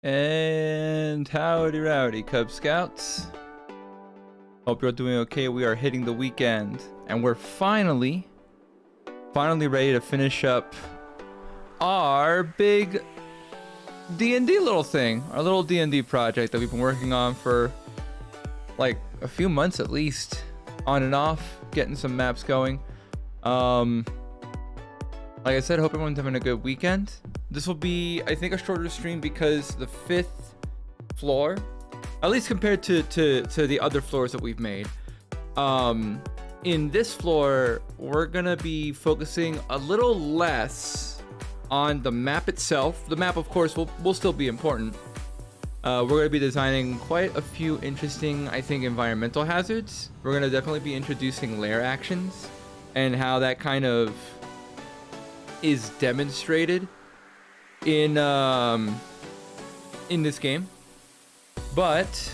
And howdy rowdy, Cub Scouts. Hope you're doing okay. We are hitting the weekend, and we're finally ready to finish up our big D&D little thing, our little D&D project that we've been working on for like a few months at least, on and off, getting some maps going. Like I said, hope everyone's having a good weekend. This will be, I think, a shorter stream because the 5th floor, at least compared to the other floors that we've made, in this floor, we're gonna be focusing a little less on the map itself. The map, of course, will still be important. We're gonna be designing quite a few interesting, I think, environmental hazards. We're gonna definitely be introducing lair actions and how that kind of is demonstrated in this game. But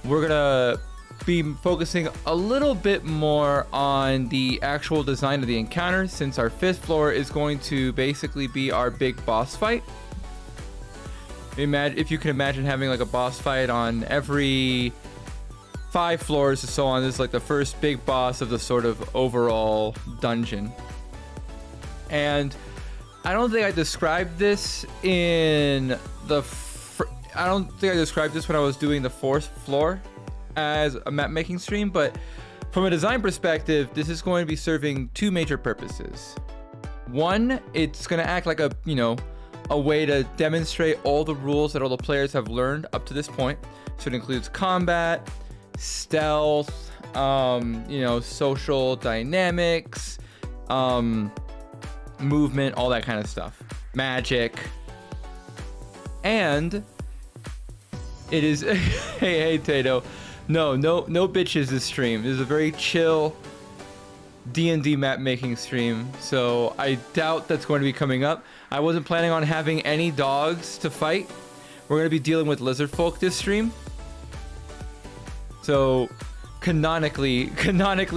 we're gonna be focusing a little bit more on the actual design of the encounter, since our 5th floor is going to basically be our big boss fight. Imagine, if you can imagine having like a boss fight on every 5 floors or so on. This is like the first big boss of the sort of overall dungeon. And I don't think I described this in the I don't think I described this when I was doing the 4th floor as a map making stream, but from a design perspective, this is going to be serving 2 major purposes. One, it's going to act like a way to demonstrate all the rules that all the players have learned up to this point. So it includes combat, stealth, social dynamics, movement, all that kind of stuff, magic. And it is hey Tato, no bitches this stream. This is a very chill D&D map making stream, so I doubt that's going to be coming up. I wasn't planning on having any dogs to fight. We're going to be dealing with lizard folk this stream, so canonically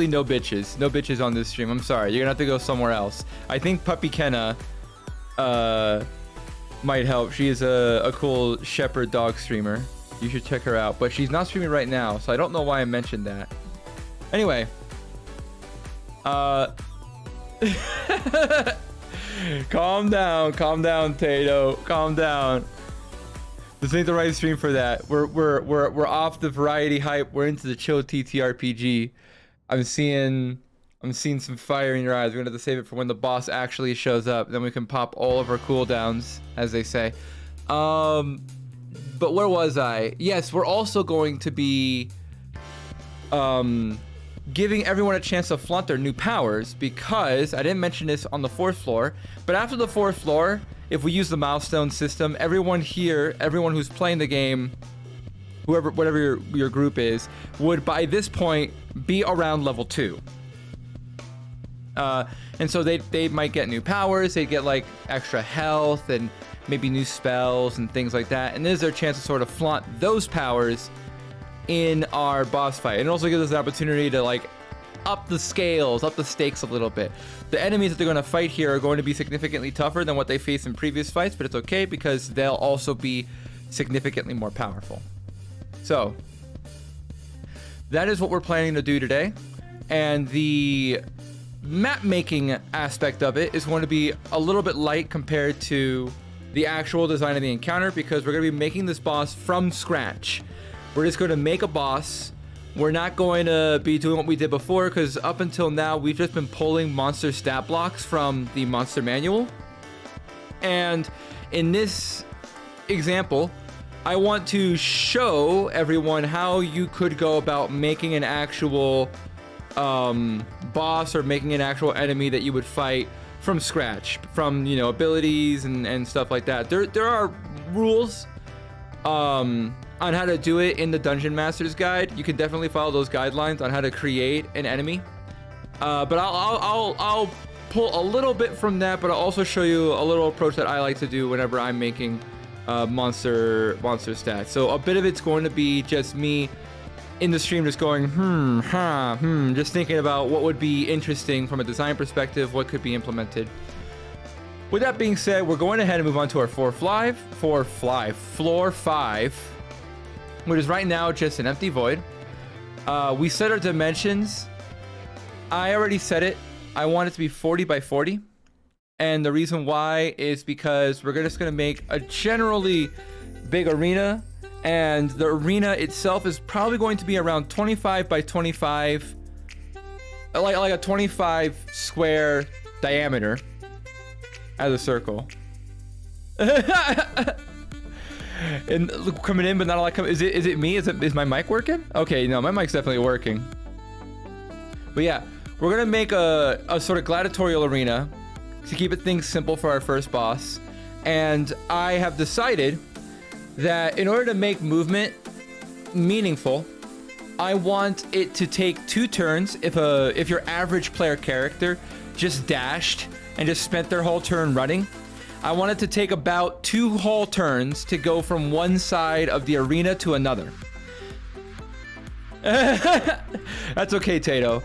no bitches on this stream. I'm sorry, you're gonna have to go somewhere else. I think Puppy Kenna might help. She is a cool shepherd dog streamer. You should check her out, but she's not streaming right now, so I don't know why I mentioned that. Anyway, calm down, Tato, calm down. This ain't the right stream for that. We're off the variety hype. We're into the chill TTRPG. I'm seeing some fire in your eyes. We're gonna have to save it for when the boss actually shows up. Then we can pop all of our cooldowns, as they say. But where was I? Yes, we're also going to be giving everyone a chance to flaunt their new powers, because I didn't mention this on the 4th floor, but after the 4th floor, if we use the Milestone system, everyone who's playing the game, whatever your group is, would by this point be around level 2. And so they might get new powers, they get like extra health and maybe new spells and things like that, and this is their chance to sort of flaunt those powers in our boss fight. And it also gives us an opportunity to like up the stakes a little bit. The enemies that they're going to fight here are going to be significantly tougher than what they faced in previous fights, but it's okay because they'll also be significantly more powerful. So that is what we're planning to do today, and the map making aspect of it is going to be a little bit light compared to the actual design of the encounter, because we're going to be making this boss from scratch. We're just going to make a boss. We're not going to be doing what we did before, because up until now we've just been pulling monster stat blocks from the monster manual. And in this example, I want to show everyone how you could go about making an actual boss, or making an actual enemy that you would fight from scratch, from abilities and stuff like that. There are rules on how to do it in the Dungeon Master's Guide. You can definitely follow those guidelines on how to create an enemy. But I'll pull a little bit from that, but I'll also show you a little approach that I like to do whenever I'm making monster stats. So a bit of it's going to be just me in the stream just going just thinking about what would be interesting from a design perspective, what could be implemented. With that being said, we're going ahead and move on to our floor 5, which is right now just an empty void. We set our dimensions. I already set it. I want it to be 40 by 40. And the reason why is because we're just going to make a generally big arena. And the arena itself is probably going to be around 25 by 25. Like a 25 square diameter as a circle. And look, coming in, but not a lot coming. Is it me? Is my mic working? Okay, no, my mic's definitely working. But yeah, we're gonna make a sort of gladiatorial arena to keep things simple for our first boss. And I have decided that in order to make movement meaningful, I want it to take 2 turns. If your average player character just dashed and just spent their whole turn running, I want it to take about 2 whole turns to go from one side of the arena to another. That's okay, Tato.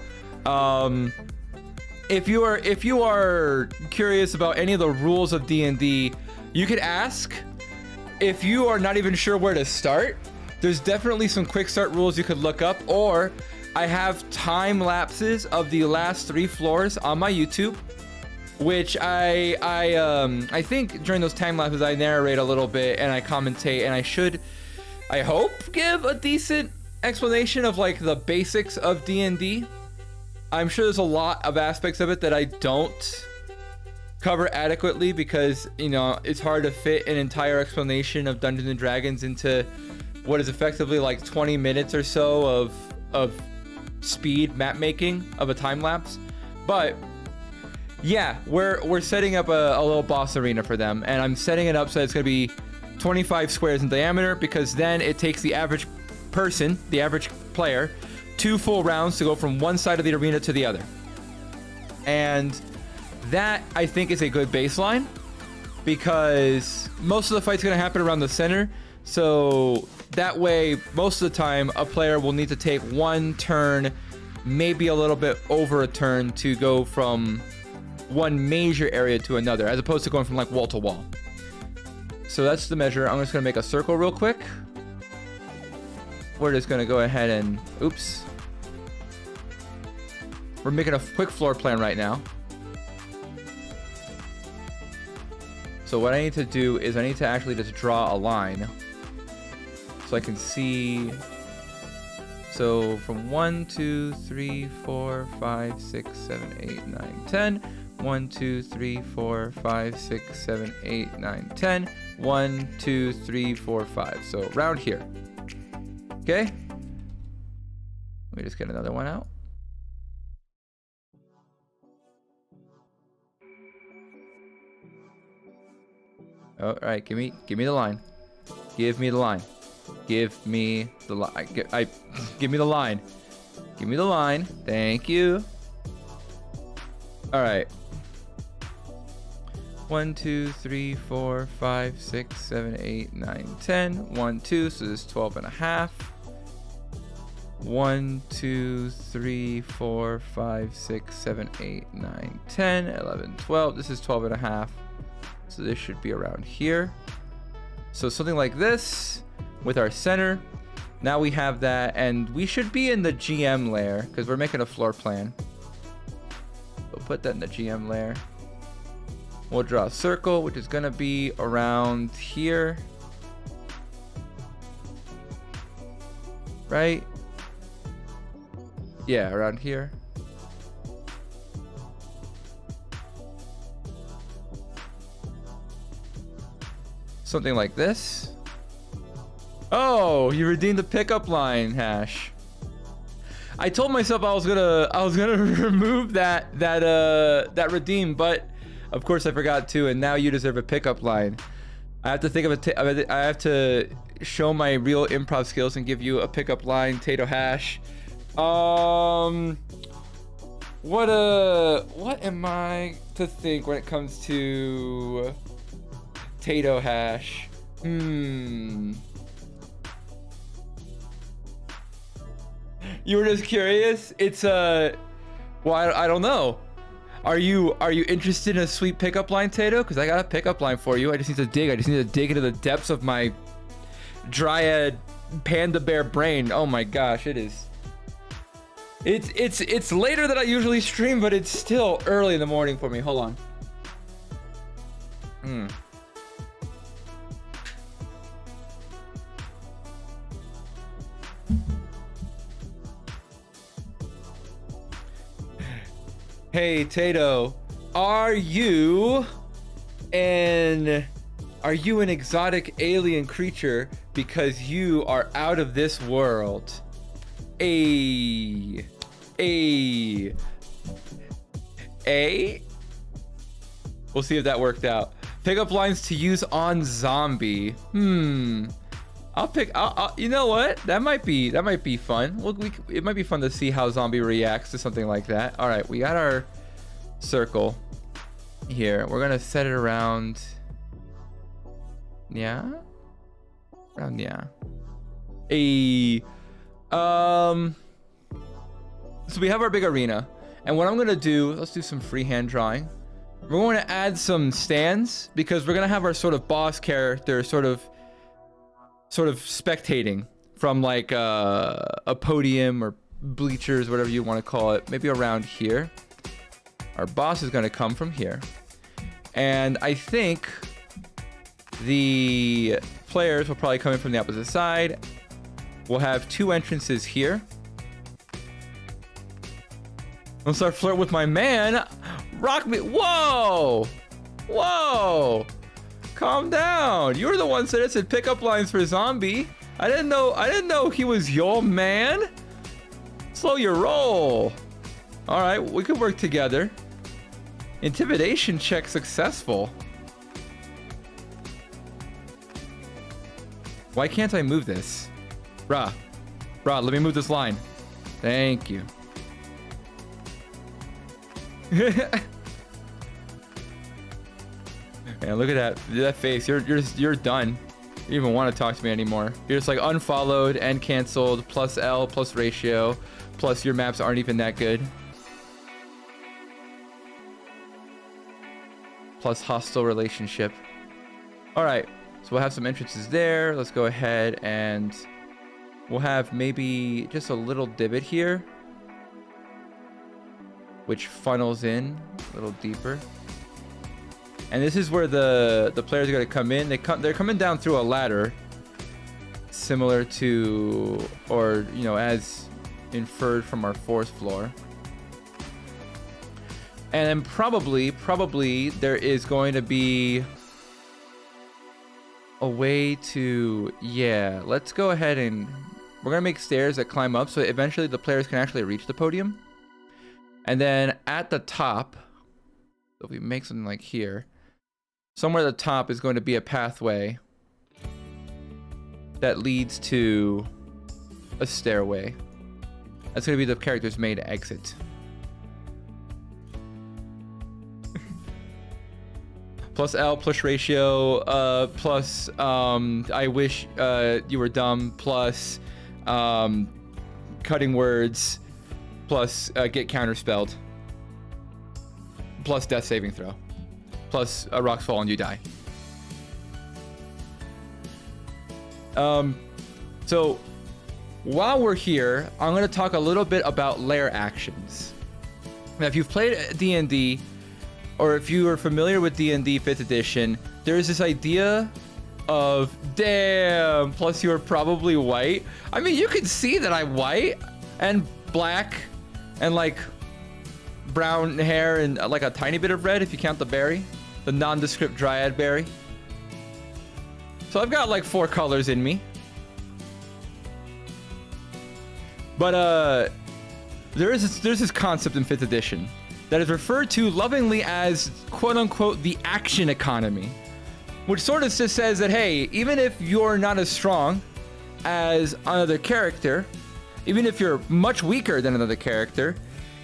If you are curious about any of the rules of D&D, you could ask. If you are not even sure where to start, there's definitely some quick start rules you could look up, or I have time lapses of the last 3 floors on my YouTube, which I think during those time lapses I narrate a little bit and I commentate, and I hope give a decent explanation of like the basics of D&D. I'm sure there's a lot of aspects of it that I don't cover adequately because, you know, it's hard to fit an entire explanation of Dungeons and Dragons into what is effectively like 20 minutes or so of speed map making of a time lapse. But yeah, we're setting up a little boss arena for them, and I'm setting it up so it's gonna be 25 squares in diameter, because then it takes the average person, the average player, 2 full rounds to go from one side of the arena to the other. And that, I think, is a good baseline, because most of the fight's gonna happen around the center. So that way, most of the time, a player will need to take 1 turn, maybe a little bit over a turn, to go from one major area to another, as opposed to going from like wall to wall. So that's the measure. I'm just gonna make a circle real quick. We're just gonna go ahead and, oops. We're making a quick floor plan right now. So what I need to do is I need to actually just draw a line so I can see. So from 1, 2, 3, 4, 5, 6, 7, 8, 9, 10. 1, 2, 3, 4, 5, 6, 7, 8, 9, 10. 1, 2, 3, 4, 5. So around here. Okay. Let me just get another one out. All right, give me the line. Give me the line. Give me the line. Give me the line. Give me the line. Thank you. All right. 1, 2, 3, 4, 5, 6, 7, 8, 9, 10. 1, 2. So this is 12 and a half. 1, 2, 3, 4, 5, 6, 7, 8, 9, 10, 11, 12. This is 12 and a half. So this should be around here. So something like this with our center. Now we have that, and we should be in the GM layer because we're making a floor plan. We'll put that in the GM layer. We'll draw a circle, which is gonna be around here. Right? Yeah, around here. Something like this. Oh, you redeemed the pickup line, Hash. I told myself I was gonna remove that redeem, but of course I forgot to, and now you deserve a pickup line. I have to think of I have to show my real improv skills and give you a pickup line, Tato Hash. What am I to think when it comes to Tato Hash? You were just curious? It's well, I don't know. Are you interested in a sweet pickup line, Tato? Because I got a pickup line for you. I just need to dig. I just need to dig into the depths of my dryad panda bear brain. Oh my gosh, it is. It's later than I usually stream, but it's still early in the morning for me. Hold on. Hey Tato, are you an exotic alien creature because you are out of this world? A we'll see if that worked out. Pickup lines to use on zombie. I'll you know what, that might be fun. It might be fun to see how zombie reacts to something like that. All right, we got our circle here. We're gonna set it around so we have our big arena, and what I'm gonna do, let's do some freehand drawing. We're going to add some stands because we're gonna have our sort of boss character sort of spectating from like a podium or bleachers, whatever you want to call it, maybe around here. Our boss is going to come from here, and I think the players will probably come in from the opposite side. We'll have two entrances here. I'll start flirt with my man. Rock me. Whoa, calm down. You were the one that said pickup lines for zombie. I didn't know he was your man. Slow your roll. All right, we could work together. Intimidation check successful. Why can't I move this? Bruh, let me move this line. Thank you. Man, look at that face. You're done. You don't even want to talk to me anymore. You're just like unfollowed and canceled, plus L, plus ratio, plus your maps aren't even that good. Plus hostile relationship. All right, so we'll have some entrances there. Let's go ahead and we'll have maybe just a little divot here, which funnels in a little deeper. And this is where the players are going to come in. They're coming down through a ladder, similar to, or you know, as inferred from our fourth floor. And then probably there is going to be a way to, yeah, let's go ahead and we're gonna make stairs that climb up so eventually the players can actually reach the podium. And then at the top, if we make something like here, somewhere at the top is going to be a pathway that leads to a stairway. That's going to be the character's main exit. Plus L, plus ratio, plus I wish you were dumb, plus cutting words, plus get counterspelled, plus death saving throw, plus rocks fall and you die. So while we're here, I'm going to talk a little bit about lair actions. Now, if you've played D&D, or if you are familiar with D&D 5th edition, there's this idea of, damn, plus you're probably white. I mean, you can see that I'm white and black and like brown hair and like a tiny bit of red if you count the berry, the nondescript dryad berry. So I've got like 4 colors in me. But there's this concept in 5th edition that is referred to lovingly as quote-unquote the action economy, which sort of just says that, hey, even if you're not as strong as another character, even if you're much weaker than another character,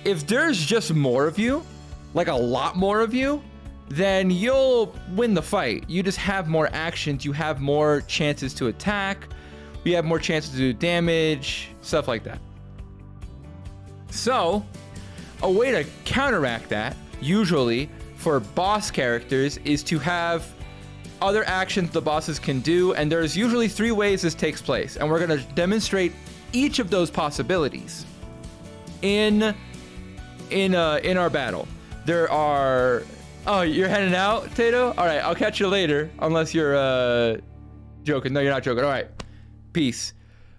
if there's just more of you, like a lot more of you, then you'll win the fight. You just have more actions, you have more chances to attack, you have more chances to do damage, stuff like that. So a way to counteract that usually for boss characters is to have other actions the bosses can do, and there's usually 3 ways this takes place, and we're going to demonstrate each of those possibilities in our battle. There are... Oh, you're heading out, Tato? All right, I'll catch you later, unless you're joking. No, you're not joking. All right, peace.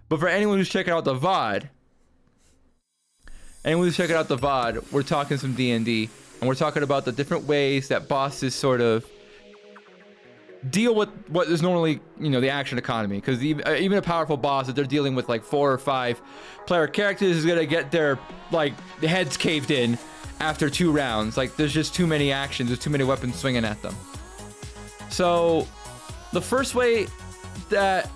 But for anyone who's checking out the VOD, we're talking some D&D, and we're talking about the different ways that bosses sort of deal with what is normally, you know, the action economy. Because even a powerful boss, if they're dealing with like 4 or 5 player characters, is gonna get their like heads caved in after 2 rounds. Like, there's just too many actions, there's too many weapons swinging at them. So the first way that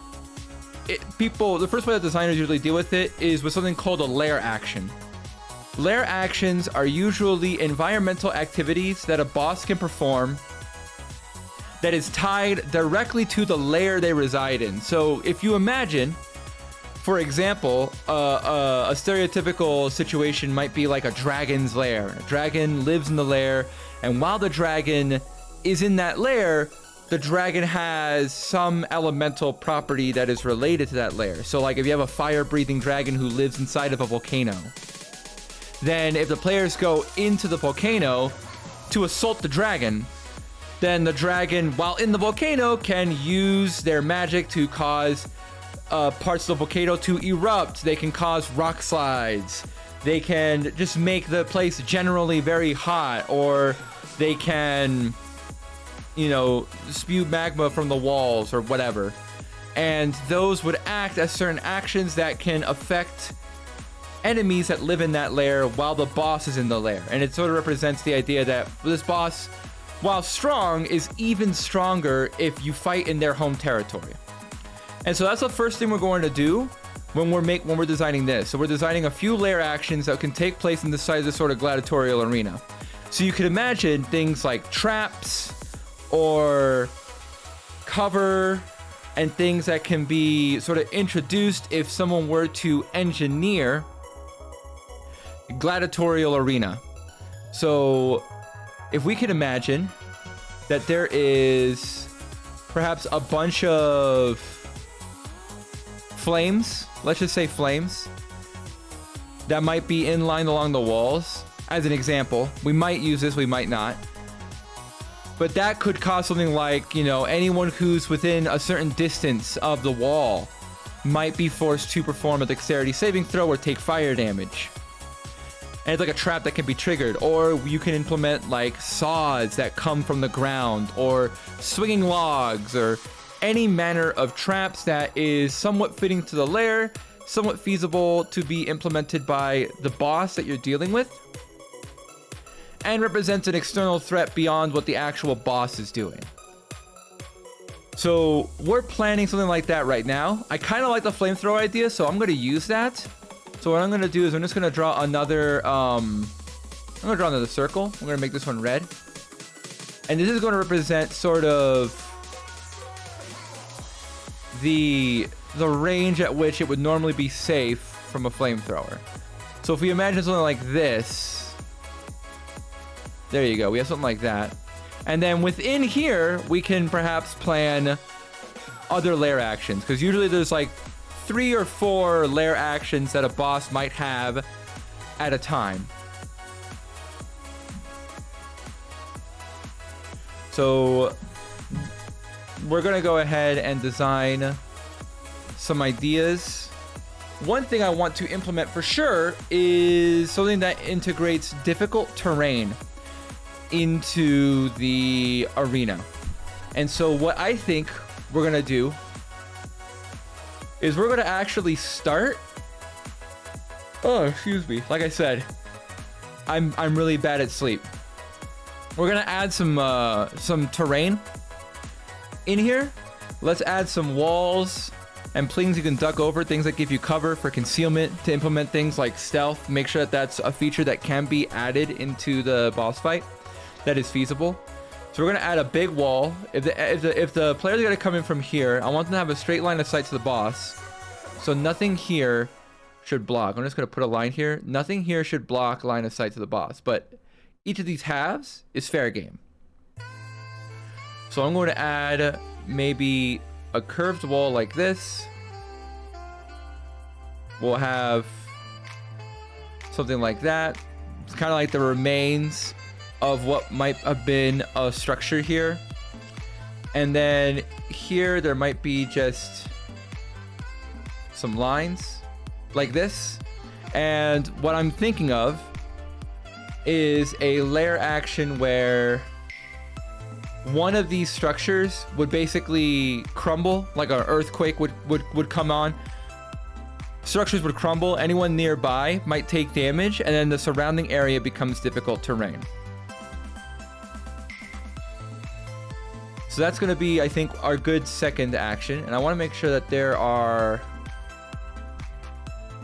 designers usually deal with it is with something called a lair action. Lair actions are usually environmental activities that a boss can perform that is tied directly to the lair they reside in. So if you imagine, for example, a stereotypical situation might be like a dragon's lair. A dragon lives in the lair, and while the dragon is in that lair, the dragon has some elemental property that is related to that lair. So like if you have a fire-breathing dragon who lives inside of a volcano, then if the players go into the volcano to assault the dragon, then the dragon, while in the volcano, can use their magic to cause parts of the volcano to erupt. They can cause rock slides. They can just make the place generally very hot, or they can, you know, spew magma from the walls or whatever. And those would act as certain actions that can affect enemies that live in that lair while the boss is in the lair. And it sort of represents the idea that this boss, while strong, is even stronger if you fight in their home territory. And so that's the first thing we're going to do when we're designing this. So we're designing a few lair actions that can take place inside this sort of gladiatorial arena. So you could imagine things like traps or cover and things that can be sort of introduced if someone were to engineer a gladiatorial arena. So if we can imagine that there is perhaps a bunch of flames, let's just say flames, that might be inlined along the walls. As an example, we might use this, we might not. But that could cause something like, you know, anyone who's within a certain distance of the wall might be forced to perform a dexterity saving throw or take fire damage. And it's like a trap that can be triggered. Or you can implement like saws that come from the ground, or swinging logs, or any manner of traps that is somewhat fitting to the lair, somewhat feasible to be implemented by the boss that you're dealing with, and represents an external threat beyond what the actual boss is doing. So we're planning something like that right now. I kind of like the flamethrower idea, so I'm going to use that. So what I'm going to do is I'm just going to draw another circle. I'm going to make this one red. And this is going to represent sort of the range at which it would normally be safe from a flamethrower. So if we imagine something like this, there you go, we have something like that. And then within here, we can perhaps plan other lair actions, because usually there's like 3 or 4 lair actions that a boss might have at a time. So we're gonna go ahead and design some ideas. One thing I want to implement for sure is something that integrates difficult terrain into the arena. And so what I think we're gonna do is we're gonna actually start, oh, excuse me, like I said, I'm really bad at sleep. We're gonna add some terrain in here. Let's add some walls and things you can duck over, things that give you cover for concealment, to implement things like stealth. Make sure that that's a feature that can be added into the boss fight that is feasible. So we're gonna add a big wall. If the players are gonna come in from here, I want them to have a straight line of sight to the boss. So nothing here should block. I'm just gonna put a line here. Nothing here should block line of sight to the boss. But each of these halves is fair game. So I'm going to add maybe a curved wall like this. We'll have something like that. It's kind of like the remains of what might have been a structure here. And then here there might be just some lines like this. And what I'm thinking of is a layer action where one of these structures would basically crumble, like an earthquake would come on. Structures would crumble, anyone nearby might take damage, and then the surrounding area becomes difficult terrain. So that's going to be, I think, our good second action. And I want to make sure that there are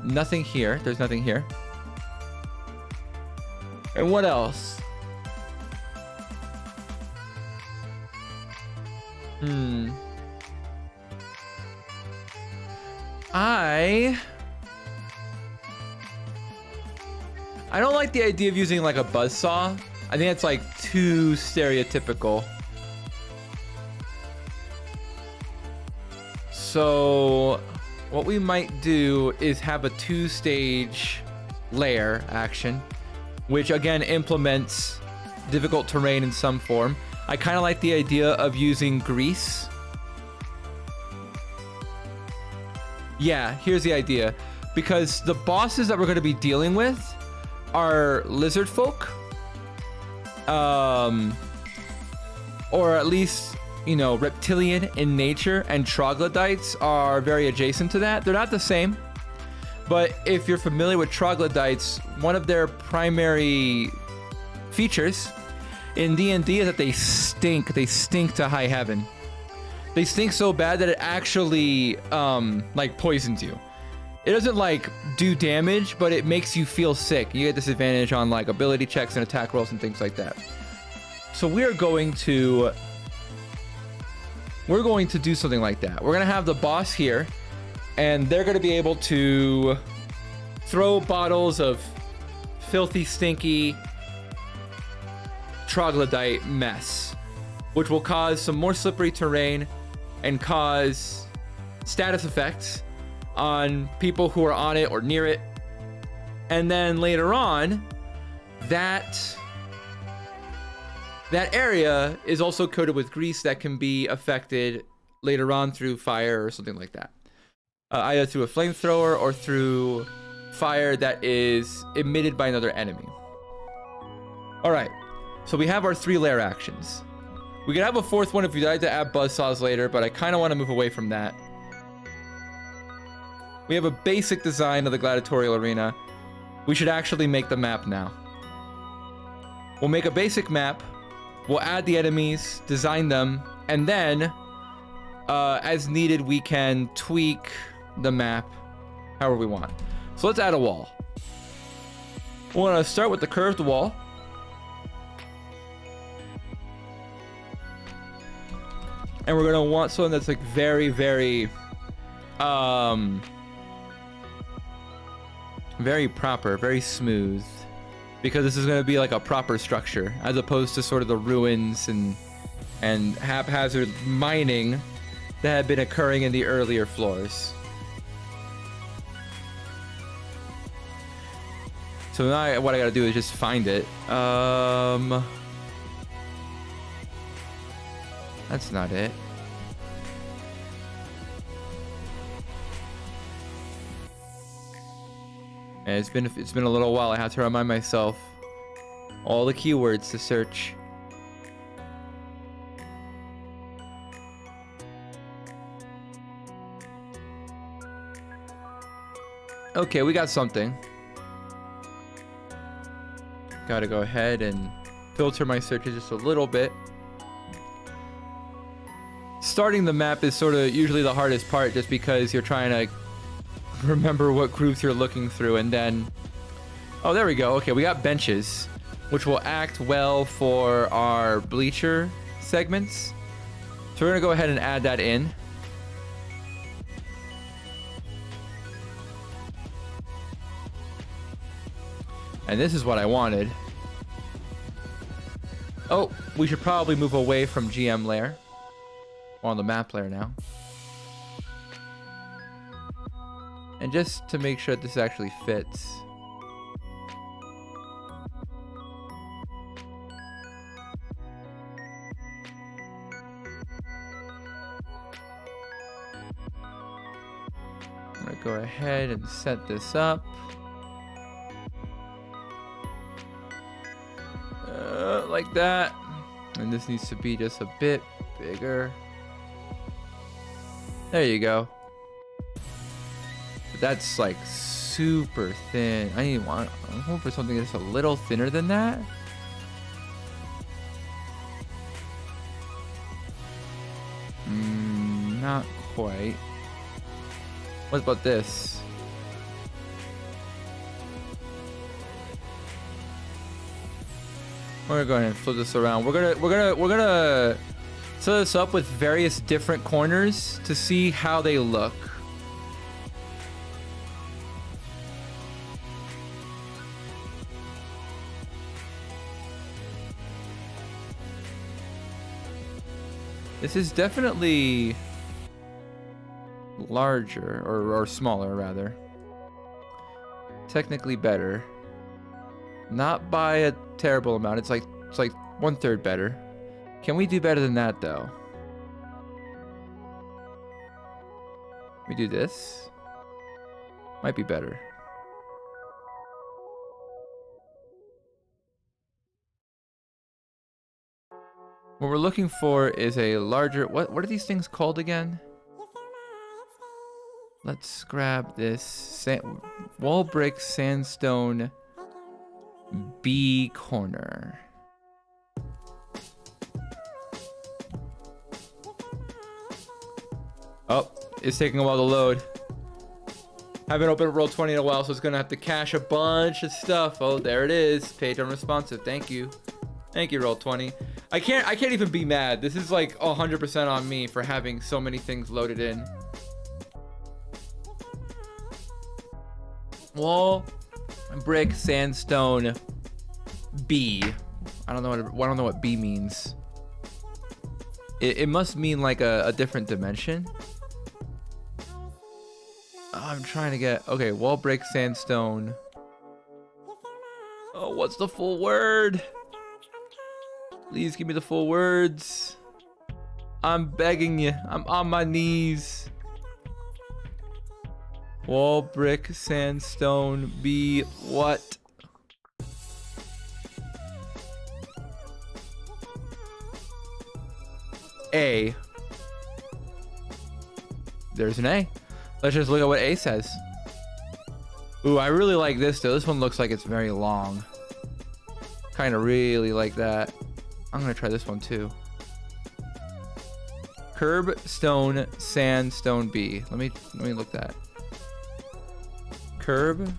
nothing here. There's nothing here. And what else? I don't like the idea of using like a buzzsaw. I think it's like too stereotypical. So what we might do is have a 2-stage layer action, which again implements difficult terrain in some form. I kind of like the idea of using grease. Yeah, here's the idea. Because the bosses that we're going to be dealing with are lizard folk. Or at least, you know, reptilian in nature, and troglodytes are very adjacent to that. They're not the same. But if you're familiar with troglodytes, one of their primary features in D&D is that they stink. They stink to high heaven. They stink so bad that it actually like poisons you. It doesn't like do damage, but it makes you feel sick. You get disadvantage on like ability checks and attack rolls and things like that. So we're going to do something like that. We're gonna have the boss here, and they're gonna be able to throw bottles of filthy, stinky troglodyte mess, which will cause some more slippery terrain and cause status effects on people who are on it or near it. And then later on, that area is also coated with grease that can be affected later on through fire or something like that. Either through a flamethrower or through fire that is emitted by another enemy. All right, so we have our 3 layer actions. We could have a 4th one if we decide to add buzzsaws later, but I kind of want to move away from that. We have a basic design of the gladiatorial arena. We should actually make the map now. We'll make a basic map. We'll add the enemies, design them, and then, as needed, we can tweak the map however we want. So let's add a wall. We want to start with the curved wall. And we're going to want something that's like very, very, very proper, very smooth. Because this is going to be like a proper structure, as opposed to sort of the ruins and haphazard mining that had been occurring in the earlier floors. So now what I gotta do is just find it. That's not it. And it's been a little while. I have to remind myself all the keywords to search. Okay, we got something. Gotta go ahead and filter my searches just a little bit. Starting the map is sort of usually the hardest part, just because you're trying to remember what groups you're looking through. And then, oh, there we go. Okay, we got benches, which will act well for our bleacher segments. So we're gonna go ahead and add that in. And this is what I wanted. Oh, we should probably move away from GM layer. We're on the map layer now. And just to make sure this actually fits. I'm gonna go ahead and set this up. Like that. And this needs to be just a bit bigger. There you go. But that's like super thin. I'm hoping for something that's a little thinner than that. Not quite. What about this? We're gonna go ahead and flip this around. We're gonna set this up with various different corners to see how they look. This is definitely larger, or smaller rather. Technically better. Not by a terrible amount. It's like 1/3 better. Can we do better than that though? We do this. Might be better. What we're looking for is a larger, what are these things called again? Let's grab this wall brick sandstone B corner. Oh, it's taking a while to load. Haven't opened Roll20 in a while, so it's gonna have to cache a bunch of stuff. Oh, there it is. Page unresponsive. Thank you. Thank you, Roll20. I can't even be mad. This is like 100% on me for having so many things loaded in. Wall, brick, sandstone, B. I don't know what B means. It must mean like a different dimension. I'm trying to get, okay, wall, brick, sandstone. Oh, what's the full word? Please give me the full words. I'm begging you. I'm on my knees. Wall, brick, sandstone, B, what? A. There's an A. Let's just look at what A says. Ooh, I really like this though. This one looks like it's very long. Kind of really like that. I'm gonna try this one too. Curb, stone, sandstone, B. Let me look that. Curb,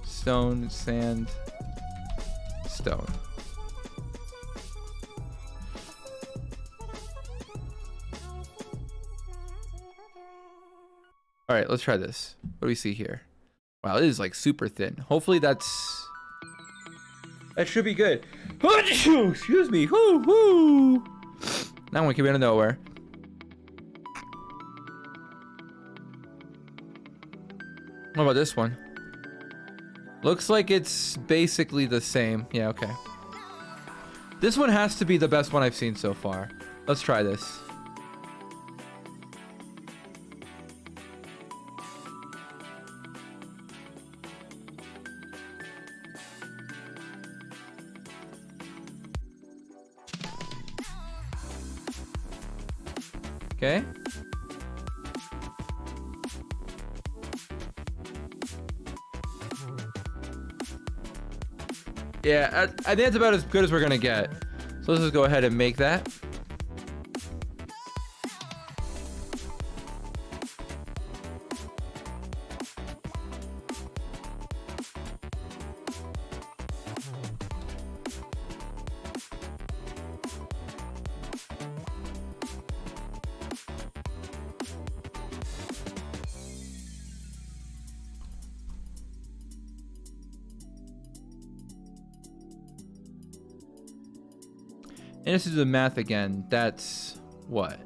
stone, sand, stone. All right, let's try this. What do we see here? Wow, it is like super thin. Hopefully that should be good. Excuse me. Whoo. That one came out of nowhere. What about this one? Looks like it's basically the same. Yeah, okay. This one has to be the best one I've seen so far. Let's try this. Okay. Yeah, I think it's about as good as we're gonna get. So let's just go ahead and make that. And just do the math again. That's what?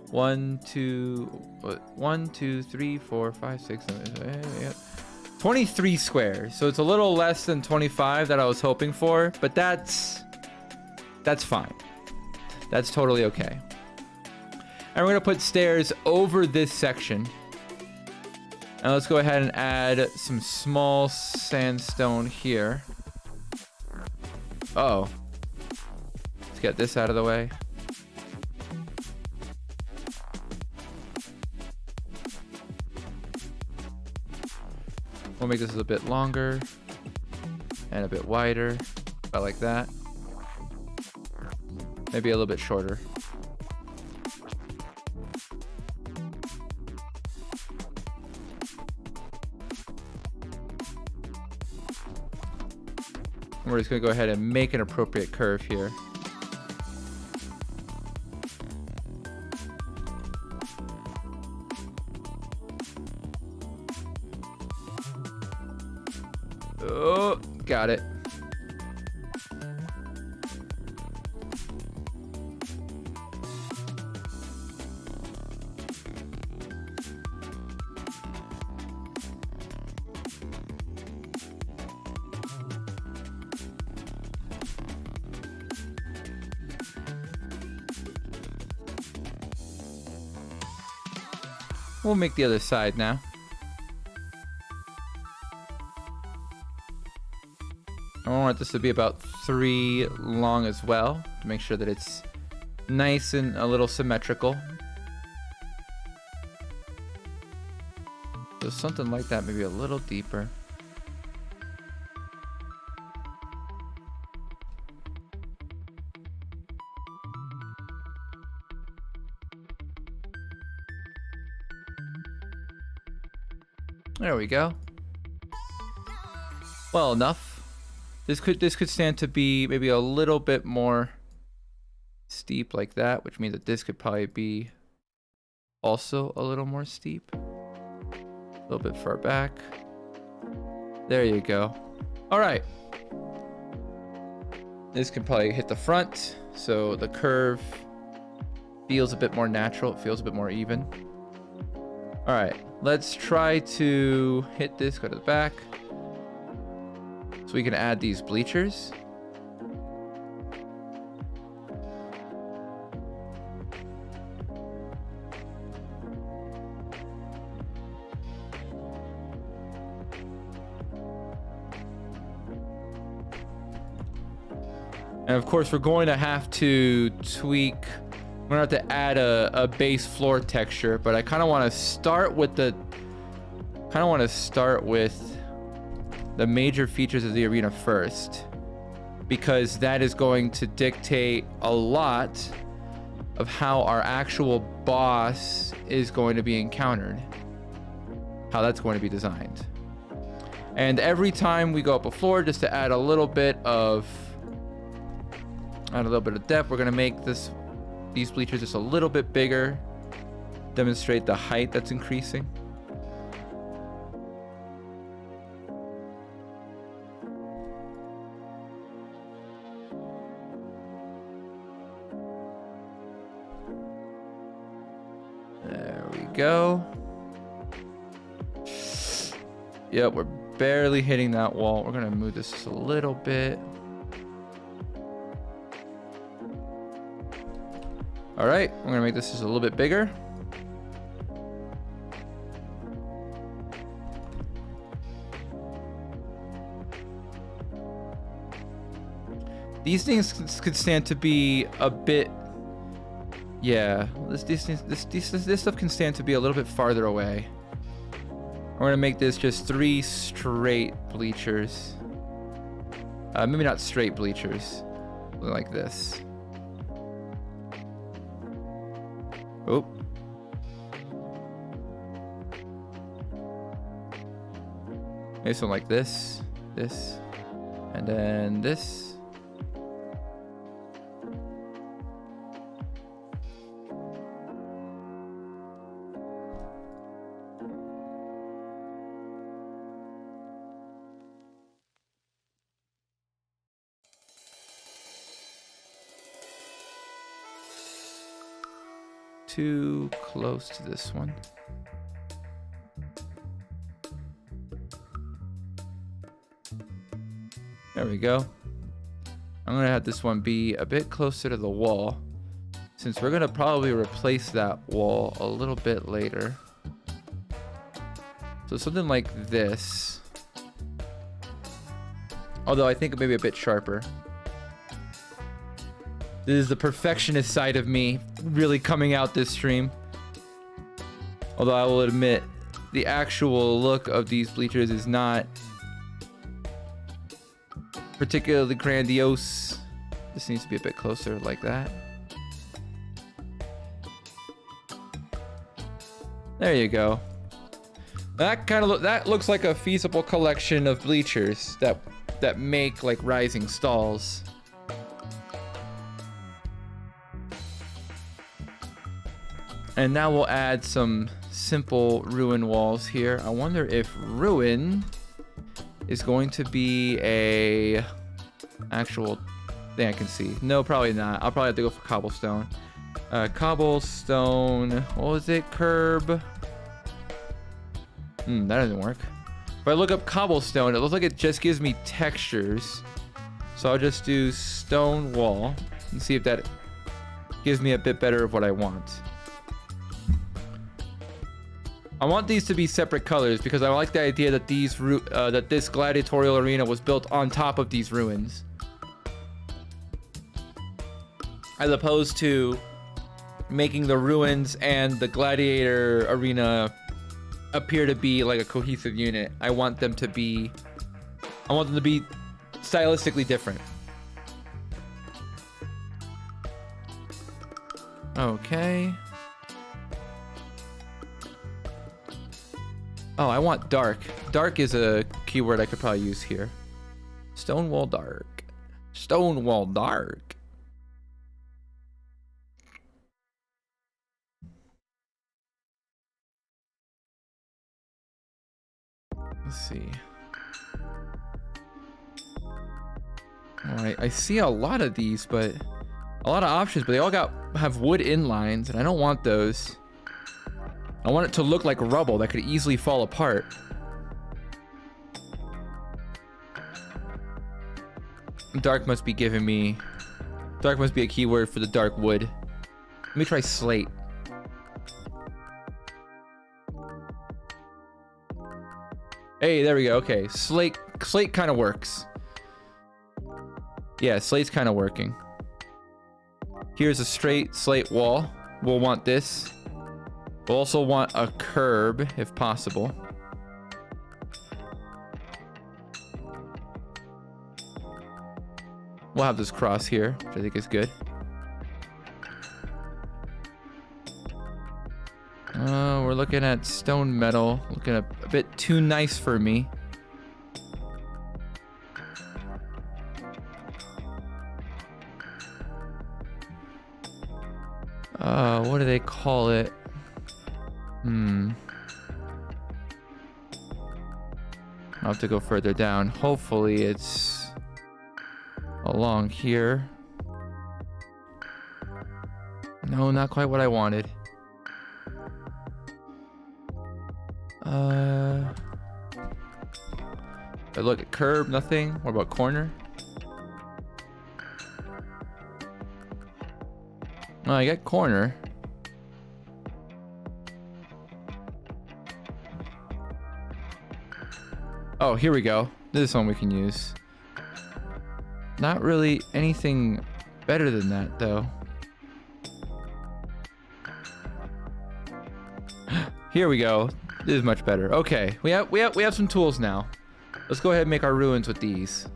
1, 2, 3, 4, 5, 6, 7, 8, 23 squares. So it's a little less than 25 that I was hoping for, but that's fine. That's totally okay. And we're gonna put stairs over this section. And let's go ahead and add some small sandstone here. Uh-oh. Let's get this out of the way. We'll make this a bit longer and a bit wider, about like that. Maybe a little bit shorter. We're just gonna go ahead and make an appropriate curve here. Oh, got it. We'll make the other side now. I want this to be about 3 long as well, to make sure that it's nice and a little symmetrical. So something like that, maybe a little deeper. There we go. Well enough. This could stand to be maybe a little bit more steep like that, which means that this could probably be also a little more steep. A little bit far back. There you go. All right. This can probably hit the front, so the curve feels a bit more natural. It feels a bit more even. All right, let's try to hit this, go to the back. So we can add these bleachers. And of course, we're going to have to tweak. We're gonna have to add a base floor texture, but I kind of want to start with the major features of the arena first, because that is going to dictate a lot of how our actual boss is going to be encountered, how that's going to be designed. And every time we go up a floor, just to add a little bit of depth, we're gonna make these bleachers just a little bit bigger, demonstrate the height that's increasing. There we go. Yep, we're barely hitting that wall. We're gonna move this just a little bit. All right, I'm gonna make this just a little bit bigger. These things could stand to be a bit, yeah. This stuff can stand to be a little bit farther away. We're gonna make this just 3 straight bleachers. Maybe not straight bleachers, like this. Oh. Maybe something like this, and then this. too close to this one. There we go. I'm gonna have this one be a bit closer to the wall, since we're gonna probably replace that wall a little bit later. So something like this. Although I think maybe a bit sharper. This is the perfectionist side of me really coming out this stream. Although I will admit, the actual look of these bleachers is not particularly grandiose. This needs to be a bit closer like that. There you go. That kind of that looks like a feasible collection of bleachers that make like rising stalls. And now we'll add some simple ruin walls here. I wonder if ruin is going to be a actual thing I can see. No, probably not. I'll probably have to go for cobblestone. Cobblestone, what was it? Curb. That doesn't work. If I look up cobblestone, it looks like it just gives me textures. So I'll just do stone wall and see if that gives me a bit better of what I want. I want these to be separate colors because I like the idea that that this gladiatorial arena was built on top of these ruins, as opposed to making the ruins and the gladiator arena appear to be like a cohesive unit. I want them to be stylistically different. Okay. Oh, I want dark. Dark is a keyword I could probably use here. Stonewall dark. Stonewall dark. Let's see. Alright, I see a lot of these, but a lot of options, but they all have wood inlines, and I don't want those. I want it to look like rubble that could easily fall apart. Dark must be giving me... Dark must be a keyword for the dark wood. Let me try slate. Hey, there we go. Okay, slate kind of works. Yeah, slate's kind of working. Here's a straight slate wall. We'll want this. We'll also want a curb, if possible. We'll have this cross here, which I think is good. We're looking at stone metal. Looking a bit too nice for me. What do they call it? I'll have to go further down. Hopefully it's along here. No, not quite what I wanted. I look at curb, nothing. What about corner? Oh, I got corner. Oh, here we go. This is one we can use. Not really anything better than that, though. Here we go. This is much better. Okay, we have some tools now. Let's go ahead and make our ruins with these.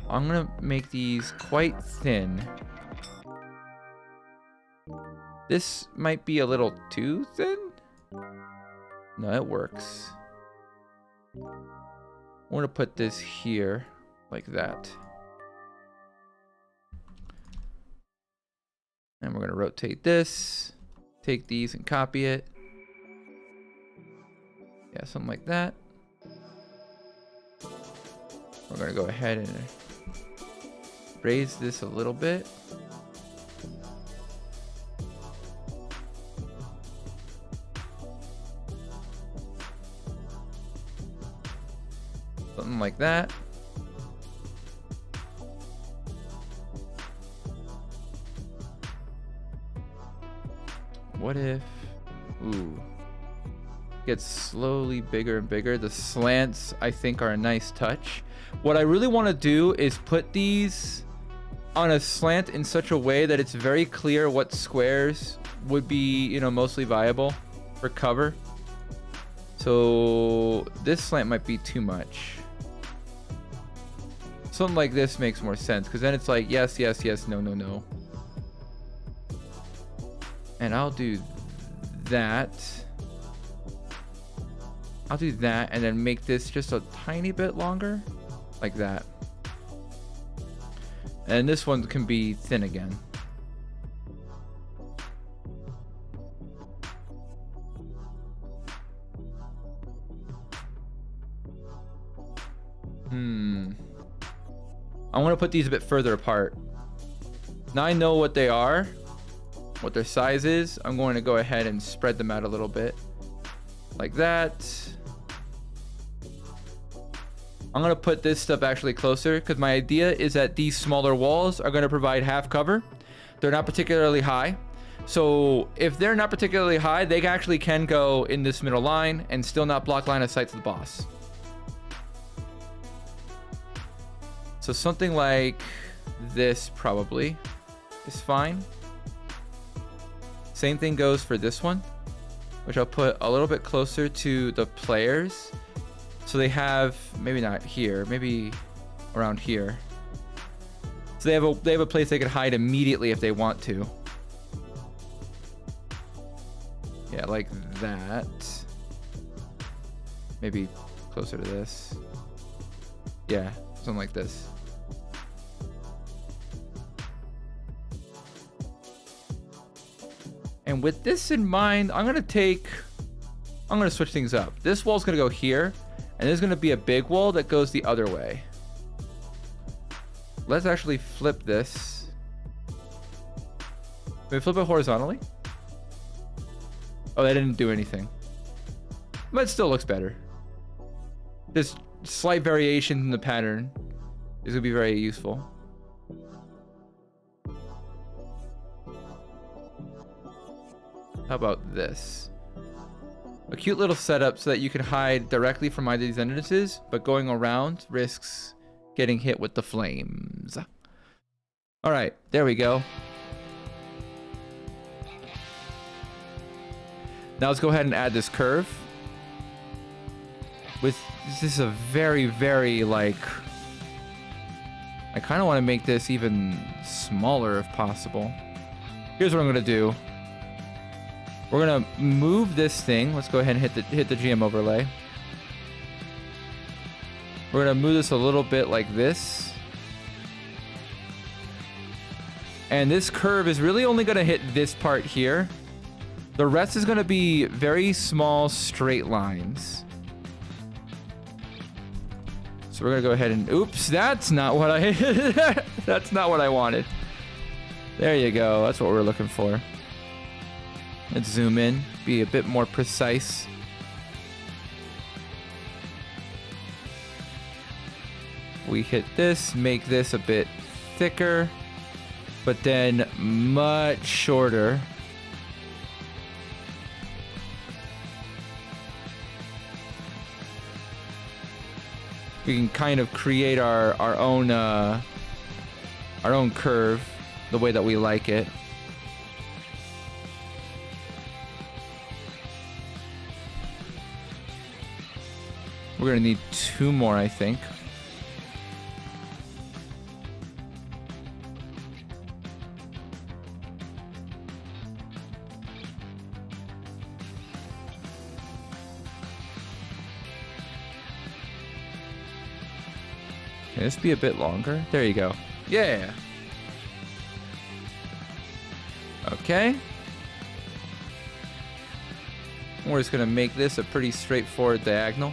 I'm gonna make these quite thin. This might be a little too thin. No, it works. I'm gonna put this here, like that. And we're gonna rotate this. Take these and copy it. Yeah, something like that. We're gonna go ahead and raise this a little bit. something like that. What if, ooh, gets slowly bigger and bigger. The slants, I think, are a nice touch. What I really want to do is put these on a slant in such a way that it's very clear what squares would be, you know, mostly viable for cover. So this slant might be too much. Something like this makes more sense, because then it's like, yes, yes, yes, no, no, no. And I'll do that. I'll do that and then make this just a tiny bit longer, like that. And this one can be thin again. I want to put these a bit further apart. Now I know what they are, what their size is. I'm going to go ahead and spread them out a little bit, like that. I'm going to put this stuff actually closer, because my idea is that these smaller walls are going to provide half cover. They're not particularly high. So if they're not particularly high, they actually can go in this middle line and still not block line of sight to the boss. So something like this probably is fine. Same thing goes for this one, which I'll put a little bit closer to the players. So they have, maybe not here, maybe around here. So they have a place they could hide immediately if they want to. Yeah, like that. Maybe closer to this. Yeah, something like this. And with this in mind, I'm gonna switch things up. This wall's gonna go here, and there's gonna be a big wall that goes the other way. Let's actually flip this. Can we flip it horizontally? Oh, that didn't do anything. But it still looks better. This slight variation in the pattern is gonna be very useful. How about this? A cute little setup so that you can hide directly from either of these entrances, but going around risks getting hit with the flames. All right, there we go. Now let's go ahead and add this curve. This is a very, very, like, I kind of want to make this even smaller if possible. Here's what I'm gonna do. We're gonna move this thing. Let's go ahead and hit the GM overlay. We're gonna move this a little bit like this. And this curve is really only gonna hit this part here. The rest is gonna be very small straight lines. So we're gonna go ahead and, oops, that's not what I, that's not what I wanted. There you go, that's what we're looking for. Let's zoom in, be a bit more precise. We hit this, make this a bit thicker, but then much shorter. We can kind of create our own curve the way that we like it. We're gonna need 2 more, I think. Can this be a bit longer? There you go. Yeah. Okay. We're just gonna make this a pretty straightforward diagonal.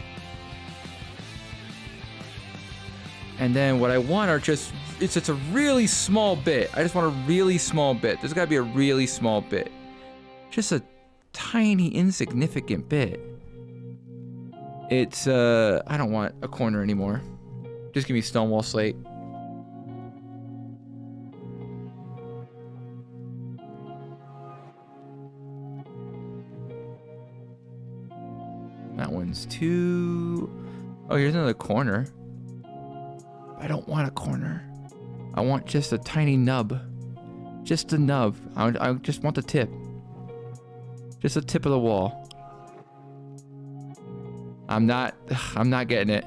And then what I want are just, it's a really small bit. I just want a really small bit. There's gotta be a really small bit. Just a tiny, insignificant bit. It's, I don't want a corner anymore. Just give me stone wall slate. That one's 2. Oh, here's another corner. I don't want a corner. I want just a tiny nub. Just a nub. I just want the tip. Just the tip of the wall. I'm not getting it.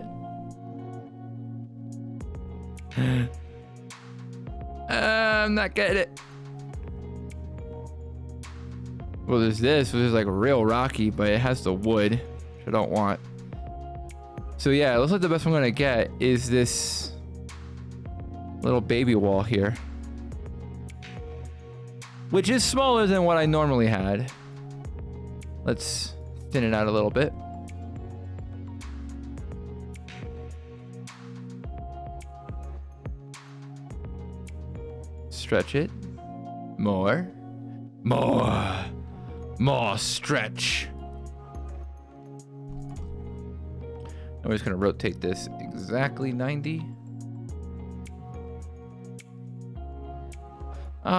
I'm not getting it. Well, there's this, which is like real rocky, but it has the wood, which I don't want. So yeah, it looks like the best I'm gonna get is this little baby wall here, which is smaller than what I normally had. Let's thin it out a little bit. Stretch it. More stretch. We're just gonna rotate this exactly 90.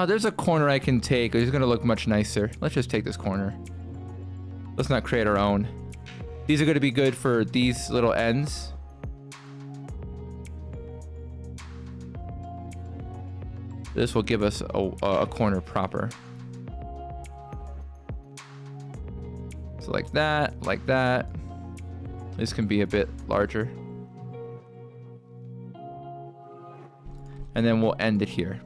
There's a corner I can take. It's gonna look much nicer. Let's just take this corner. Let's not create our own. These are gonna be good for these little ends. This will give us a corner proper. So like that, like that. This can be a bit larger. And then we'll end it here.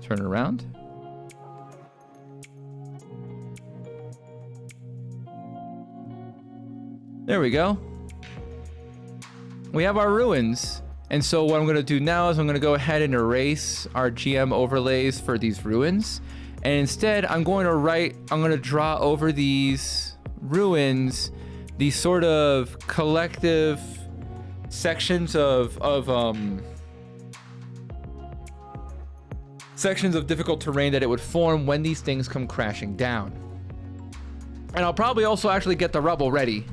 Turn it around. There we go. We have our ruins. And so what I'm going to do now is I'm going to go ahead and erase our GM overlays for these ruins. And instead, I'm going to draw over these ruins, these sort of collective sections of difficult terrain that it would form when these things come crashing down. And I'll probably also actually get the rubble ready.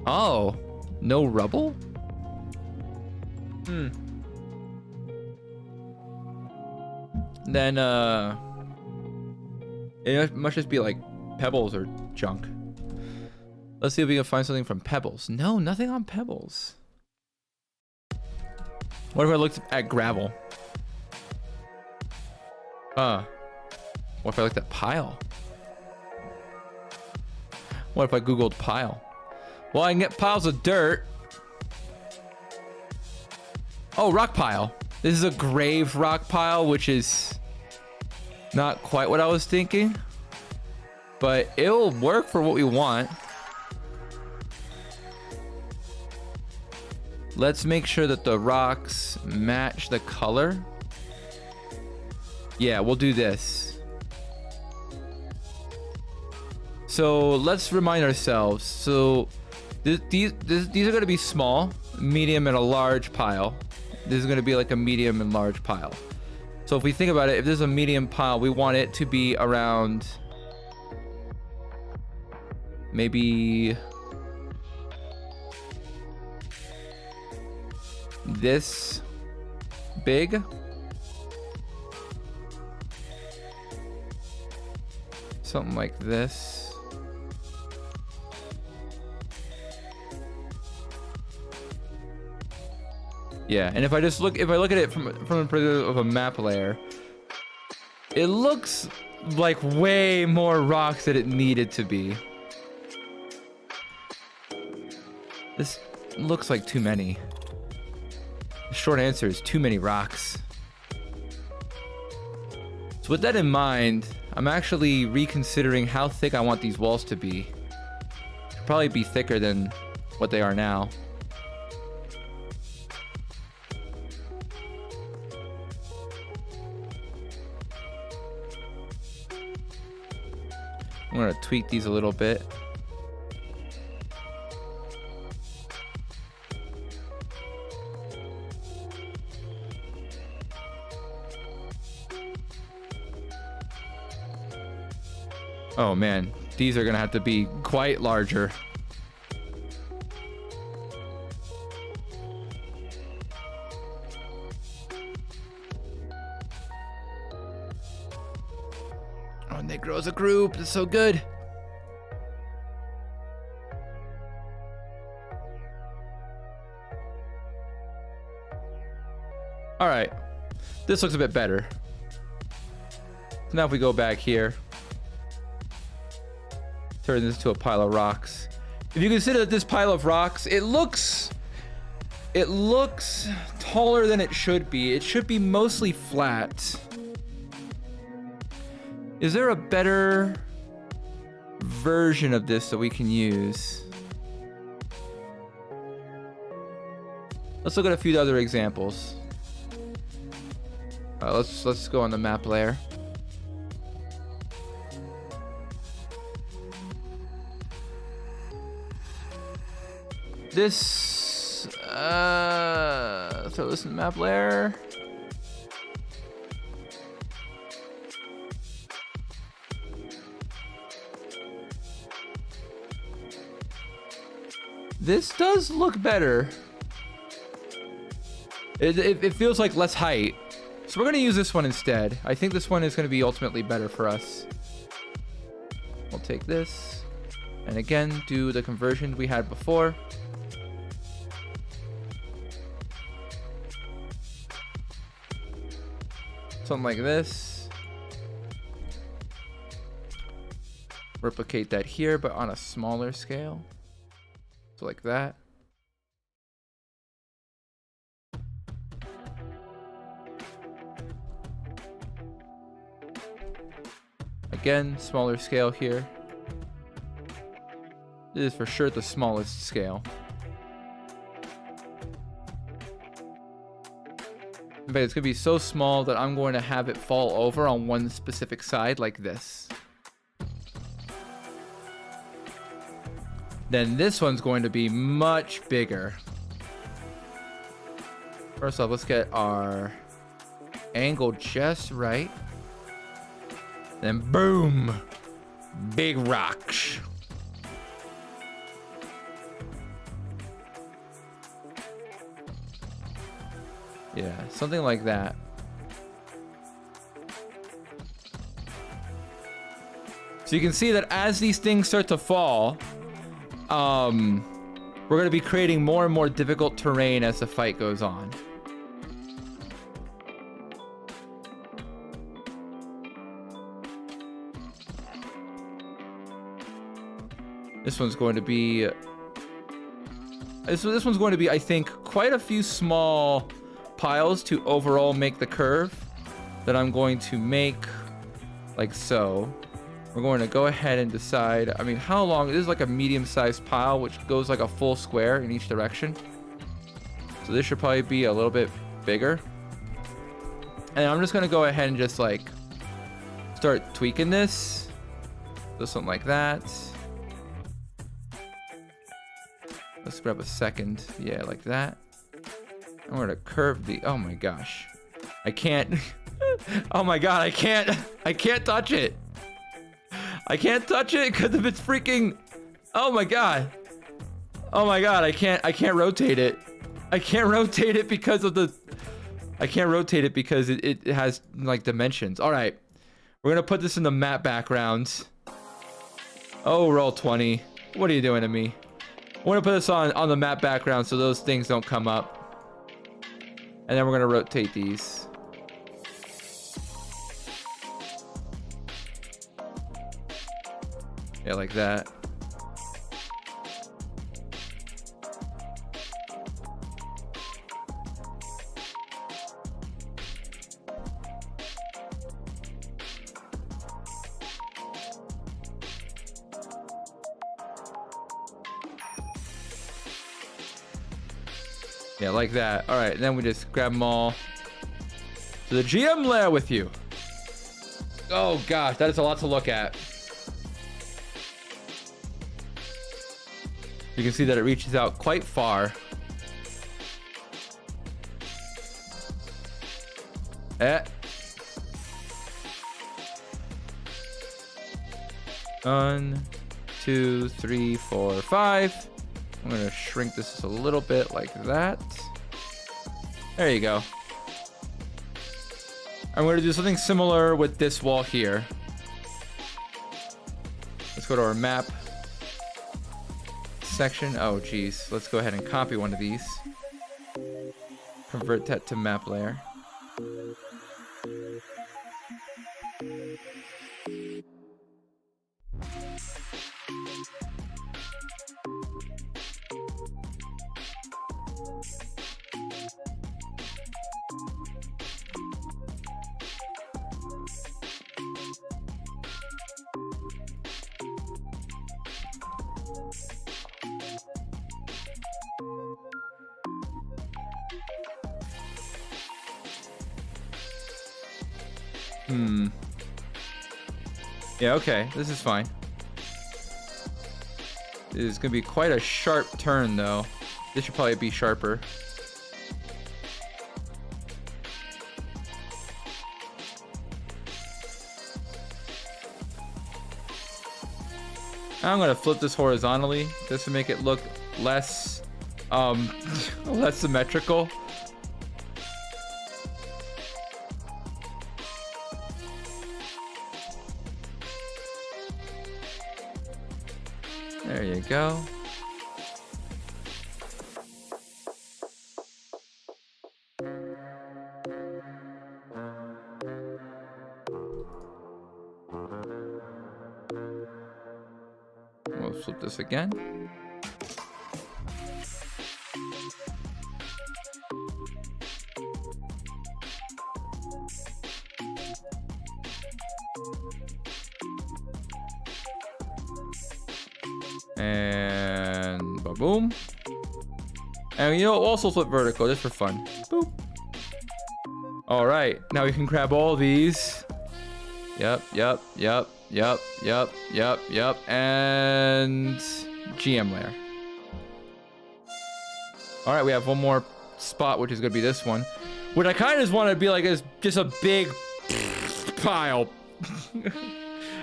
Oh, no rubble? Then it must just be like pebbles or junk. Let's see if we can find something from pebbles. No, nothing on pebbles. What if I looked at gravel? What if I looked at pile? What if I googled pile? Well, I can get piles of dirt. Oh, rock pile. This is a grave rock pile, which is not quite what I was thinking, but it'll work for what we want. Let's make sure that the rocks match the color. Yeah, we'll do this. So let's remind ourselves. So these are going to be small, medium, and a large pile. This is going to be like a medium and large pile. So if we think about it, if this is a medium pile, we want it to be around maybe this big. Something like this. Yeah, and if I look at it from the perspective of a map layer, it looks like way more rocks than it needed to be. This looks like too many. The short answer is too many rocks. So with that in mind, I'm actually reconsidering how thick I want these walls to be. Should probably be thicker than what they are now. I'm gonna tweak these a little bit. Oh man, These are gonna have to be quite larger. Oh, and they grow as a group. That's so good. All right, this looks a bit better. So now if we go back here, turn this to a pile of rocks. If you consider that this pile of rocks, it looks taller than it should be. It should be mostly flat. Is there a better version of this that we can use? Let's look at a few other examples. Let's go on the map layer. This throw this in the map layer. This does look better. It feels like less height. So we're going to use this one instead. I think this one is going to be ultimately better for us. We'll take this. And again, do the conversion we had before. Something like this. Replicate that here, but on a smaller scale. So like that. Again, smaller scale here. This is for sure the smallest scale. In fact, it's gonna be so small that I'm going to have it fall over on one specific side like this. Then this one's going to be much bigger. First off, let's get our angle just right. Then boom, big rocks. Yeah, something like that. So you can see that as these things start to fall, we're going to be creating more and more difficult terrain as the fight goes on. This one's going to be this one's going to be, I think, quite a few small piles to overall make the curve that I'm going to make like so. We're going to go ahead and decide, I mean, how long, this is like a medium-sized pile which goes like a full square in each direction. So this should probably be a little bit bigger. And I'm just going to go ahead and just like start tweaking this. So something like that. Let's grab a second. Yeah, like that. I'm going to curve the, oh my gosh. I can't. Oh my god, I can't touch it. I can't touch it because of its freaking, oh my god. Oh my god, I can't rotate it. I can't rotate it because of the, I can't rotate it because it has like dimensions. All right, we're gonna put this in the map background. Oh, roll 20. What are you doing to me? We're gonna put this on the map background so those things don't come up. And then we're gonna rotate these. Yeah, like that. Yeah, like that. All right, and then we just grab them all to the GM layer with you. Oh gosh, that is a lot to look at. You can see that it reaches out quite far. 1, 2, 3, 4, 5. I'm gonna shrink this just a little bit like that. There you go. I'm gonna do something similar with this wall here. Let's go to our map section. Oh geez, let's go ahead and copy one of these. Convert that to map layer. Yeah, okay, this is fine. This is gonna be quite a sharp turn though. This should probably be sharper. I'm gonna flip this horizontally just to make it look less less symmetrical. There you go. We'll flip this again. And boom. And you know, also flip vertical just for fun. Boop. All right, now we can grab all these. Yep. And GM layer. All right, we have one more spot, which is gonna be this one. What I kind of just want to be like is just a big pile.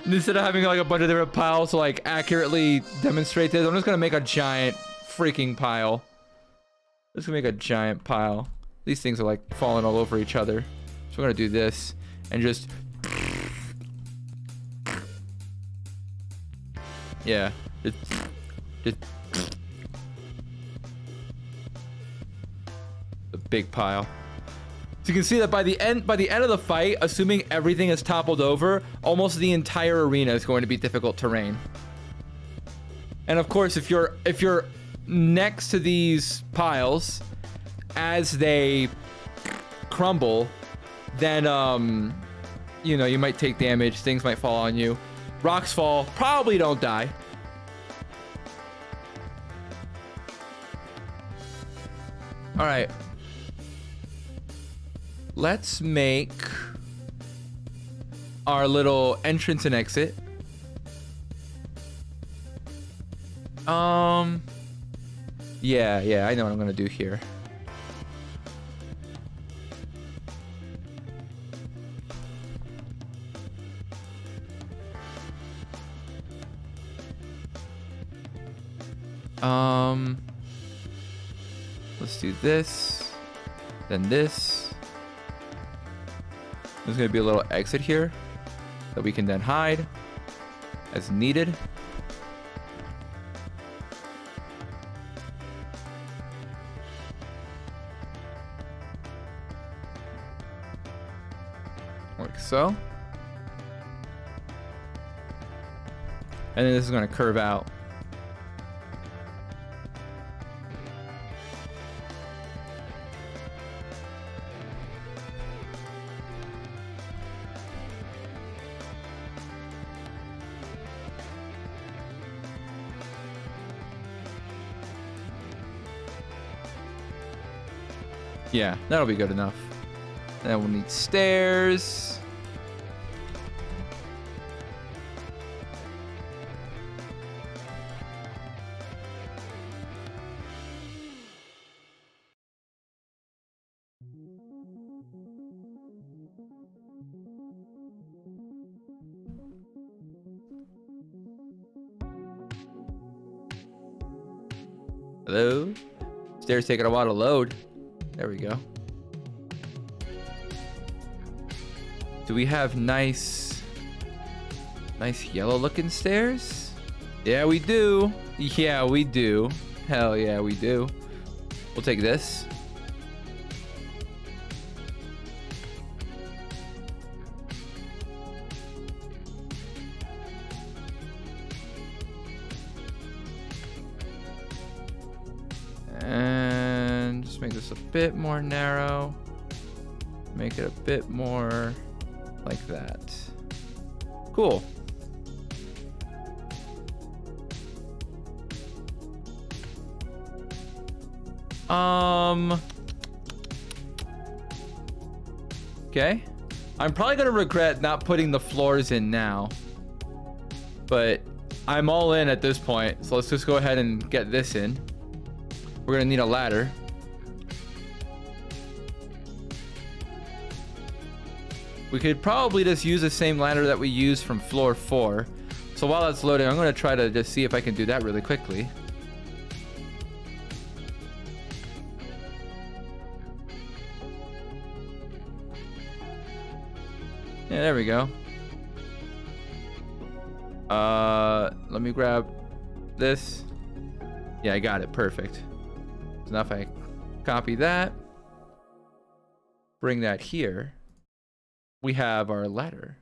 Instead of having like a bunch of different piles to like accurately demonstrate this, I'm just gonna make a giant freaking pile. Just gonna make a giant pile. These things are like falling all over each other. So we're gonna do this and just, yeah, just a big pile. So you can see that by the end of the fight, assuming everything is toppled over, almost the entire arena is going to be difficult terrain. And of course, if you're next to these piles, as they crumble, then you know, you might take damage, things might fall on you. Rocks fall, probably don't die. All right. Let's make our little entrance and exit. Yeah, I know what I'm gonna do here. Let's do this, then this. There's gonna be a little exit here that we can then hide as needed. Like so. And then this is gonna curve out. Yeah, that'll be good enough. Then we'll need stairs. Hello? Stairs taking a while to load. There we go. Do we have nice yellow looking stairs? Yeah, we do. Yeah, we do. Hell yeah, we do. We'll take this. And just make this a bit more narrow. Make it a bit more like that. Cool. Okay. I'm probably gonna regret not putting the floors in now, but I'm all in at this point. So let's just go ahead and get this in. We're gonna need a ladder. We could probably just use the same ladder that we used from floor 4. So while that's loading, I'm gonna try to just see if I can do that really quickly. Yeah, there we go. Let me grab this. Yeah, I got it. Perfect. So now if I copy that, bring that here, we have our ladder,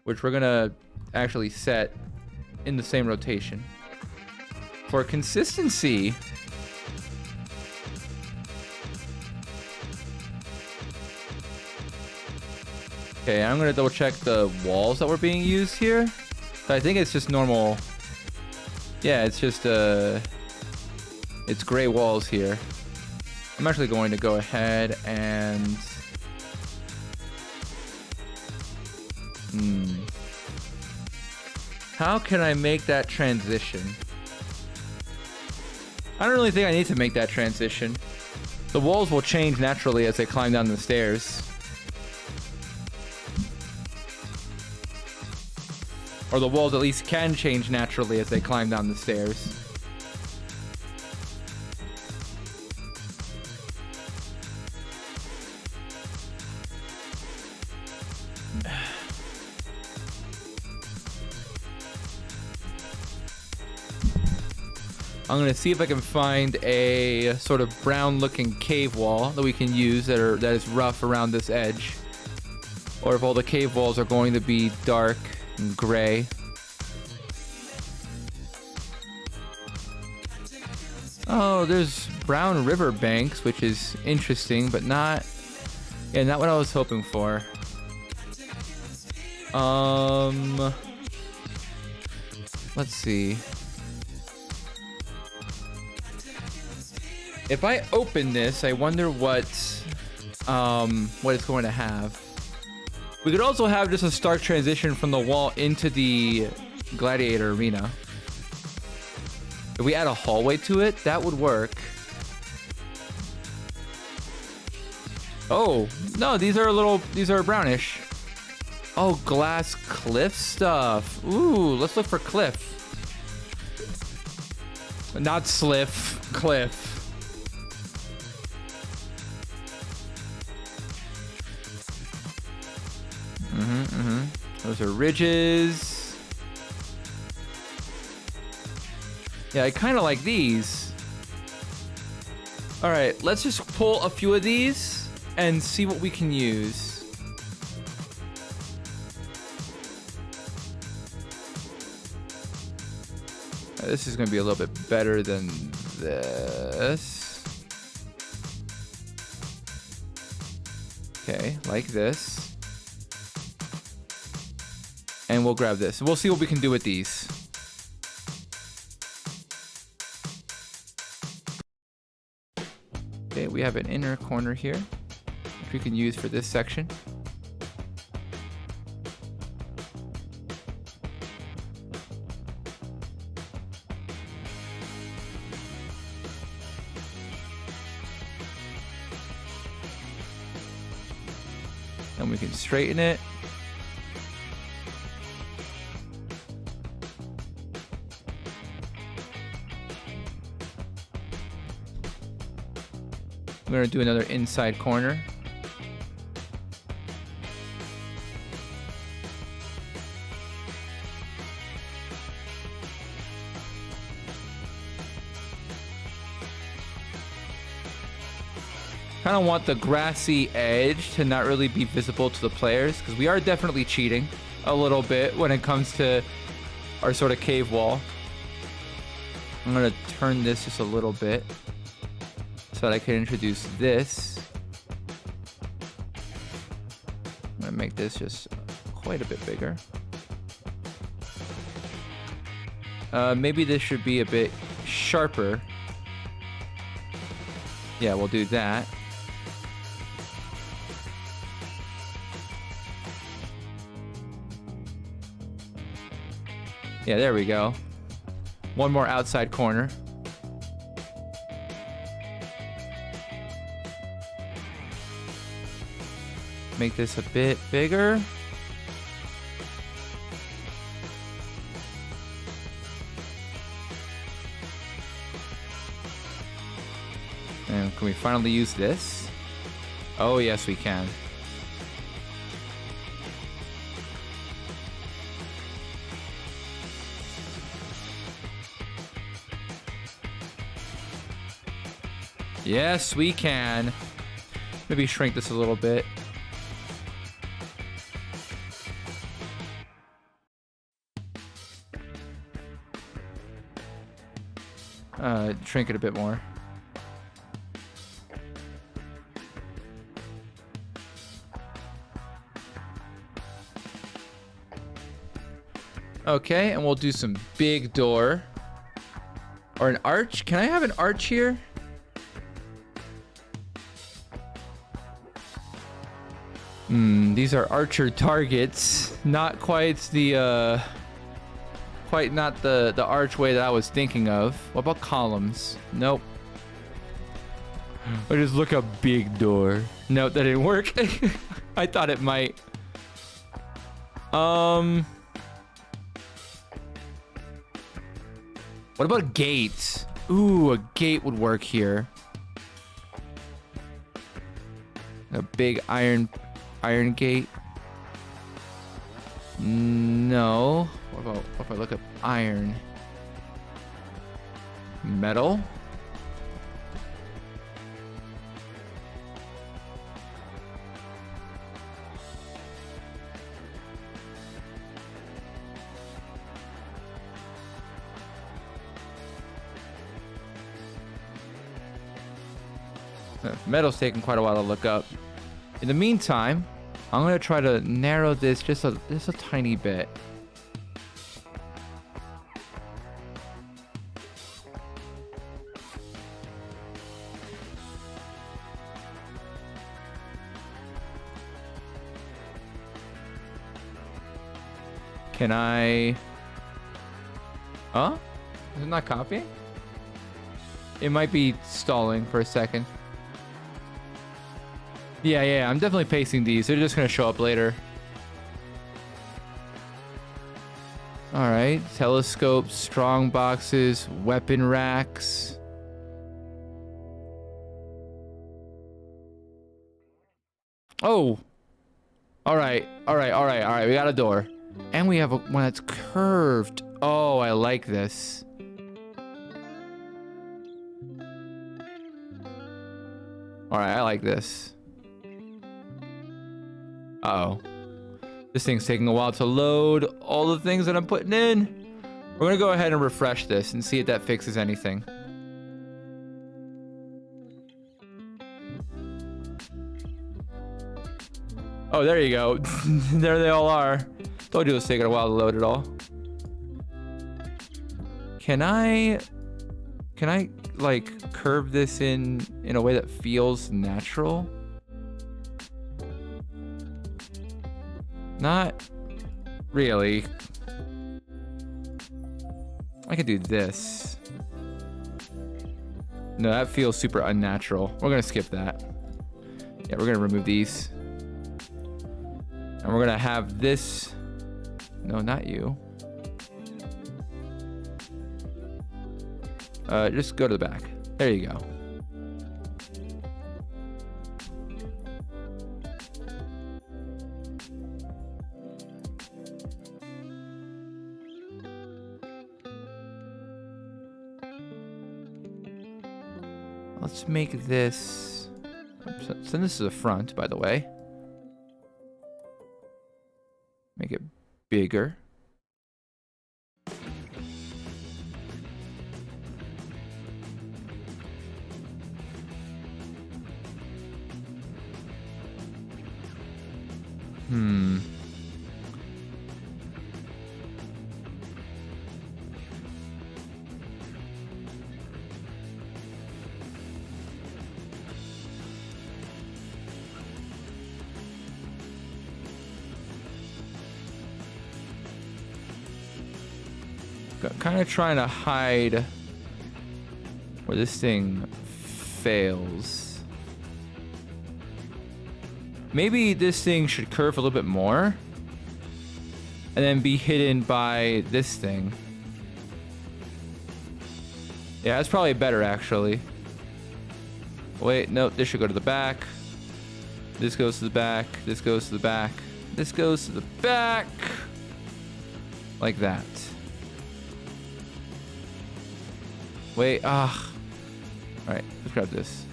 which we're gonna actually set in the same rotation for consistency. Okay, I'm gonna double check the walls that were being used here. So I think it's just normal. Yeah, it's just it's gray walls here. I'm actually going to go ahead and how can I make that transition? I don't really think I need to make that transition. The walls will change naturally as they climb down the stairs. Or the walls at least can change naturally as they climb down the stairs. I'm gonna see if I can find a sort of brown looking cave wall that we can use that is rough around this edge. Or if all the cave walls are going to be dark and gray. Oh, there's brown river banks, which is interesting, but not what I was hoping for. Let's see. If I open this, I wonder what it's going to have. We could also have just a stark transition from the wall into the gladiator arena. If we add a hallway to it, that would work. Oh, no, these are brownish. Oh, glass cliff stuff. Ooh, let's look for cliff. Not sliff, cliff. Those are ridges. Yeah, I kind of like these. All right, let's just pull a few of these and see what we can use. This is going to be a little bit better than this. Okay, like this. And we'll grab this. We'll see what we can do with these. Okay, we have an inner corner here, which we can use for this section. And we can straighten it. I'm gonna do another inside corner. Kind of want the grassy edge to not really be visible to the players, because we are definitely cheating a little bit when it comes to our sort of cave wall. I'm gonna turn this just a little bit so that I can introduce this. I'm gonna make this just quite a bit bigger. Maybe this should be a bit sharper. Yeah, we'll do that. Yeah, there we go. One more outside corner. Make this a bit bigger. And can we finally use this? Oh, yes, we can. Yes, we can. Maybe shrink this a little bit. Shrink it a bit more. Okay, and we'll do some big door. Or an arch. Can I have an arch here? These are archer targets. Not quite the not the archway that I was thinking of. What about columns? Nope. Or just look a big door. Nope, that didn't work. I thought it might. What about a gate? Ooh, a gate would work here. A big iron gate. No. What if I look up iron? Metal? Metal's taking quite a while to look up. In the meantime, I'm gonna try to narrow this just a tiny bit. Can I? Huh? Is it not copying? It might be stalling for a second. Yeah, I'm definitely pasting these. They're just gonna show up later. All right, telescopes, strong boxes, weapon racks. Oh, all right. We got a door, and we have one that's curved. Oh, I like this. All right, I like this. Uh-oh. This thing's taking a while to load all the things that I'm putting in. We're gonna go ahead and refresh this and see if that fixes anything. Oh, there you go. There they all are. Told you it was taking a while to load it all. Can I like curve this in a way that feels natural? Not really. I could do this. No, that feels super unnatural. We're gonna skip that. Yeah, we're gonna remove these. And we're gonna have this. No, not you. Just go to the back. There you go. Let's make this. So this is a front, by the way. Make it bigger. Kind of trying to hide where this thing fails. Maybe this thing should curve a little bit more and then be hidden by this thing. Yeah, that's probably better, actually. Wait, no, this should go to the back. This goes to the back. This goes to the back. This goes to the back. Like that. Wait, Alright, let's grab this.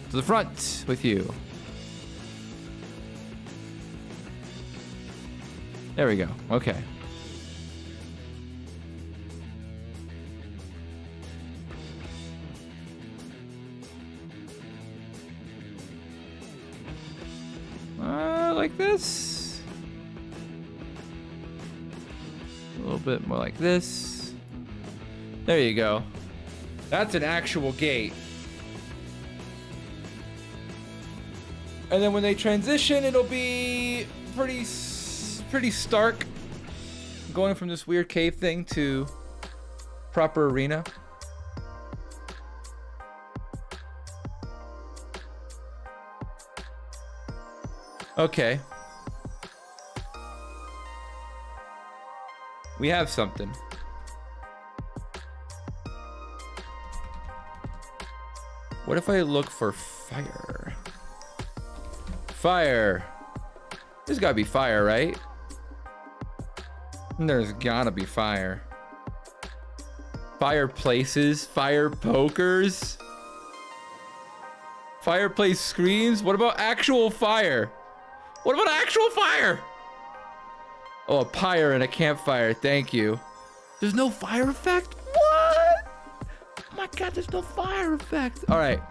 To the front with you. There we go. Okay. Like this. A little bit more like this. There you go. That's an actual gate. And then when they transition, it'll be pretty stark. Going from this weird cave thing to proper arena. Okay. We have something. What if I look for fire? Fire. There's gotta be fire, right? There's gotta be fire. Fireplaces, fire pokers, fireplace screens. What about actual fire? What about actual fire? Oh, a pyre and a campfire. Thank you. There's no fire effect? What? Oh my god, there's no fire effect. All right.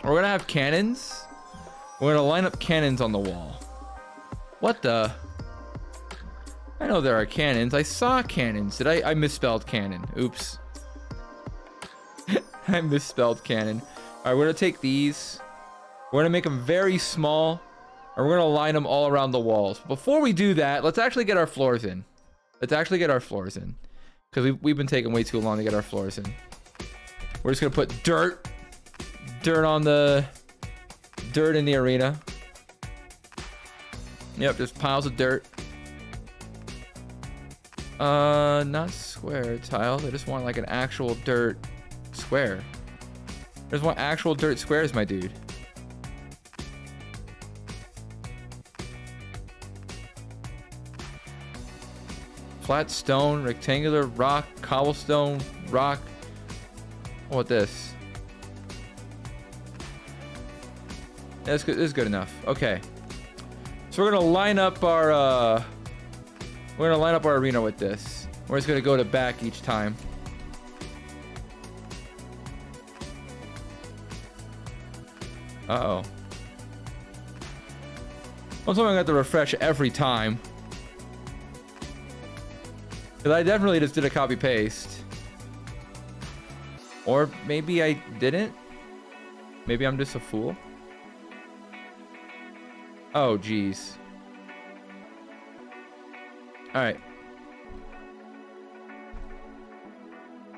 We're gonna have cannons. We're gonna line up cannons on the wall. What the? I know there are cannons. I saw cannons. Did I misspelled cannon. Oops. I misspelled cannon. All right, we're gonna take these. We're gonna make them very small, and we're gonna line them all around the walls. Before we do that, let's actually get our floors in. Let's actually get our floors in, because we've been taking way too long to get our floors in. We're just gonna put dirt on the dirt in the arena. Yep, just piles of dirt. Not square tiles. I just want like an actual dirt square. I just want actual dirt squares, my dude. Flat stone, rectangular, rock, cobblestone, rock. What this? That's good. This is good enough. Okay. So we're gonna line up our arena with this. We're just gonna go to back each time. Uh-oh. I'm gonna have to refresh every time. Because I definitely just did a copy paste. Or maybe I didn't. Maybe I'm just a fool. Oh, geez. All right.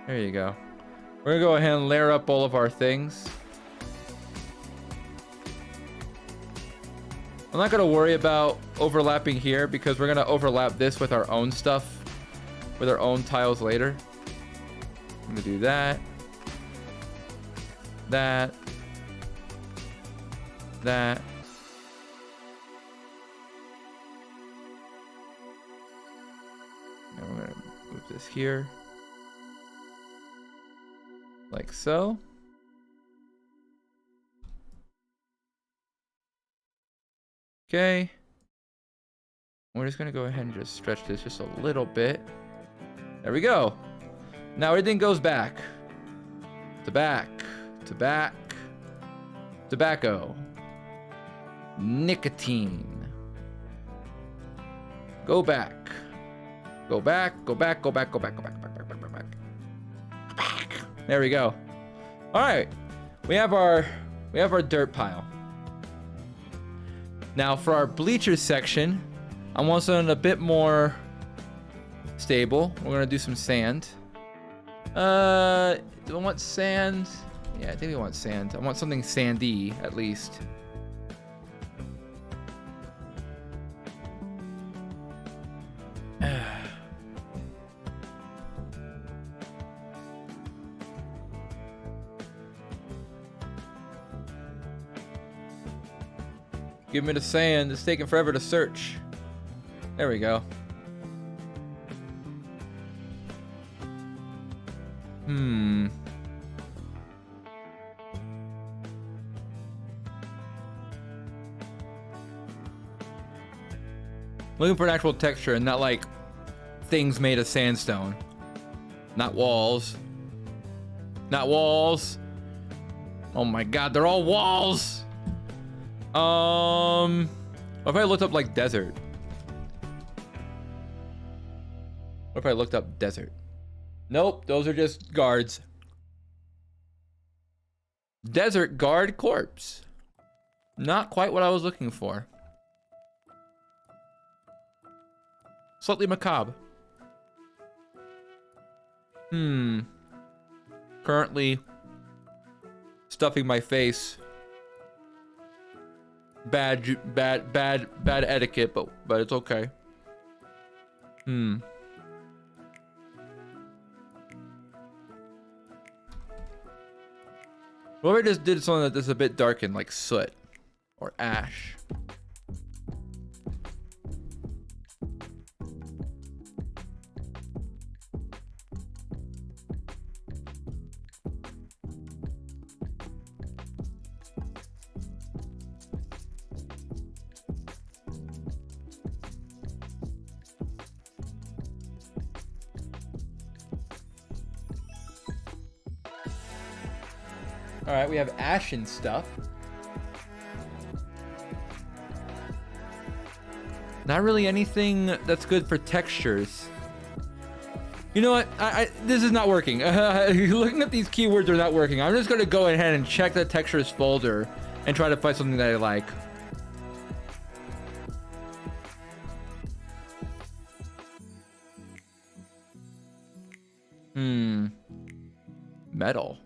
There you go. We're gonna go ahead and layer up all of our things. I'm not gonna worry about overlapping here because we're gonna overlap this with our own stuff, with our own tiles later. I'm gonna do that. That. Now we're gonna move this here. Like so. Okay. We're just gonna go ahead and just stretch this just a little bit. There we go. Now everything goes back. To back. To back. Tobacco. Nicotine. Go back. Go back. Go back. Go back. Go back. Go back. Go back. Go back. Go back. Go back. There we go. All right. We have our dirt pile. Now for our bleachers section, I want something a bit more stable. We're gonna do some sand. Do I want sand? Yeah, I think we want sand. I want something sandy, at least. Give me the sand. It's taking forever to search. There we go. Looking for an actual texture and not like things made of sandstone. Not walls. Not walls. Oh my god, they're all walls. What if I looked up like desert? What if I looked up desert? Nope, those are just guards. Desert guard corpse. Not quite what I was looking for. Slightly macabre. Currently stuffing my face. Bad etiquette, but it's okay. What if I just did something that's a bit darkened, like soot or ash? All right, we have ashen stuff. Not really anything that's good for textures. You know what? This is not working. Looking at these keywords are not working. I'm just gonna go ahead and check the textures folder and try to find something that I like. Metal.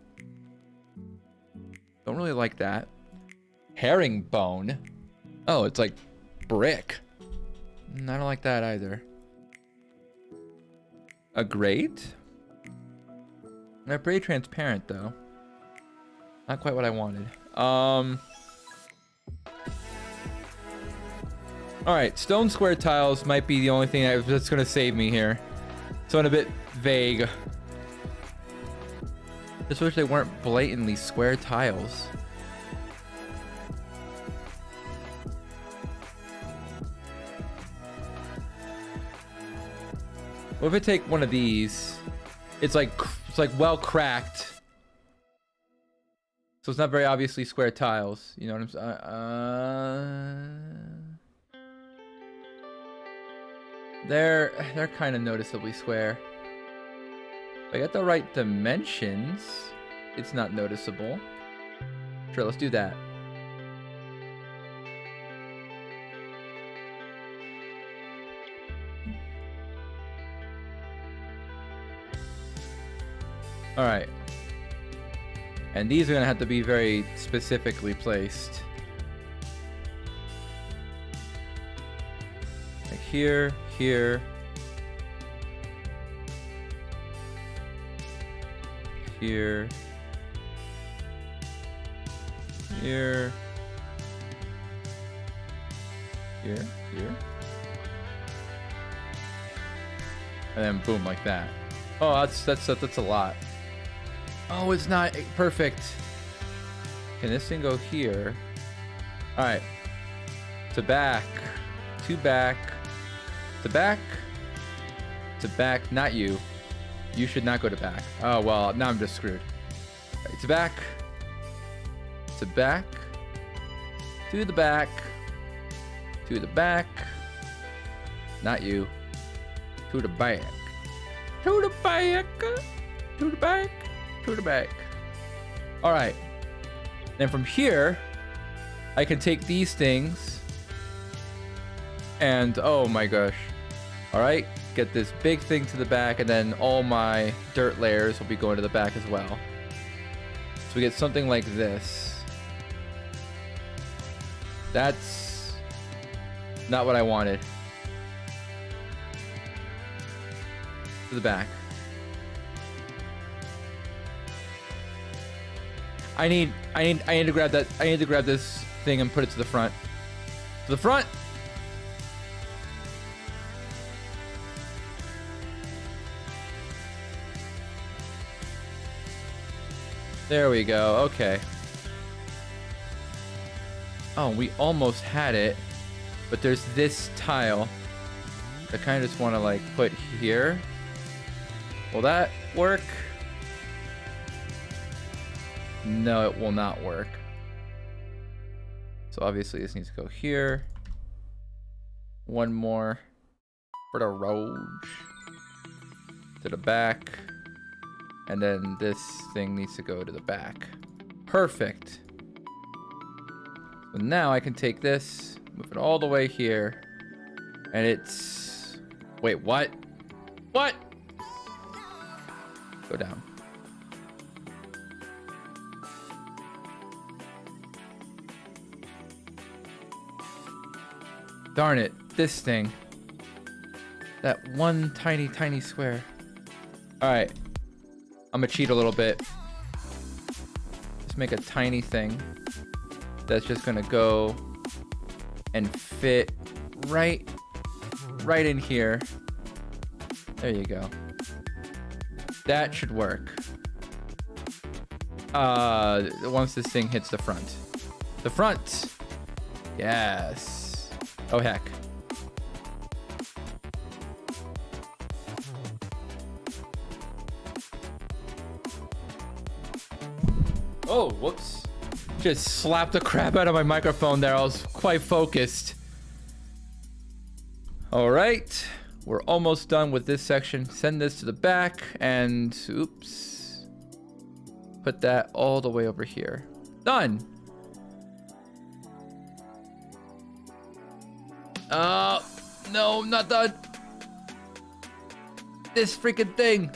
Don't really like that. Herringbone. Oh, it's like brick. I don't like that either. A grate? They're pretty transparent though. Not quite what I wanted. Alright, stone square tiles might be the only thing that's gonna save me here. So I'm a bit vague. Just wish they weren't blatantly square tiles. What if I take one of these? It's like well cracked. So it's not very obviously square tiles. You know what I'm saying? They're kind of noticeably square. If I get the right dimensions, it's not noticeable. Sure, let's do that. All right. And these are gonna have to be very specifically placed. Like here, here. Here. Here. Here. Here. And then boom, like that. Oh, that's a lot. Oh, it's not perfect. Can this thing go here? All right. To back. To back. To back. To back. Not you. You should not go to back. Oh, well, now I'm just screwed. Right, to back. To back. To the back. To the back. Not you. To the back. To the back. To the back. To the back. All right. Then from here, I can take these things and, oh my gosh. All right. Get this big thing to the back, and then all my dirt layers will be going to the back as well. So we get something like this. That's not what I wanted. To the back. I need to grab that. I need to grab this thing and put it to the front. To the front. There we go. Okay. Oh, we almost had it, but there's this tile. I kind of just want to like put here. Will that work? No, it will not work. So obviously this needs to go here. One more for the road to the back. And then this thing needs to go to the back. Perfect. So now I can take this, move it all the way here. And it's... Wait, what? What? Go down. Darn it, this thing. That one tiny square. All right, I'm gonna cheat a little bit. Just make a tiny thing that's just gonna go and fit right in here. There you go. That should work. Once this thing hits the front. The front. Yes. Oh, heck. Oh, whoops. Just slapped the crap out of my microphone there. I was quite focused. All right. We're almost done with this section. Send this to the back and oops. Put that all the way over here. Done. No, I'm not done. This freaking thing.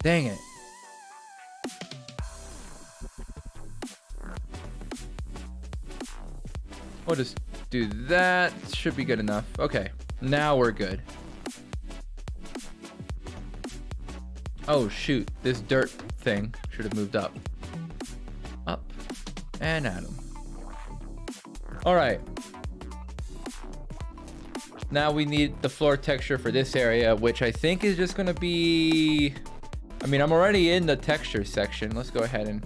Dang it. We'll just do that. Should be good enough. Okay, now we're good. Oh shoot, this dirt thing should have moved up. Up and at him. All right. Now we need the floor texture for this area, which I think is just gonna be... I mean, I'm already in the texture section. Let's go ahead and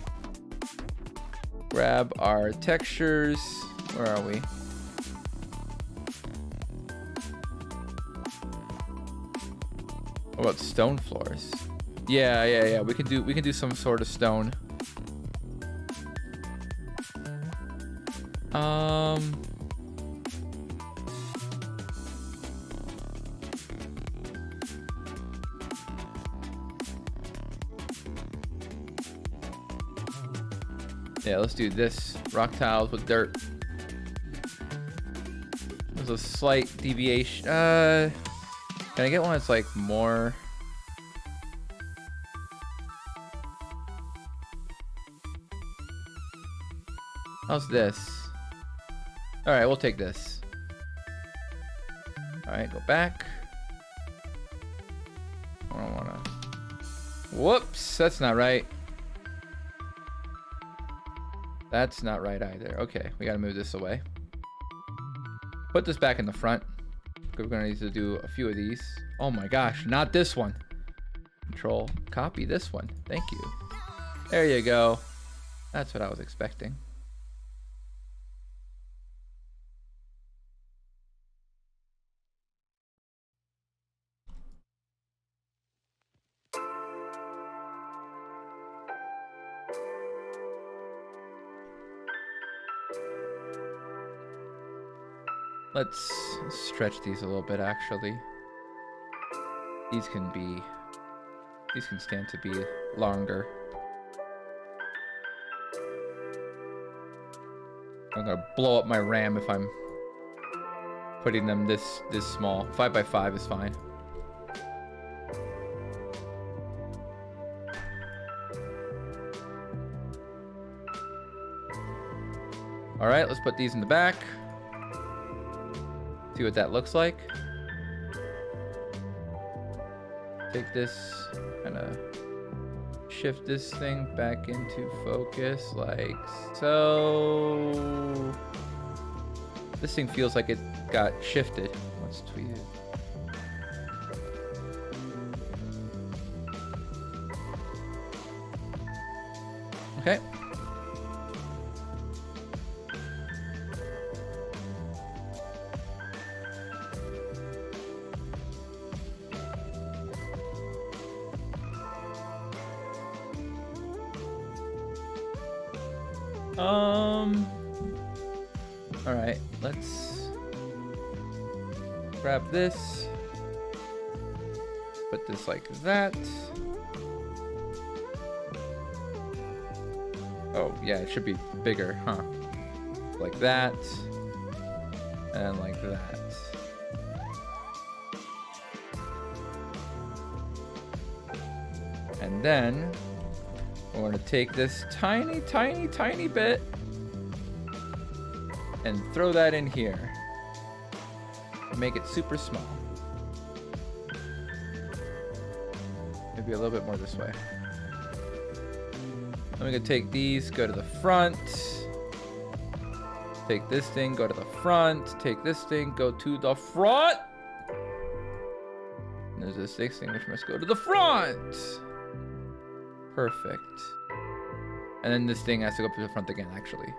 grab our textures. Where are we? What about stone floors? Yeah. We can do some sort of stone. Yeah, let's do this. Rock tiles with dirt. There's a slight deviation. Can I get one that's like more? How's this? All right, we'll take this. All right, go back. I don't wanna. Whoops, that's not right. That's not right either. Okay, we gotta move this away. put this back in the front. We're gonna need to do a few of these. Oh my gosh, not this one. Control, copy this one. Thank you. There you go. That's what I was expecting. Let's stretch these a little bit, actually. These can stand to be longer. I'm gonna blow up my RAM if I'm putting them this small. 5x5 is fine. All right, let's put these in the back. See what that looks like. Take this, kind of shift this thing back into focus like so. This thing feels like it got shifted. Let's tweet it. Okay. All right, let's grab this, put this like that. Oh yeah, it should be bigger, huh? Like that, and like that. And then we're gonna take this tiny bit and throw that in here. Make it super small. Maybe a little bit more this way. I'm gonna take these, go to the front. Take this thing, go to the front. Take this thing, go to the front. And there's this next thing which must go to the front. Perfect. And then this thing has to go to the front again, actually.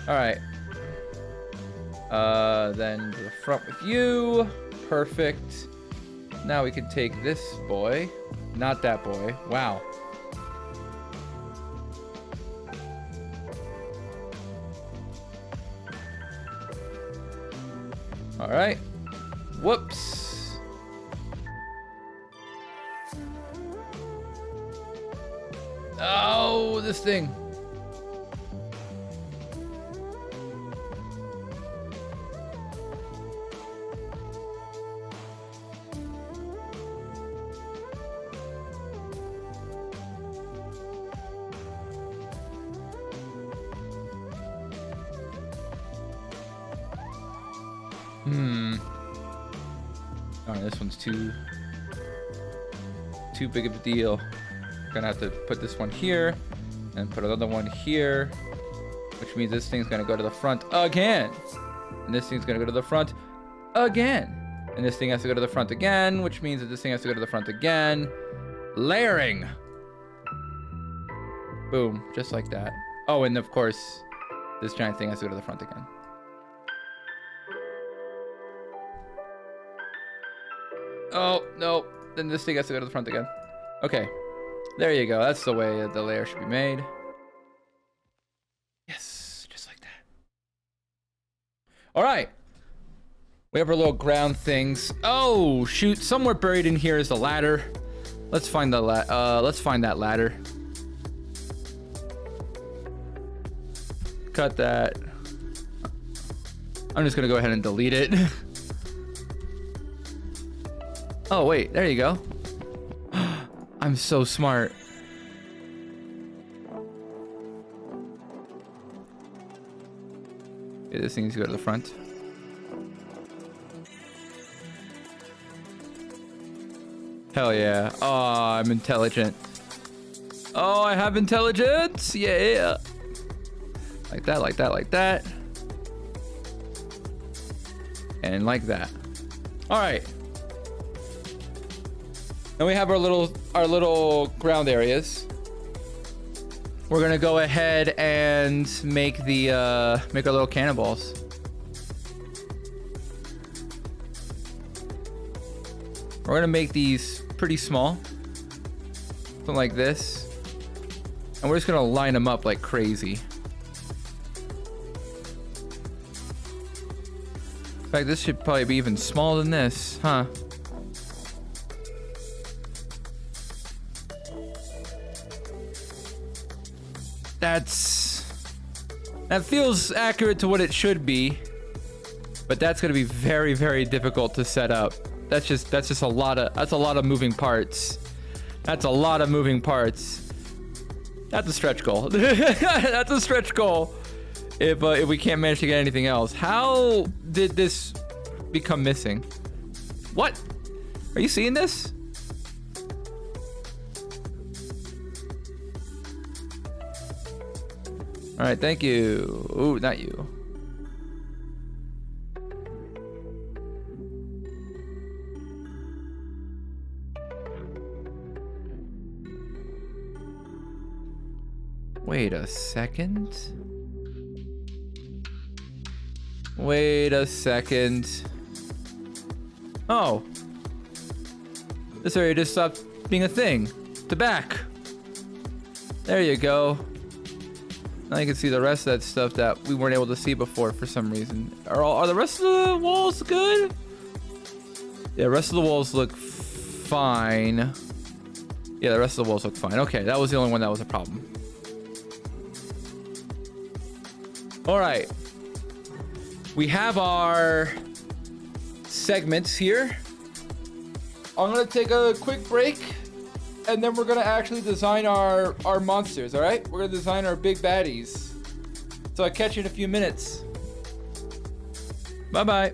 All right. Then to the front with you. Perfect. Now we can take this boy. Not that boy. Wow. All right. Whoops. Oh, this thing. Alright, this one's too big of a deal. Gonna have to put this one here and put another one here, which means this thing's gonna go to the front again, and this thing's gonna go to the front again, and this thing has to go to the front again, which means that this thing has to go to the front again. Layering. Boom, just like that. Oh, and of course this giant thing has to go to the front again. Oh, no. Then this thing has to go to the front again. Okay. There you go. That's the way the layer should be made. Yes. Just like that. All right. We have our little ground things. Oh, shoot. Somewhere buried in here is the ladder. Let's find the let's find that ladder. Cut that. I'm just going to go ahead and delete it. Oh, wait, there you go. I'm so smart. Okay, this thing needs to go to the front. Hell yeah. Oh, I'm intelligent. Oh, I have intelligence. Yeah. Like that, like that, like that. And like that. All right. Then we have our little ground areas. We're gonna go ahead and make our little cannonballs. We're gonna make these pretty small, something like this, and we're just gonna line them up like crazy. In fact, this should probably be even smaller than this, huh? That feels accurate to what it should be, but that's gonna be very, very difficult to set up. That's just a lot of moving parts. That's a lot of moving parts. That's a stretch goal. That's a stretch goal. If we can't manage to get anything else. How did this become missing? What? Are you seeing this? All right, thank you. Ooh, not you. Wait a second. Wait a second. Oh. This area just stopped being a thing. To back. There you go. Now you can see the rest of that stuff that we weren't able to see before for some reason. Are the rest of the walls good? Yeah, the rest of the walls look fine. Yeah, the rest of the walls look fine. Okay, that was the only one that was a problem. All right. We have our segments here. I'm gonna take a quick break, and then we're gonna actually design our monsters, all right? We're gonna design our big baddies. So I'll catch you in a few minutes. Bye-bye.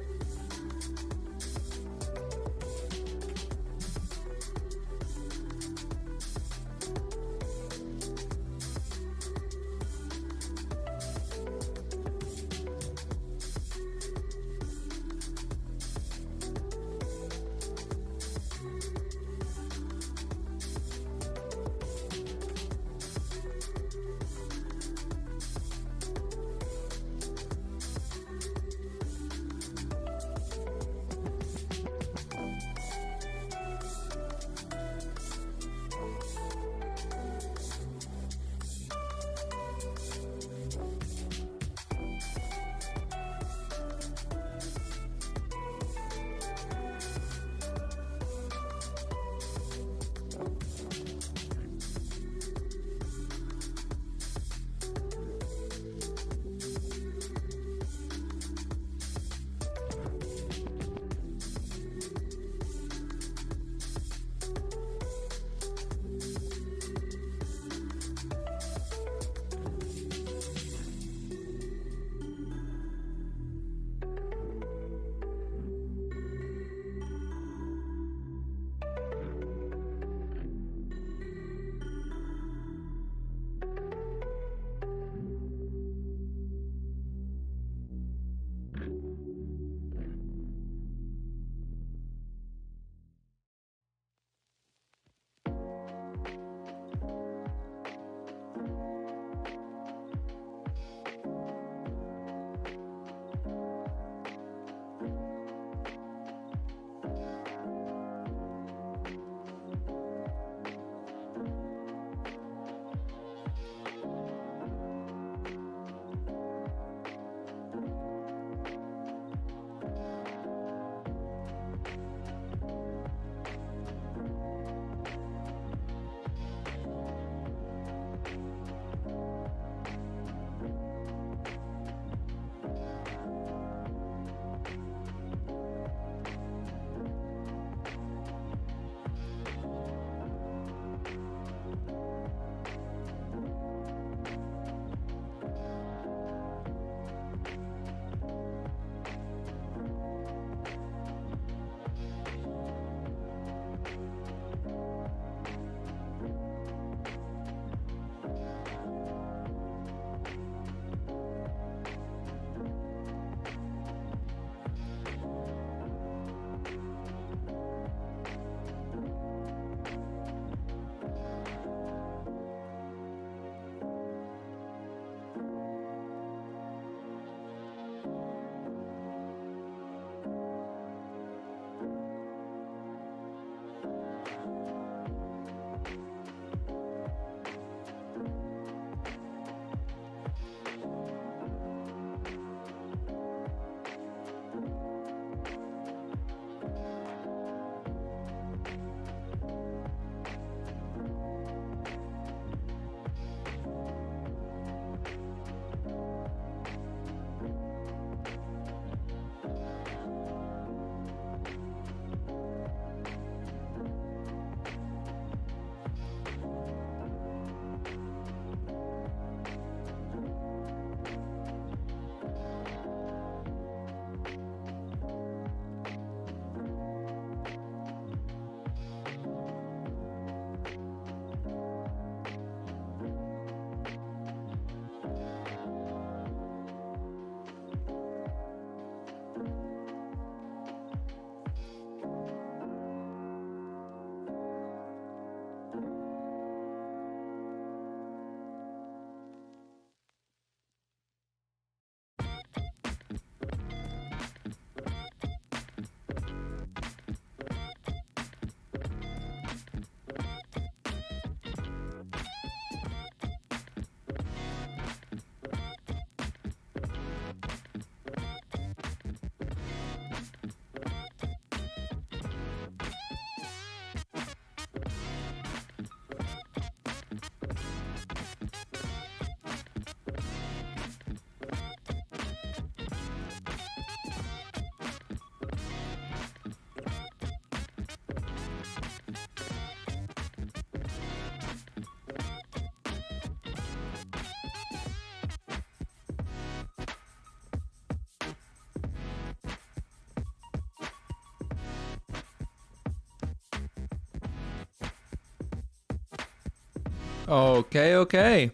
Okay, okay.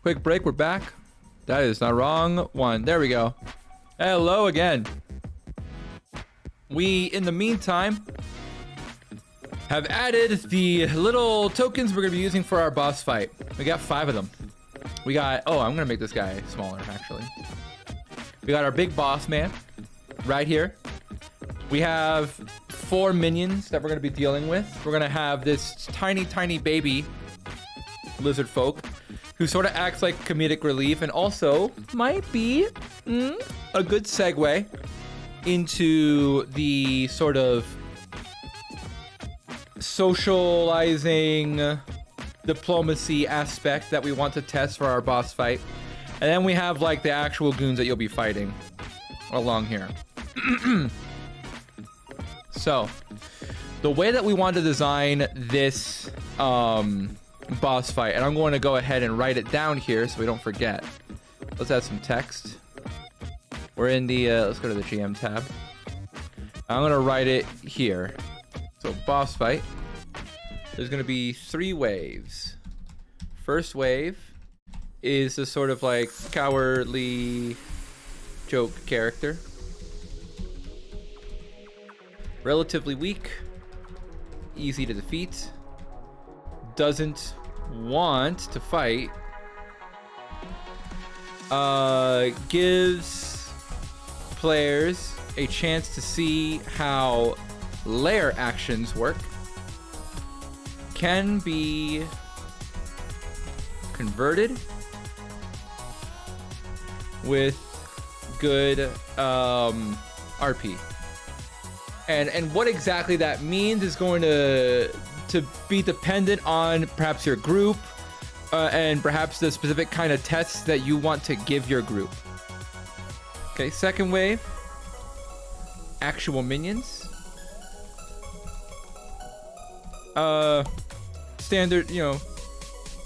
Quick break, we're back. That is the wrong one. There we go. Hello again. We, in the meantime, have added the little tokens we're gonna be using for our boss fight. We got 5 of them. We got, oh, I'm gonna make this guy smaller, actually. We got our big boss man right here. We have 4 minions that we're gonna be dealing with. We're gonna have this tiny, tiny baby lizard folk who sort of acts like comedic relief and also might be a good segue into the sort of socializing diplomacy aspect that we want to test for our boss fight. And then we have like the actual goons that you'll be fighting along here. So the way that we want to design this boss fight, and I'm going to go ahead and write it down here so we don't forget. Let's add some text. We're in the let's go to the GM tab. I'm gonna write it here. So boss fight, there's gonna be 3 waves. First wave is the sort of like cowardly joke character, relatively weak, easy to defeat, doesn't want to fight, gives players a chance to see how lair actions work, can be converted with good RP. And what exactly that means is going to be dependent on perhaps your group and perhaps the specific kind of tests that you want to give your group. Okay, second wave, actual minions. Standard, you know,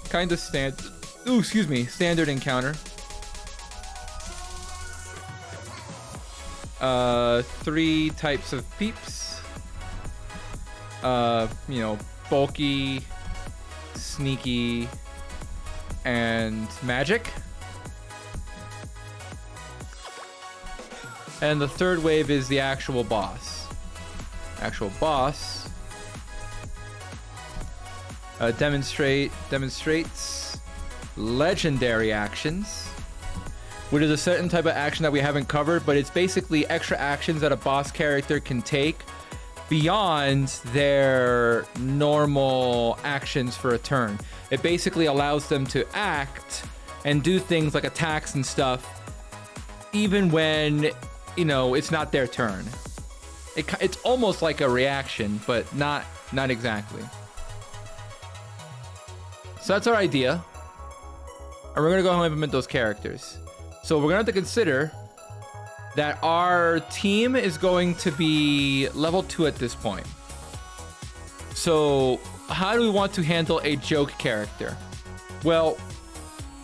kind of standard encounter. 3 types of peeps. You know, bulky, sneaky, and magic. And the third wave is the actual boss. Actual boss demonstrates legendary actions, which is a certain type of action that we haven't covered, but it's basically extra actions that a boss character can take beyond their normal actions for a turn. It basically allows them to act and do things like attacks and stuff even when, you know, it's not their turn. It's almost like a reaction, but not exactly. So that's our idea. And we're gonna go ahead and implement those characters. So we're gonna have to consider that our team is going to be level 2 at this point. So how do we want to handle a joke character? Well,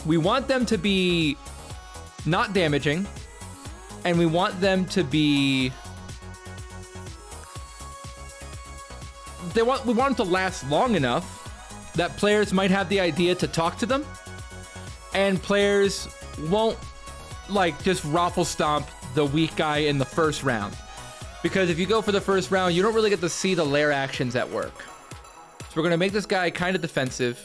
we want them to be not damaging, and we want them to be... we want them to last long enough that players might have the idea to talk to them, and players won't like just raffle stomp the weak guy in the first round. Because if you go for the first round, you don't really get to see the lair actions at work. So we're gonna make this guy kind of defensive,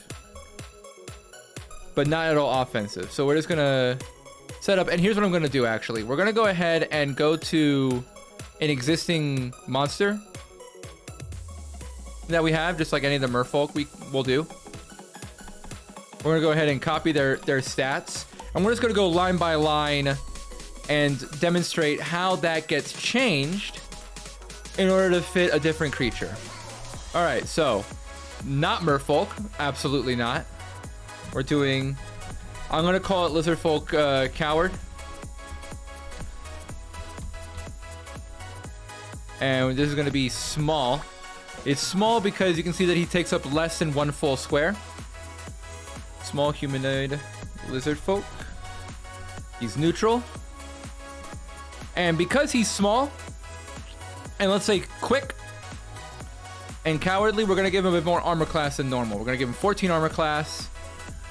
but not at all offensive. So we're just gonna set up, and here's what I'm gonna do actually. We're gonna go ahead and go to an existing monster that we have, just like any of the merfolk will do. We're gonna go ahead and copy their stats, and we're just gonna go line by line and demonstrate how that gets changed in order to fit a different creature. All right, so not merfolk, absolutely not. We're doing, I'm gonna call it lizard folk coward. And this is gonna be small. It's small because you can see that he takes up less than 1 full square. Small humanoid lizard folk. He's neutral. And because he's small, and let's say quick and cowardly, we're gonna give him a bit more armor class than normal. We're gonna give him 14 armor class.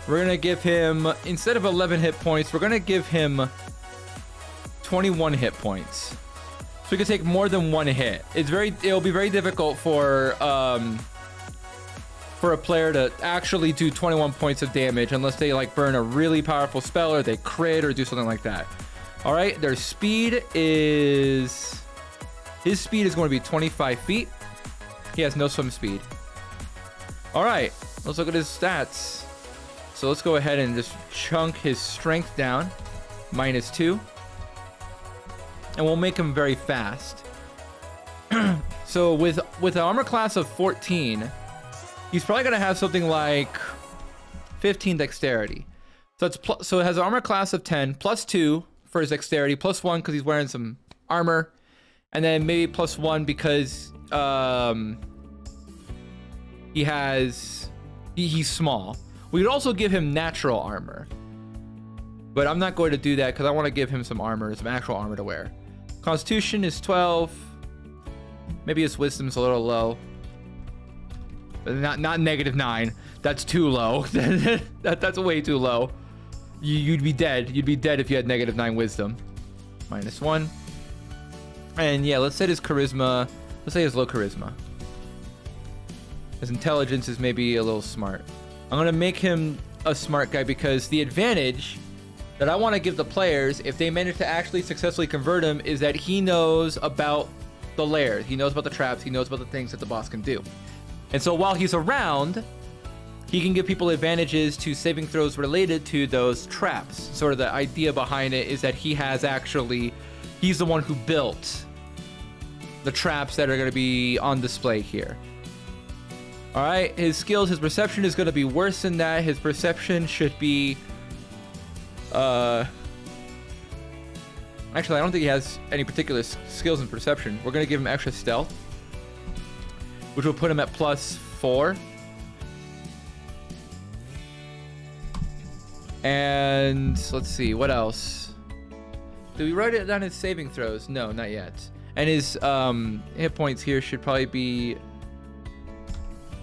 We're gonna give him, instead of 11 hit points, we're gonna give him 21 hit points. So he can take more than one hit. It'll be very difficult for a player to actually do 21 points of damage unless they like burn a really powerful spell or they crit or do something like that. All right, their speed is, his speed is going to be 25 feet. He has no swim speed. All right, let's look at his stats. So let's go ahead and just chunk his strength down, -2. And we'll make him very fast. So with an armor class of 14, he's probably gonna have something like 15 dexterity. So it has an armor class of 10, +2 for his dexterity, +1 because he's wearing some armor, and then maybe +1 because he's small. We could also give him natural armor, but I'm not going to do that because I want to give him some armor, some actual armor to wear. Constitution is 12. Maybe his wisdom's a little low, but not -9. That's too low. That's way too low. You'd be dead. You'd be dead if you had -9 wisdom. -1. And yeah, let's say his charisma. Let's say his low charisma. His intelligence is maybe a little smart. I'm gonna make him a smart guy because the advantage that I want to give the players, if they manage to actually successfully convert him, is that he knows about the lair. He knows about the traps. He knows about the things that the boss can do. And so while he's around, he can give people advantages to saving throws related to those traps. Sort of the idea behind it is that he's the one who built the traps that are going to be on display here. All right, his skills, his perception is going to be worse than that. His perception should be, actually, I don't think he has any particular skills in perception. We're going to give him extra stealth, which will put him at +4. And let's see, what else? Did we write it down his saving throws? No, not yet. And his hit points here should probably be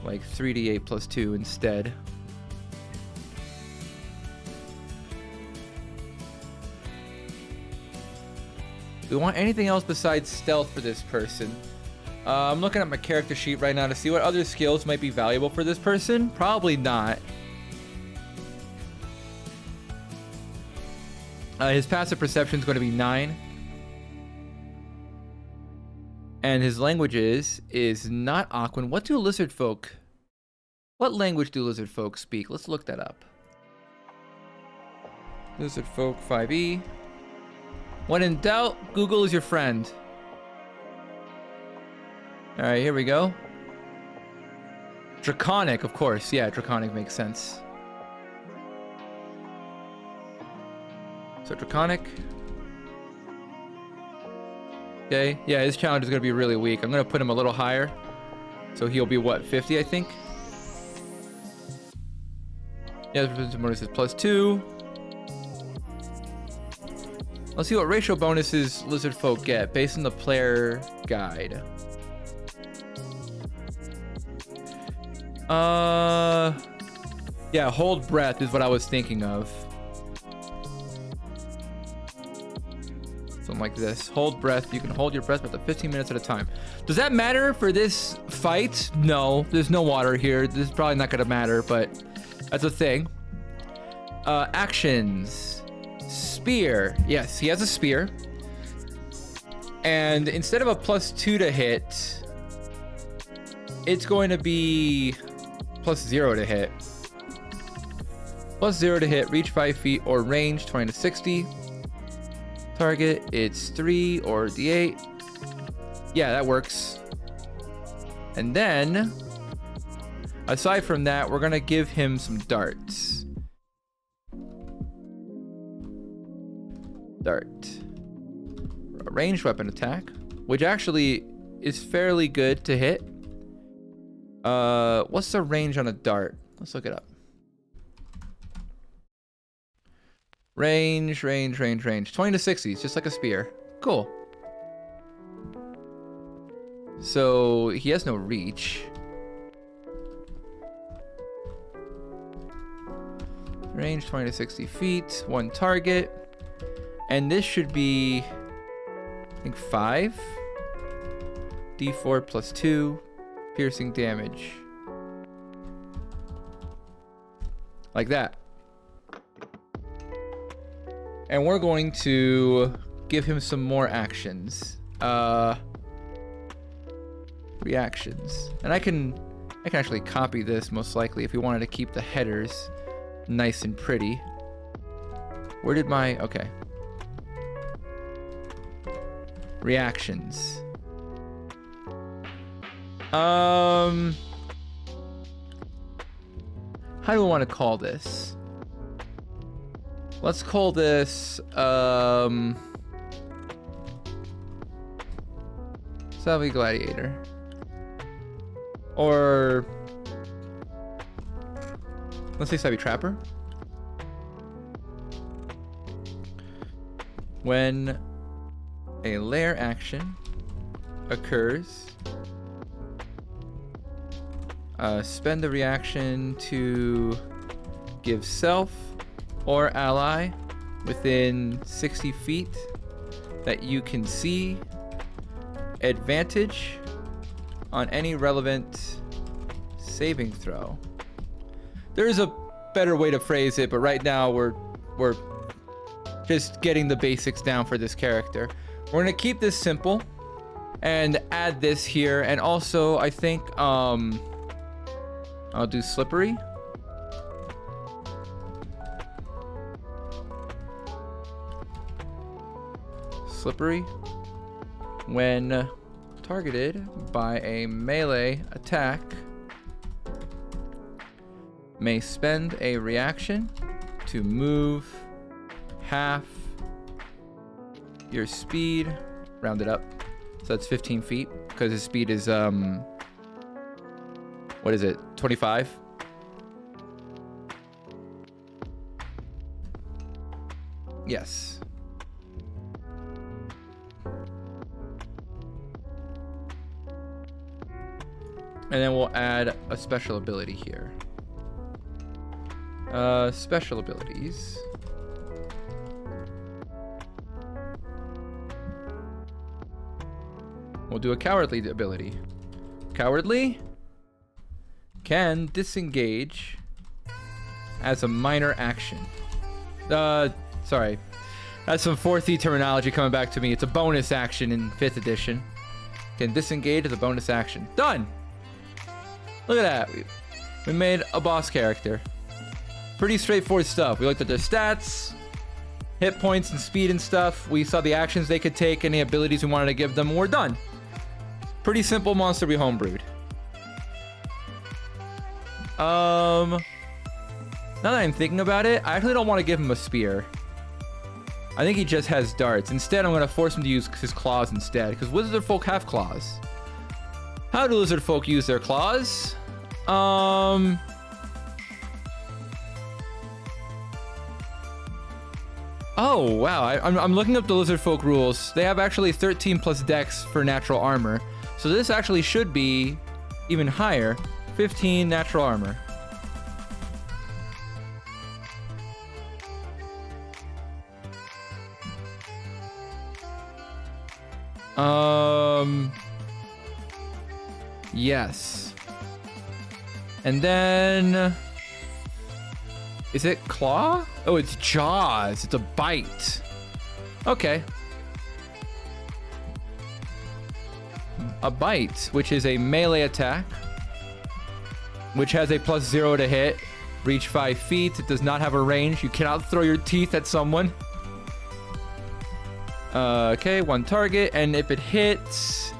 like 3d8 +2 instead. Do we want anything else besides stealth for this person? I'm looking at my character sheet right now to see what other skills might be valuable for this person. Probably not. His passive perception is going to be 9. And his languages is not Aquan. What language do lizard folk speak? Let's look that up. Lizard folk 5e. When in doubt, Google is your friend. All right, here we go. Draconic, of course. Yeah, Draconic makes sense. So Draconic. Okay, yeah, his challenge is going to be really weak. I'm going to put him a little higher. So he'll be, what, 50, I think? Yeah, this bonus is +2. Let's see what racial bonuses lizard folk get based on the player guide. Yeah, hold breath is what I was thinking of. Something like this. Hold breath. You can hold your breath for up to 15 minutes at a time. Does that matter for this fight? No, there's no water here. This is probably not going to matter, but that's a thing. Actions. Spear. Yes, he has a spear. And instead of a +2 to hit, it's going to be +0 to hit. +0 to hit, reach 5 feet or range 20 to 60. Target, it's 3 or d8. Yeah, that works. And then, aside from that, we're gonna give him some darts. Dart. A ranged weapon attack, which actually is fairly good to hit. What's the range on a dart? Let's look it up. Range. 20 to 60, it's just like a spear. Cool. So he has no reach. Range 20 to 60 feet, 1 target. And this should be, I think 5. D4 plus 2, piercing damage. Like that. And we're going to give him some more actions. Reactions. And I can actually copy this most likely if we wanted to keep the headers nice and pretty. Where did my, okay. Reactions. How do I want to call this? Let's call this, Savvy Gladiator. Or, let's say Savvy Trapper. When a lair action occurs, spend the reaction to give self or ally within 60 feet that you can see advantage on any relevant saving throw. There is a better way to phrase it, but right now we're just getting the basics down for this character. We're gonna keep this simple and add this here, and also I think I'll do slippery. Slippery when targeted by a melee attack may spend a reaction to move half your speed, round it up, so that's 15 feet because his speed is what is it, 25? Yes. And then we'll add a special ability here. Special abilities. We'll do a cowardly ability. Cowardly can disengage as a minor action. Sorry. That's some 4th E terminology coming back to me. It's a bonus action in 5th edition. Can disengage as a bonus action. Done! Look at that. We made a boss character. Pretty straightforward stuff. We looked at their stats, hit points and speed and stuff. We saw the actions they could take, any abilities we wanted to give them, and we're done. Pretty simple monster we homebrewed. Now that I'm thinking about it, I actually don't want to give him a spear. I think he just has darts. Instead, I'm going to force him to use his claws instead, because wizard folk have claws. How do lizard folk use their claws? Oh wow, I'm looking up the lizard folk rules. They have actually 13 plus dex for natural armor, so this actually should be even higher. 15 natural armor. Yes. And then, is it claw? Oh, it's jaws. It's a bite. Okay. A bite, which is a melee attack, which has a +0 to hit, reach 5 feet. It does not have a range. You cannot throw your teeth at someone. Okay, 1 target, and if it hits,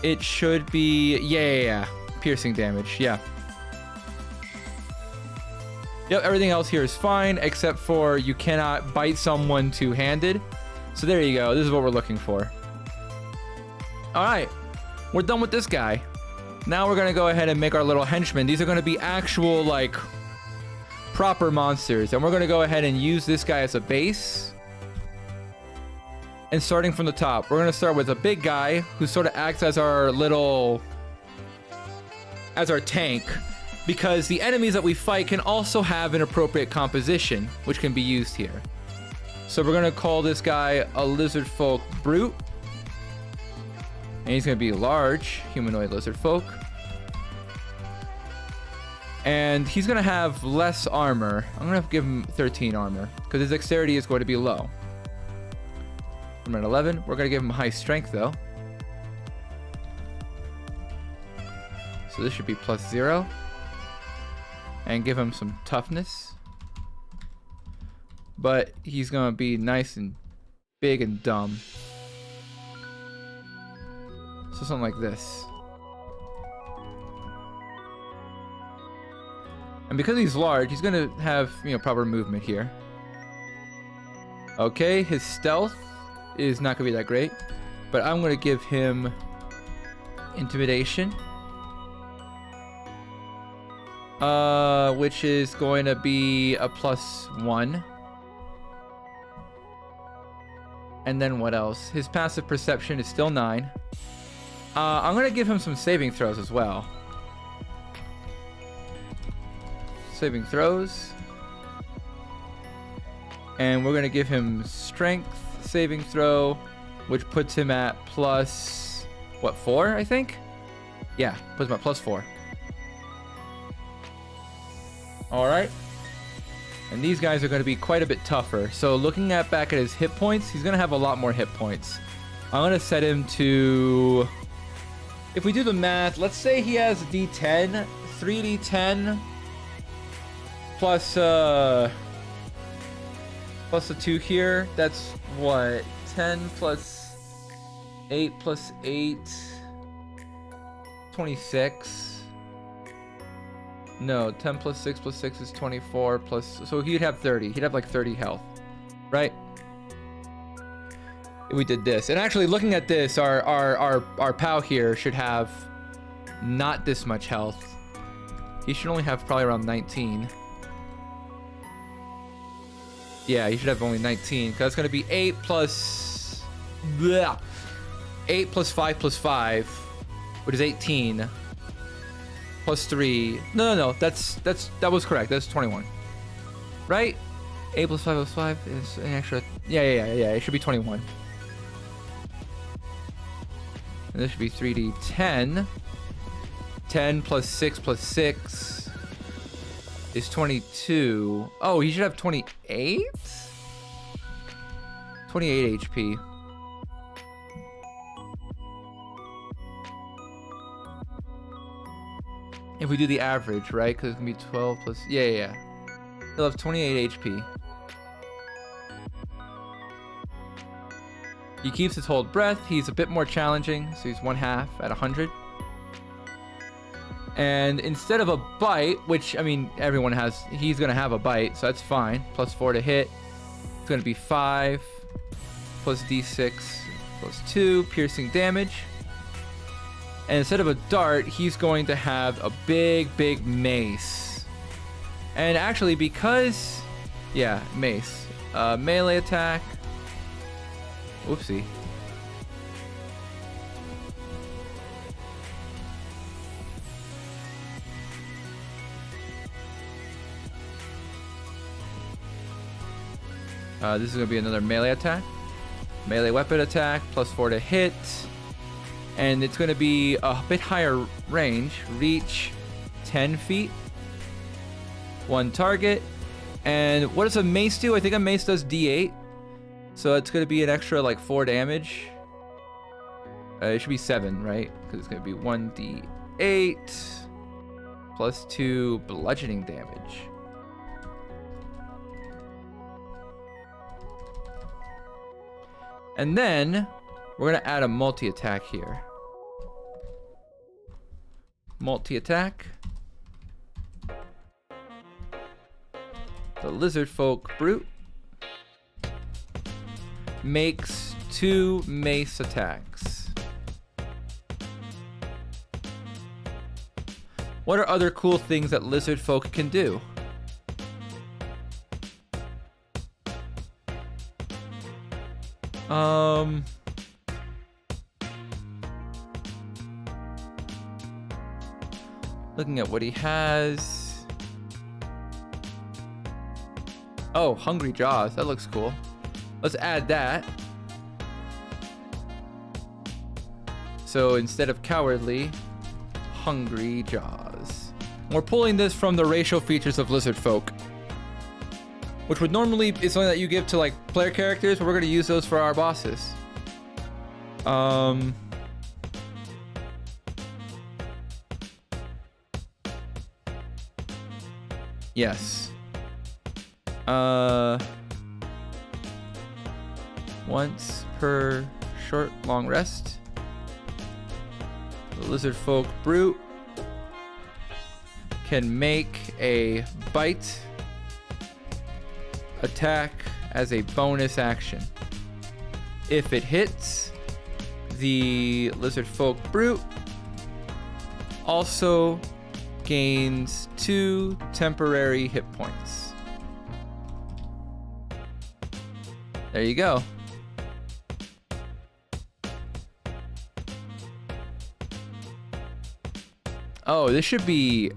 it should be, yeah, piercing damage, yeah. Yep, everything else here is fine, except for you cannot bite someone two-handed. So there you go, this is what we're looking for. All right, we're done with this guy. Now we're gonna go ahead and make our little henchmen. These are gonna be actual, like, proper monsters. And we're gonna go ahead and use this guy as a base. And starting from the top, we're gonna start with a big guy who sort of acts as our little, as our tank. because the enemies that we fight can also have an appropriate composition, which can be used here. So we're gonna call this guy a lizard folk brute. And he's gonna be large, humanoid lizard folk. And he's gonna have less armor. I'm gonna give him 13 armor, because his dexterity is going to be low. I'm at 11. We're gonna give him high strength though. So this should be +0. And give him some toughness. But he's gonna be nice and big and dumb. So something like this. And because he's large, he's gonna have, you know, proper movement here. Okay, his stealth is not gonna be that great, but I'm gonna give him intimidation. Which is going to be a +1. And then what else? His passive perception is still 9. I'm gonna give him some saving throws as well. Saving throws. And we're gonna give him strength saving throw, which puts him at +4, I think? Yeah, puts him at +4. Alright. And these guys are going to be quite a bit tougher. So looking back at his hit points, he's going to have a lot more hit points. I'm going to set him to... If we do the math, let's say he has a D10, 3D10, plus a 2 here. That's what? 10 plus 8 plus 8, 26. No, 10 plus 6 plus 6 is 24 plus... So he'd have 30. He'd have like 30 health. Right? If we did this. And actually, looking at this, our pal here should have not this much health. He should only have probably around 19. Yeah, he should have only 19. Because it's going to be 8 plus... Bleh. 8 plus 5 plus 5, which is 18. Plus 3. No. That was correct. That's 21. Right? 8 plus 5 plus 5 is an extra... Yeah. It should be 21. And this should be 3d10. 10 plus 6 plus 6 is 22. Oh, he should have 28? 28 HP. If we do the average, right? Because it's going to be 12 plus... Yeah. He'll have 28 HP. He keeps his hold breath. He's a bit more challenging. So he's 1/2 at 100. And instead of a bite, which, I mean, everyone has... He's going to have a bite, so that's fine. +4 to hit. It's going to be 5 plus d6 plus 2 piercing damage. And instead of a dart, he's going to have a big mace. And actually, because... Yeah, mace. Melee attack. Whoopsie. This is going to be another melee attack. Melee weapon attack, +4 to hit. And it's going to be a bit higher range. Reach 10 feet. 1 target. And what does a mace do? I think a mace does D8. So it's going to be an extra like 4 damage. It should be 7, right? Because it's going to be 1d8 plus 2 bludgeoning damage. And then we're going to add a multi-attack here. Multi-attack. The lizard folk brute makes 2 mace attacks. What are other cool things that lizard folk can do? Looking at what he has. Oh, Hungry Jaws. That looks cool. Let's add that. So instead of Cowardly, Hungry Jaws. We're pulling this from the racial features of lizard folk, which would normally be something that you give to like player characters, but we're going to use those for our bosses. Yes. Once per short long rest, the lizard folk brute can make a bite attack as a bonus action. If it hits, the lizard folk brute also gains 2 temporary hit points. There you go. Oh, this should be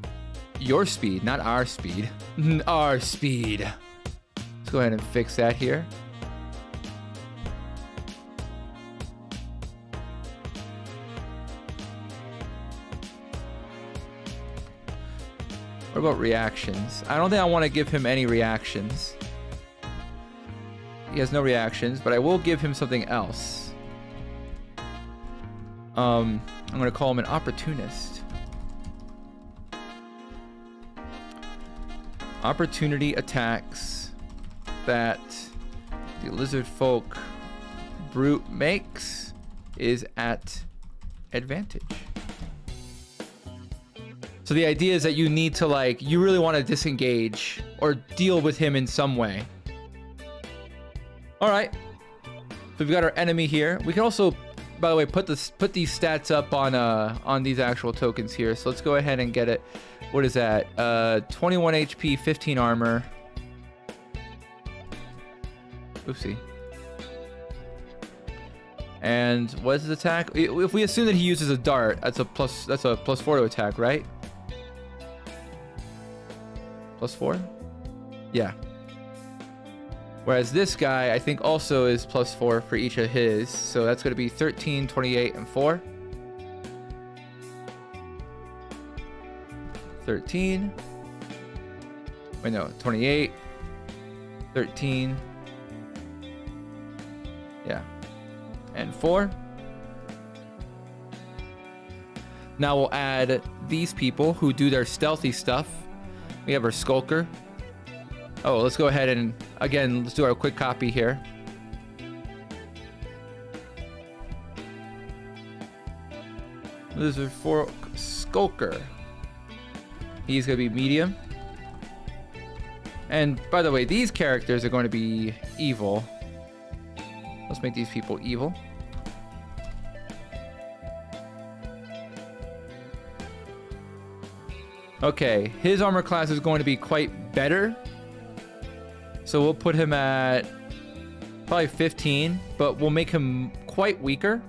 your speed, not our speed. Our speed. Let's go ahead and fix that here. What about reactions? I don't think I want to give him any reactions. He has no reactions, but I will give him something else. I'm going to call him an opportunist. Opportunity attacks that the lizard folk brute makes is at advantage. So the idea is that you need to like, you really want to disengage or deal with him in some way. All right. So we've got our enemy here. We can also, by the way, put these stats up on these actual tokens here. So let's go ahead and get it. What is that? 21 HP, 15 armor. Oopsie. And what is his attack? If we assume that he uses a dart, that's a plus 4 to attack, right? +4? Yeah. Whereas this guy, I think, also is +4 for each of his. So that's going to be 13, 28, and 4. 13. Wait, no. 28. 13. Yeah. And 4. Now we'll add these people who do their stealthy stuff. We have our Skulker. Oh, let's go ahead and, again, let's do our quick copy here. Lizard Folk Skulker. He's going to be medium. And, by the way, these characters are going to be evil. Let's make these people evil. Okay, his armor class is going to be quite better. So we'll put him at probably 15, but we'll make him quite weaker.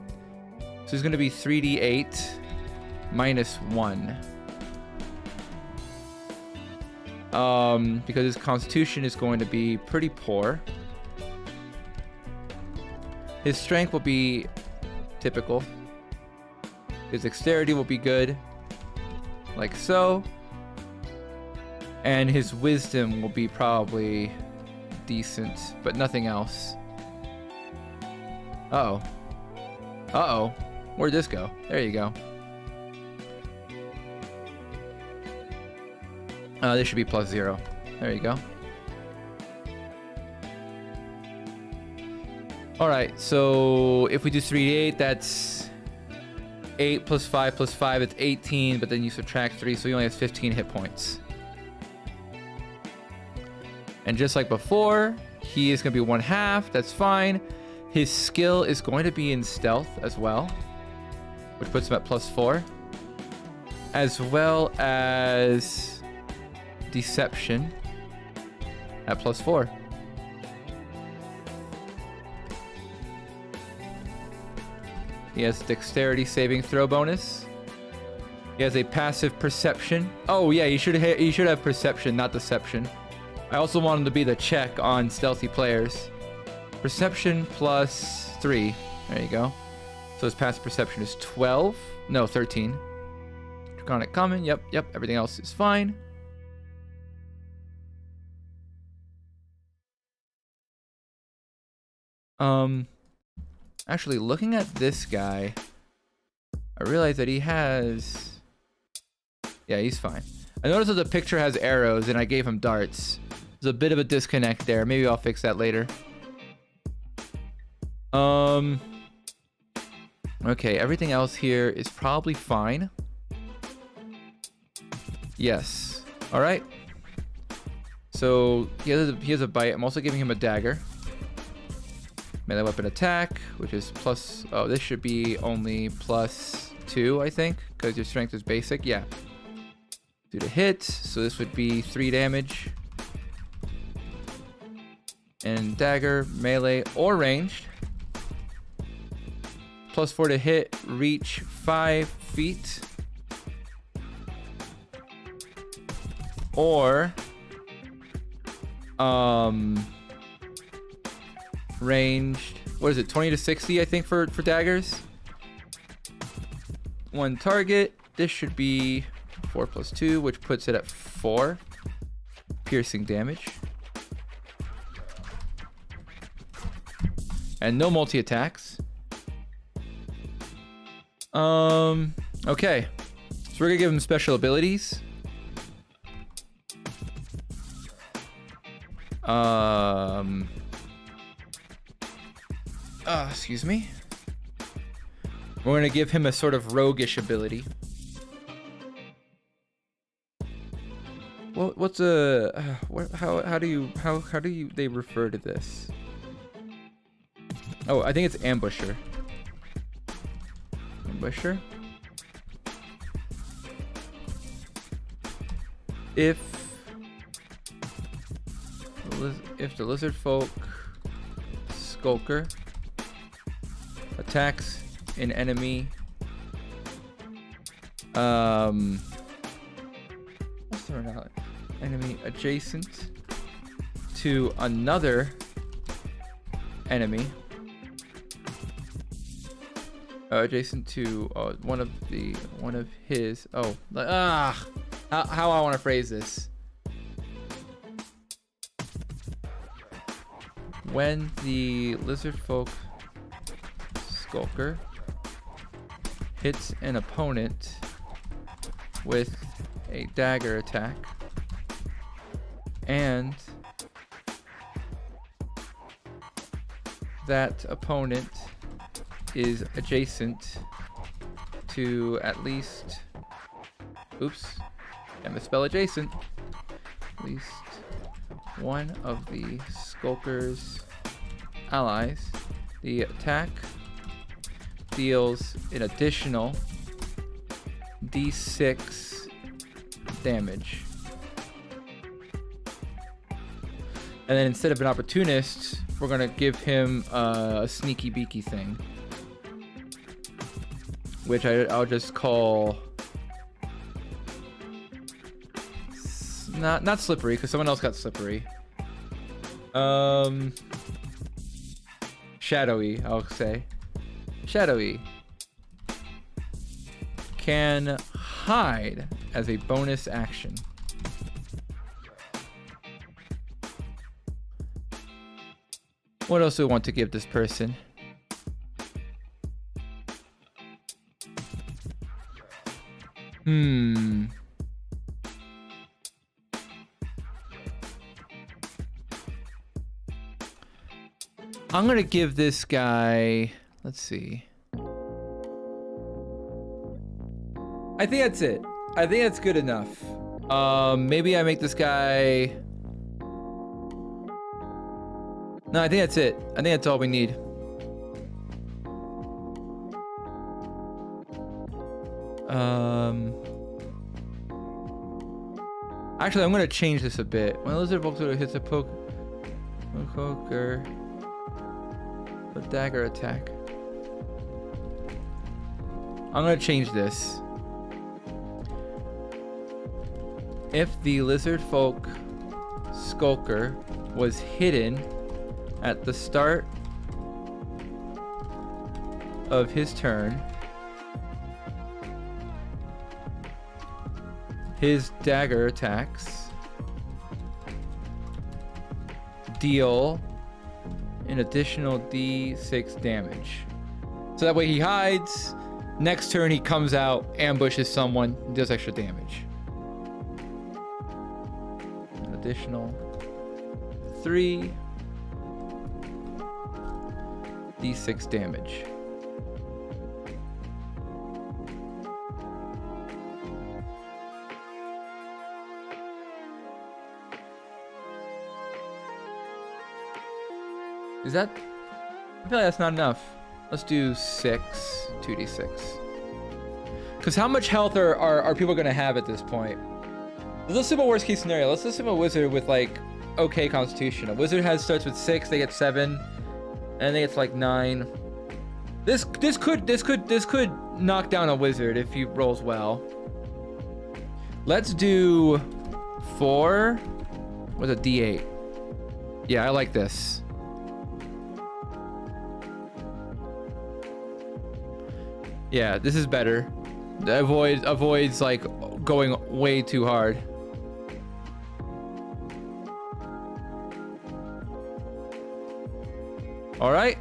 So he's going to be 3d8 minus 1. Because his constitution is going to be pretty poor. His strength will be typical. His dexterity will be good, like so. And his wisdom will be probably decent, but nothing else. Uh-oh. Uh-oh. Where'd this go? There you go. This should be +0. There you go. Alright, so if we do 3d8, that's 8 plus 5 plus 5, it's 18, but then you subtract 3, so he only has 15 hit points. And just like before, he is going to be 1/2. That's fine. His skill is going to be in stealth as well, which puts him at +4. As well as deception at +4. He has dexterity saving throw bonus. He has a passive perception. Oh yeah, you should have perception, not deception. I also want him to be the check on stealthy players. Perception plus 3. There you go. So his passive perception is 12. No, 13. Draconic common. Yep. Everything else is fine. Actually, looking at this guy, I realize that he has... Yeah, he's fine. I noticed that the picture has arrows, and I gave him darts. There's a bit of a disconnect there. Maybe I'll fix that later. Okay, everything else here is probably fine. Yes. All right. So he has a bite. I'm also giving him a dagger. Melee weapon attack, which is plus... Oh, this should be only plus 2, I think, because your strength is basic. Yeah. Due to hit, so this would be 3 damage. And dagger, melee, or ranged. Plus 4 to hit, reach 5 feet. Or... ranged, what is it, 20 to 60, I think, for daggers. 1 target. This should be 4 plus 2, which puts it at 4 piercing damage. And no multi-attacks. Okay. So we're gonna give him special abilities. Excuse me. We're gonna give him a sort of roguish ability. What's a how do they refer to this? Oh, I think it's ambusher. Ambusher. If the lizard folk skulker attacks an enemy, enemy adjacent to another enemy, adjacent to one of his. How I want to phrase this. When the lizard folk skulker hits an opponent with a dagger attack and that opponent is adjacent to at least, oops, I misspell adjacent, at least one of the skulker's allies, the attack deals an additional d6 damage. And then instead of an opportunist, we're gonna give him a sneaky beaky thing, which I'll just call not slippery, because someone else got slippery. Shadowy, I'll say. Shadowy can hide as a bonus action. What else do we want to give this person? I'm gonna give this guy, let's see. I think that's it. I think that's good enough. Maybe I make this guy... No, I think that's it. I think that's all we need. Actually, I'm gonna change this a bit. When a lizard Volkswagen hits a poker, a dagger attack. I'm gonna change this. if the lizard folk skulker was hidden at the start of his turn, his dagger attacks deal an additional d6 damage. So that way he hides. Next turn he comes out, ambushes someone, does extra damage. An additional 3 d6 damage. Is that? I feel like that's not enough. Let's do 6, 2d6. Because how much health are people going to have at this point? Let's assume a worst case scenario. Let's assume a wizard with like okay constitution. A wizard starts with 6, they get 7, and they get to like 9. This could knock down a wizard if he rolls well. Let's do 4 with a d8. Yeah, I like this. Yeah, this is better. Avoids like going way too hard. All right.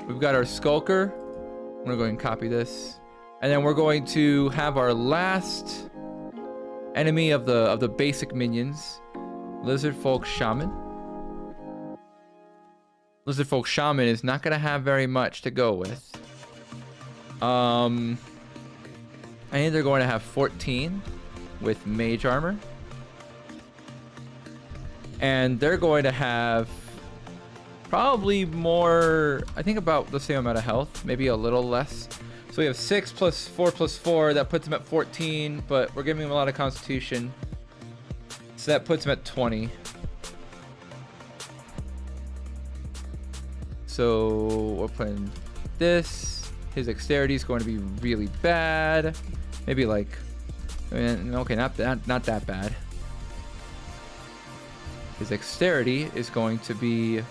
We've got our skulker. I'm gonna go ahead and copy this, and then we're going to have our last enemy of the basic minions, Lizard Folk Shaman. Lizard Folk Shaman is not gonna have very much to go with. I think they're going to have 14 with mage armor, and they're going to have probably more, I think about the same amount of health, maybe a little less. So we have 6 plus 4 plus 4, that puts them at 14, but we're giving them a lot of constitution, so that puts them at 20. So we're playing this. His dexterity is going to be really bad. Maybe like, okay, not that bad. His dexterity is going to be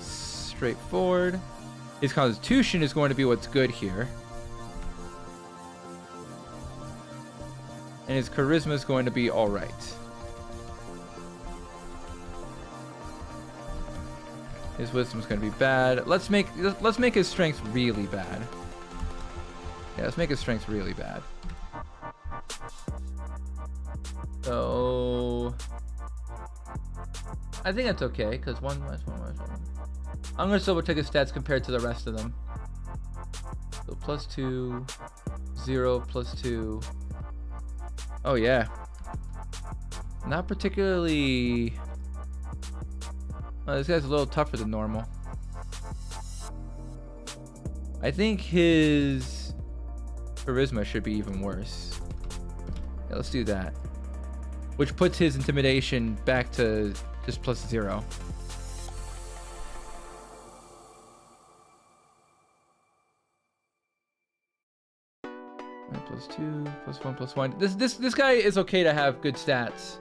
straightforward. His constitution is going to be what's good here. And his charisma is going to be all right. His wisdom is going to be bad. Let's make his strength really bad. Yeah, let's make his strength really bad. So I think that's okay, because 1 minus 1 minus 1. I'm going to double check his stats compared to the rest of them. So +2, 0, +2. Oh yeah. Not particularly. Oh, this guy's a little tougher than normal. I think his charisma should be even worse. Yeah, let's do that. Which puts his intimidation back to just +0. +2, +1, +1. This guy is okay to have good stats,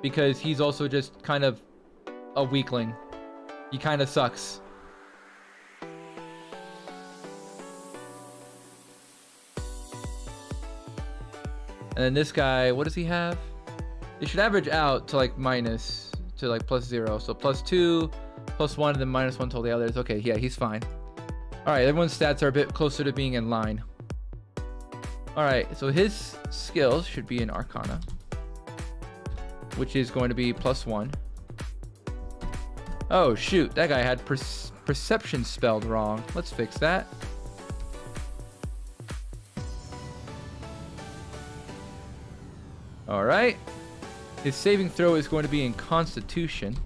because he's also just kind of a weakling. He kind of sucks. And then this guy, what does he have? It should average out to like minus to like +0. So +2, +1, and then -1 to all the others. Okay, yeah, he's fine. All right, everyone's stats are a bit closer to being in line. All right, so his skills should be in Arcana, which is going to be +1. Oh shoot, that guy had perception spelled wrong. Let's fix that. All right. His saving throw is going to be in Constitution.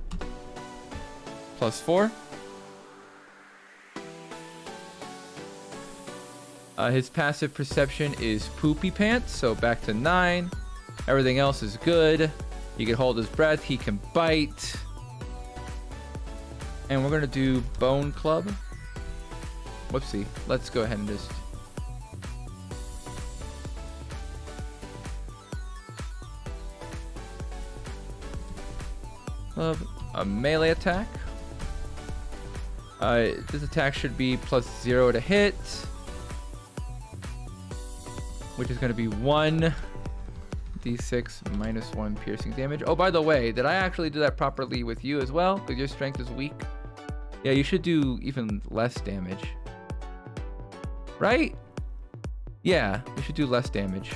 +4. His passive perception is Poopy Pants, so back to 9. Everything else is good. He can hold his breath. He can bite. And we're going to do Bone Club. Whoopsie. Let's go ahead and just... Club, a melee attack. This attack should be +0 to hit, which is going to be 1d6 -1 piercing damage. Oh, by the way, did I actually do that properly with you as well? Because your strength is weak. Yeah, you should do even less damage. Right? Yeah, you should do less damage.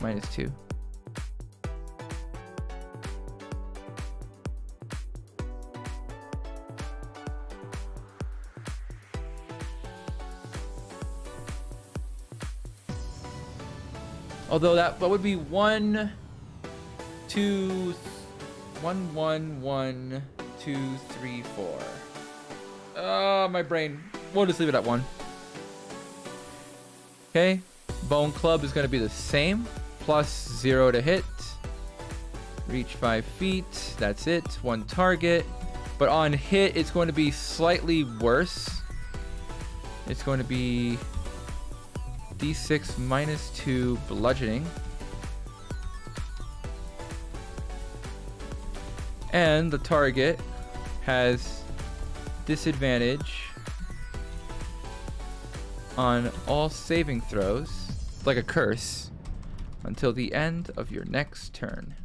-2. Although that would be 1, 2, 1, 1, 1, 2, 3, 4. My brain. We'll just leave it at 1. Okay. Bone Club is going to be the same. +0 to hit. Reach 5 feet. That's it. 1 target. But on hit, it's going to be slightly worse. It's going to be d6 -2 bludgeoning. And the target has disadvantage on all saving throws, like a curse, until the end of your next turn.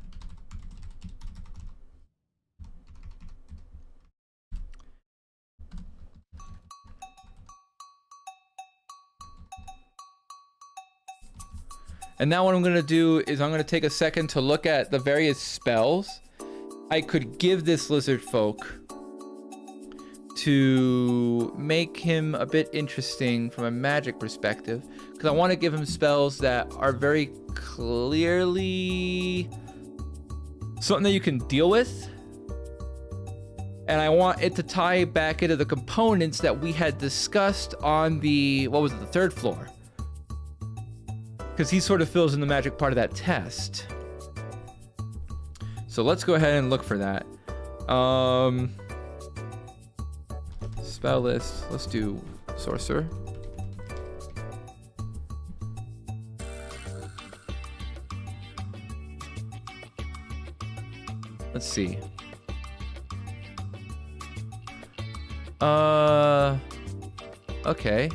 And now what I'm going to do is I'm going to take a second to look at the various spells I could give this lizard folk to make him a bit interesting from a magic perspective. Because I want to give him spells that are very clearly something that you can deal with. And I want it to tie back into the components that we had discussed on the, what was it, the 3rd floor. Because he sort of fills in the magic part of that test. So let's go ahead and look for that. Spell list. Let's do Sorcerer. Let's see. Okay.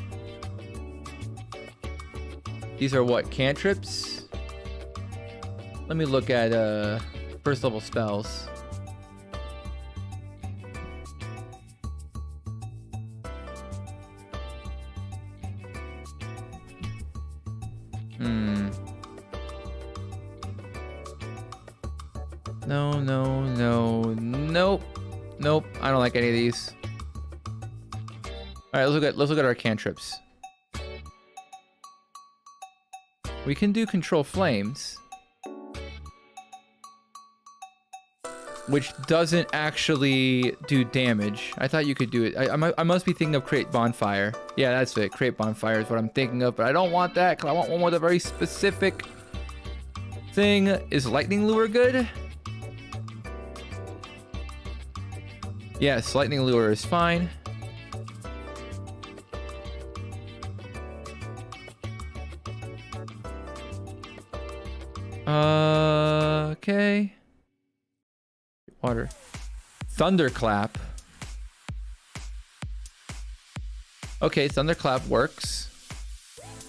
These are what, cantrips? Let me look at first level spells. Nope. I don't like any of these. All right, let's look at our cantrips. We can do control flames, which doesn't actually do damage. I thought you could do it. I must be thinking of create bonfire. Yeah, that's it. Create bonfire is what I'm thinking of, but I don't want that because I want one with a very specific thing. Is lightning lure good? Yes, lightning lure is fine. Okay. Water. Thunderclap. Okay, Thunderclap works.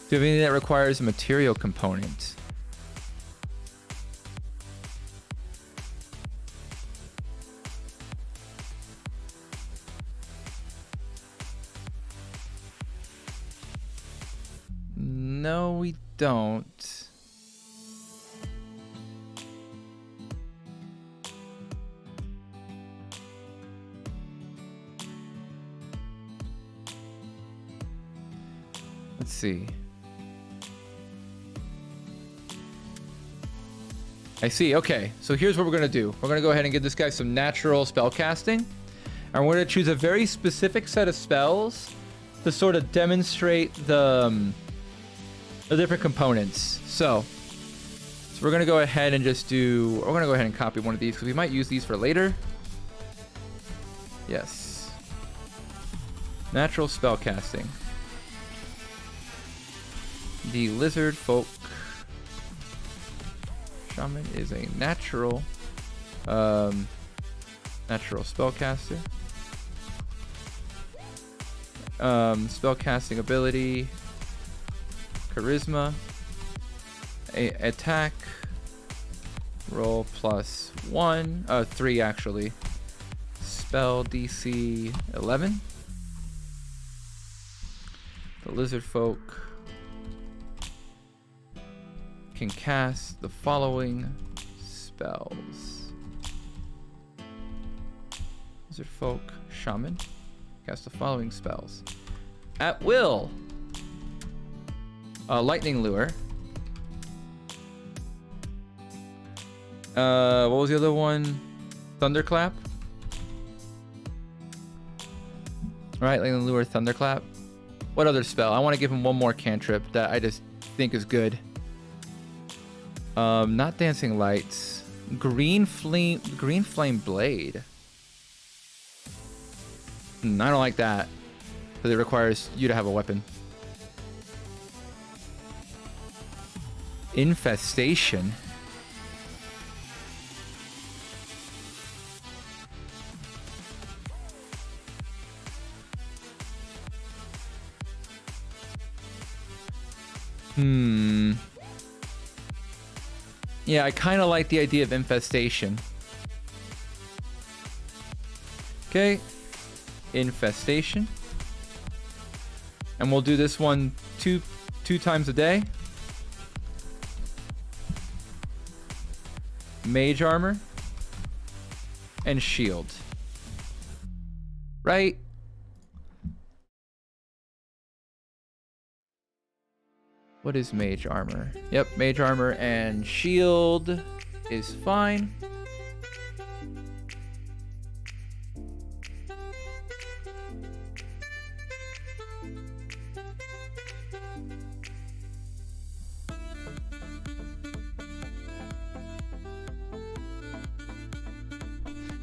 Do you have anything that requires a material component? No, we don't. Let's see. I see. Okay, so here's what we're gonna do. We're gonna go ahead and give this guy some natural spell casting, and we're gonna choose a very specific set of spells to sort of demonstrate the different components. So we're gonna go ahead and just do. We're gonna go ahead and copy one of these because we might use these for later. Yes. Natural spell casting. The lizard folk shaman is a natural Natural spellcaster. Spellcasting ability. Charisma. Attack. Roll +1. 3 actually. Spell DC 11. The lizard folk can cast the following spells. Lizard folk, shaman, cast the following spells at will. Lightning lure. What was the other one? Thunderclap. Right, lightning lure, thunderclap. What other spell? I want to give him one more cantrip that I just think is good. Not dancing lights. Green flame blade. I don't like that because it requires you to have a weapon. Infestation. Yeah, I kind of like the idea of infestation. Okay. Infestation. And we'll do this one two times a day. Mage armor. And shield. Right? What is mage armor? Yep, mage armor and shield is fine.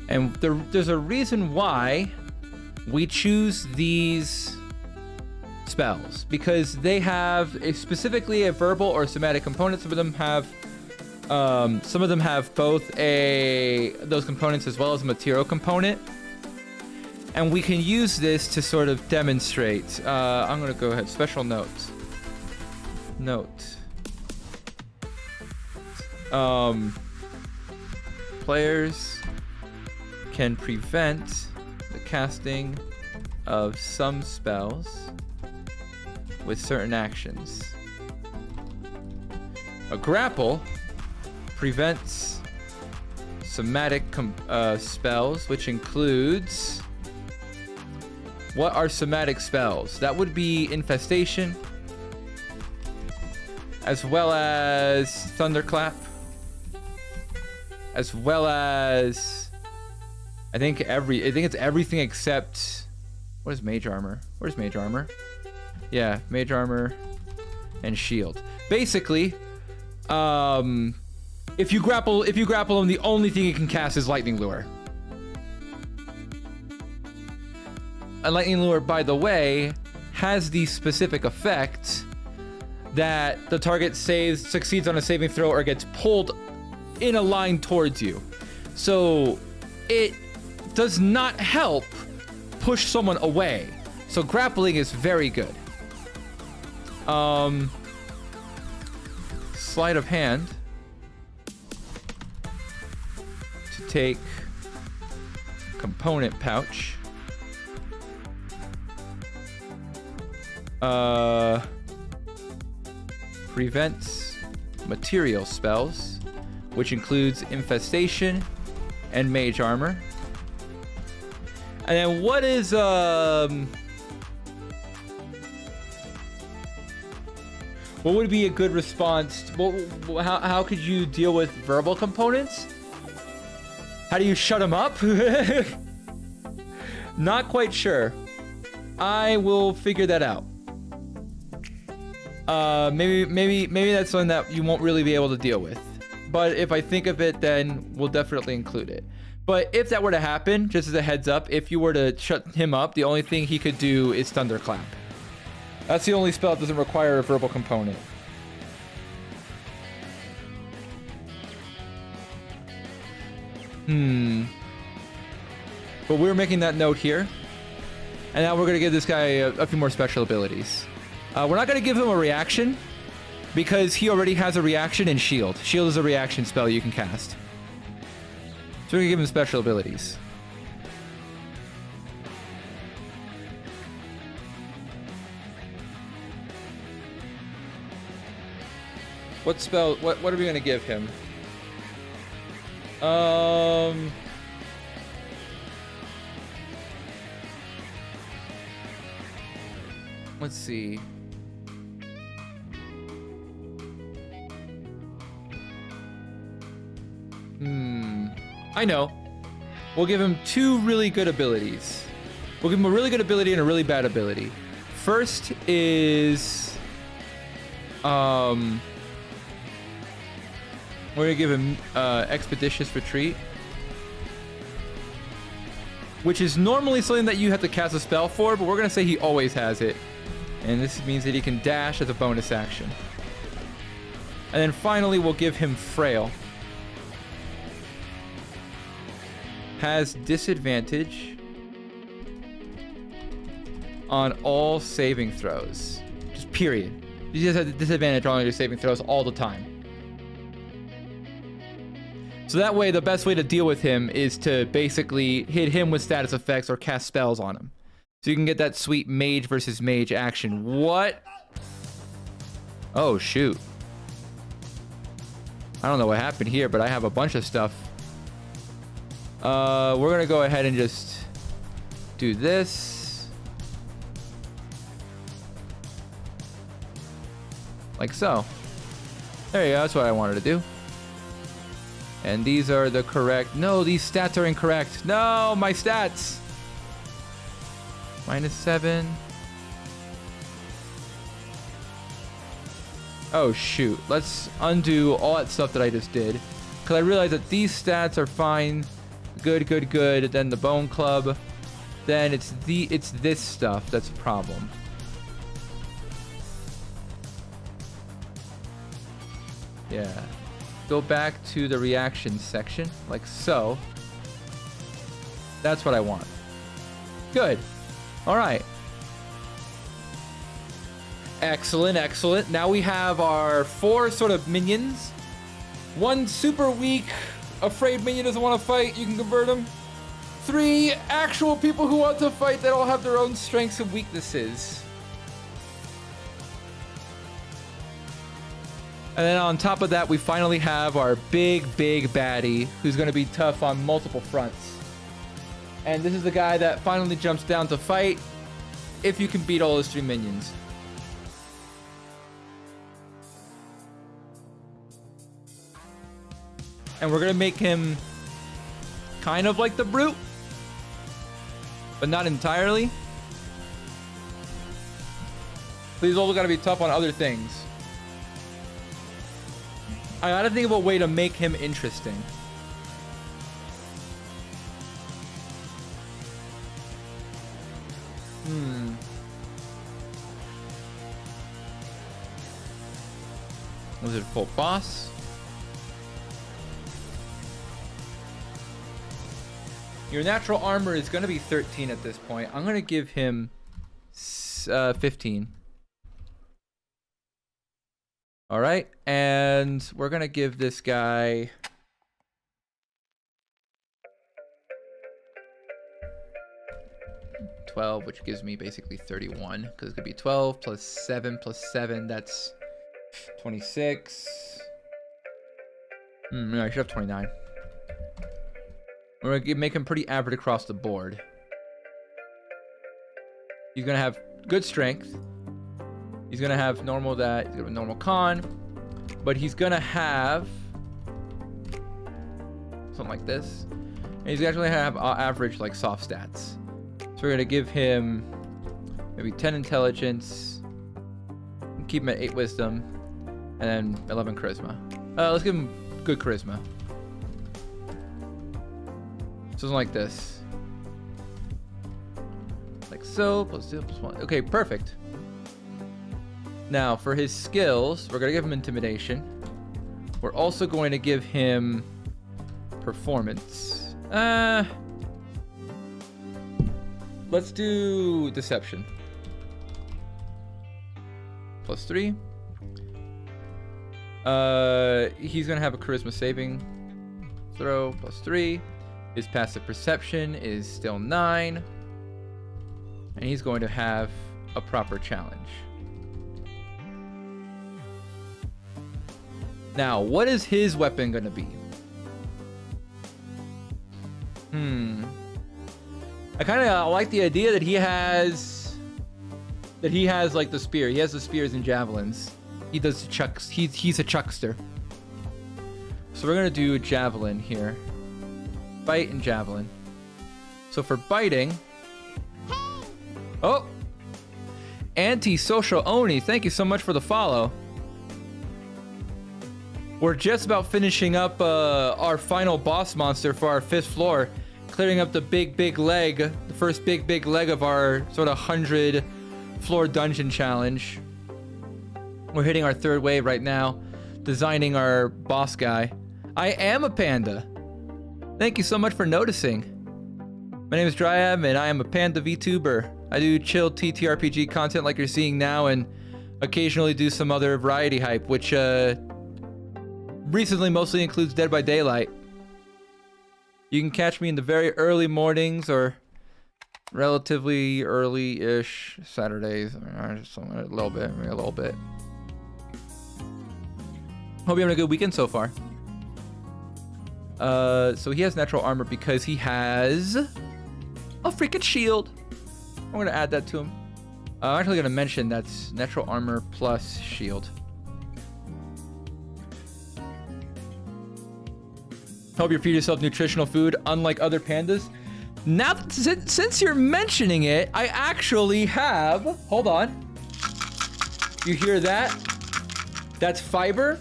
And there's a reason why we choose these spells, because they have specifically a verbal or somatic component. Some of them have both those components as well as a material component, and we can use this to sort of demonstrate. I'm gonna go ahead. Special note. Players can prevent the casting of some spells with certain actions. A grapple prevents somatic spells, which includes... What are somatic spells? That would be infestation, as well as thunderclap, as well as I think it's everything except... What is mage armor? Where's mage armor? Yeah, mage armor and shield. Basically, if you grapple him, the only thing he can cast is lightning lure. And lightning lure, by the way, has the specific effect that the target succeeds on a saving throw or gets pulled in a line towards you. So it does not help push someone away. So grappling is very good. Sleight of hand to take component pouch. Prevents material spells, which includes infestation and mage armor. And then what is what would be a good response? How could you deal with verbal components? How do you shut them up? Not quite sure. I will figure that out. Maybe that's something that you won't really be able to deal with. But if I think of it, then we'll definitely include it. But if that were to happen, just as a heads up, if you were to shut him up, the only thing he could do is thunderclap. That's the only spell that doesn't require a verbal component. But we're making that note here. And now we're going to give this guy a few more special abilities. We're not going to give him a reaction because he already has a reaction in Shield. Shield is a reaction spell you can cast. So we're going to give him special abilities. What spell? What are we going to give him? Let's see. I know. We'll give him two really good abilities. We'll give him a really good ability and a really bad ability. First is... we're gonna give him Expeditious Retreat, which is normally something that you have to cast a spell for, but we're gonna say he always has it. And this means that he can dash as a bonus action. And then finally, we'll give him Frail. Has disadvantage on all saving throws. Just period. He just has a disadvantage on your saving throws all the time. So that way, the best way to deal with him is to basically hit him with status effects or cast spells on him. So you can get that sweet mage versus mage action. What? Oh, shoot. I don't know what happened here, but I have a bunch of stuff. We're going to go ahead and just do this. Like so. There you go. That's what I wanted to do. And these are the correct... No, these stats are incorrect. No, my stats. -7. Oh, shoot. Let's undo all that stuff that I just did. Because I realized that these stats are fine. Good, good, good. Then the Bone Club. Then it's this stuff that's a problem. Yeah. Go back to the reaction section, like so. That's what I want. Good. All right. Excellent, excellent. Now we have our 4 sort of minions. 1 super weak, afraid minion doesn't want to fight. You can convert him. 3 actual people who want to fight that all have their own strengths and weaknesses. And then on top of that, we finally have our big baddie who's going to be tough on multiple fronts. And this is the guy that finally jumps down to fight if you can beat all his 3 minions. And we're going to make him kind of like the Brute, but not entirely. But he's also got to be tough on other things. I gotta think of a way to make him interesting. Was it full boss? Your natural armor is gonna be 13 at this point. I'm gonna give him 15. All right, and we're gonna give this guy $12, which gives me basically 31, because it's gonna be 12 plus 7 plus 7. That's 26. No, I should have 29. We're gonna make him pretty average across the board. He's gonna have good strength. He's gonna have normal that. He's gonna have normal con, but he's gonna have something like this. And he's actually gonna have average like soft stats. So we're gonna give him maybe 10 intelligence, keep him at 8 wisdom, and then 11 charisma. Let's give him good charisma. Something like this. Like so, plus 2, plus 1. Okay, perfect. Now, for his skills, we're going to give him Intimidation. We're also going to give him Performance. let's do deception. +3. He's gonna have a charisma saving throw +3. His passive perception is still 9. And he's going to have a proper challenge. Now, what is his weapon gonna be? I kind of like the idea that he has like the spear. He has the spears and javelins. He does chucks. He's a chuckster. So we're gonna do javelin here. Bite and javelin. So for biting, oh, anti-social Oni, thank you so much for the follow. We're just about finishing up our final boss monster for our 5th floor, clearing up the big leg, the first big leg of our sort of 100 floor dungeon challenge. We're hitting our 3rd wave right now, designing our boss guy. I am a panda. Thank you so much for noticing. My name is Dryab and I am a panda VTuber. I do chill TTRPG content like you're seeing now and occasionally do some other variety hype, which recently mostly includes Dead by Daylight. You can catch me in the very early mornings or relatively early-ish Saturdays. Just a little bit, maybe a little bit. Hope you're having a good weekend so far. So he has natural armor because he has a freaking shield. I'm gonna add that to him. I'm actually gonna mention that's natural armor plus shield. Hope you feed yourself nutritional food, unlike other pandas. Now, since you're mentioning it, I actually have. Hold on. You hear that? That's fiber.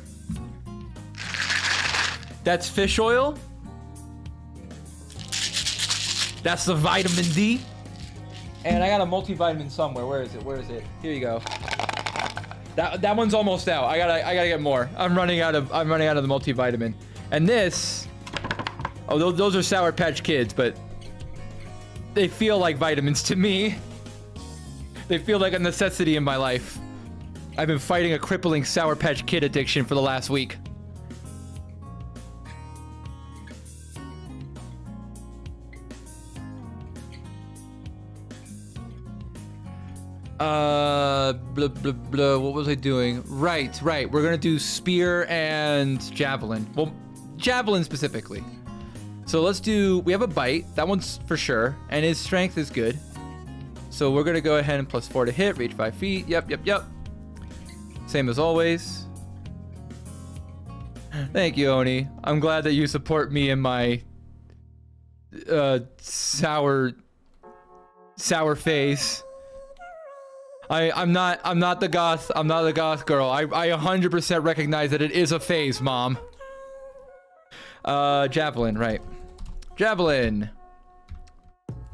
That's fish oil. That's the vitamin D. And I got a multivitamin somewhere. Where is it? Where is it? Here you go. That one's almost out. I gotta get more. I'm running out of the multivitamin. And this. Oh, those are Sour Patch Kids, but they feel like vitamins to me. They feel like a necessity in my life. I've been fighting a crippling Sour Patch Kid addiction for the last week. Blah, blah, blah. What was I doing? Right. We're gonna do spear and javelin. Well, javelin specifically. So let's do, we have a bite. That one's for sure. And his strength is good. So we're going to go ahead and +4 to hit, reach 5 feet. Yep. Same as always. Thank you, Oni. I'm glad that you support me in my sour phase. I'm not the goth. I'm not the goth girl. I 100% recognize that it is a phase, Mom. Javelin, right. Javelin.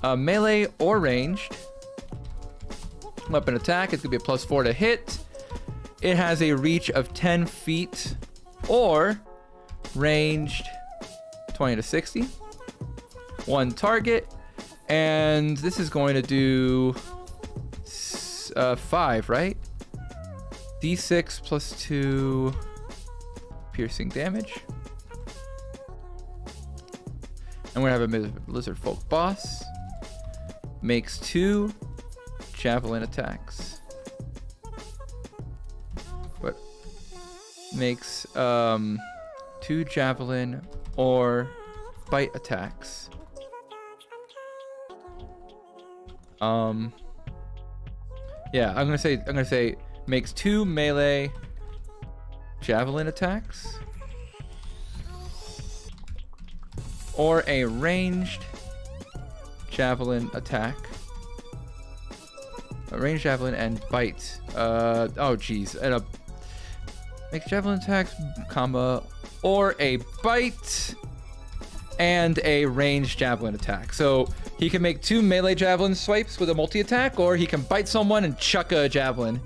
Melee or ranged. Weapon attack. It's gonna be a +4 to hit. It has a reach of 10 feet or ranged 20 to 60. One target. And this is going to do 5, right? D6 +2 piercing damage. And we're gonna have a lizard folk boss. Makes 2 javelin attacks. What? Makes 2 javelin or bite attacks. Yeah, I'm gonna say makes 2 melee javelin attacks. Or a ranged javelin attack. A ranged javelin and bite. Oh geez. And a makes javelin attacks, comma, or a bite and a ranged javelin attack. So he can make 2 melee javelin swipes with a multi-attack, or he can bite someone and chuck a javelin.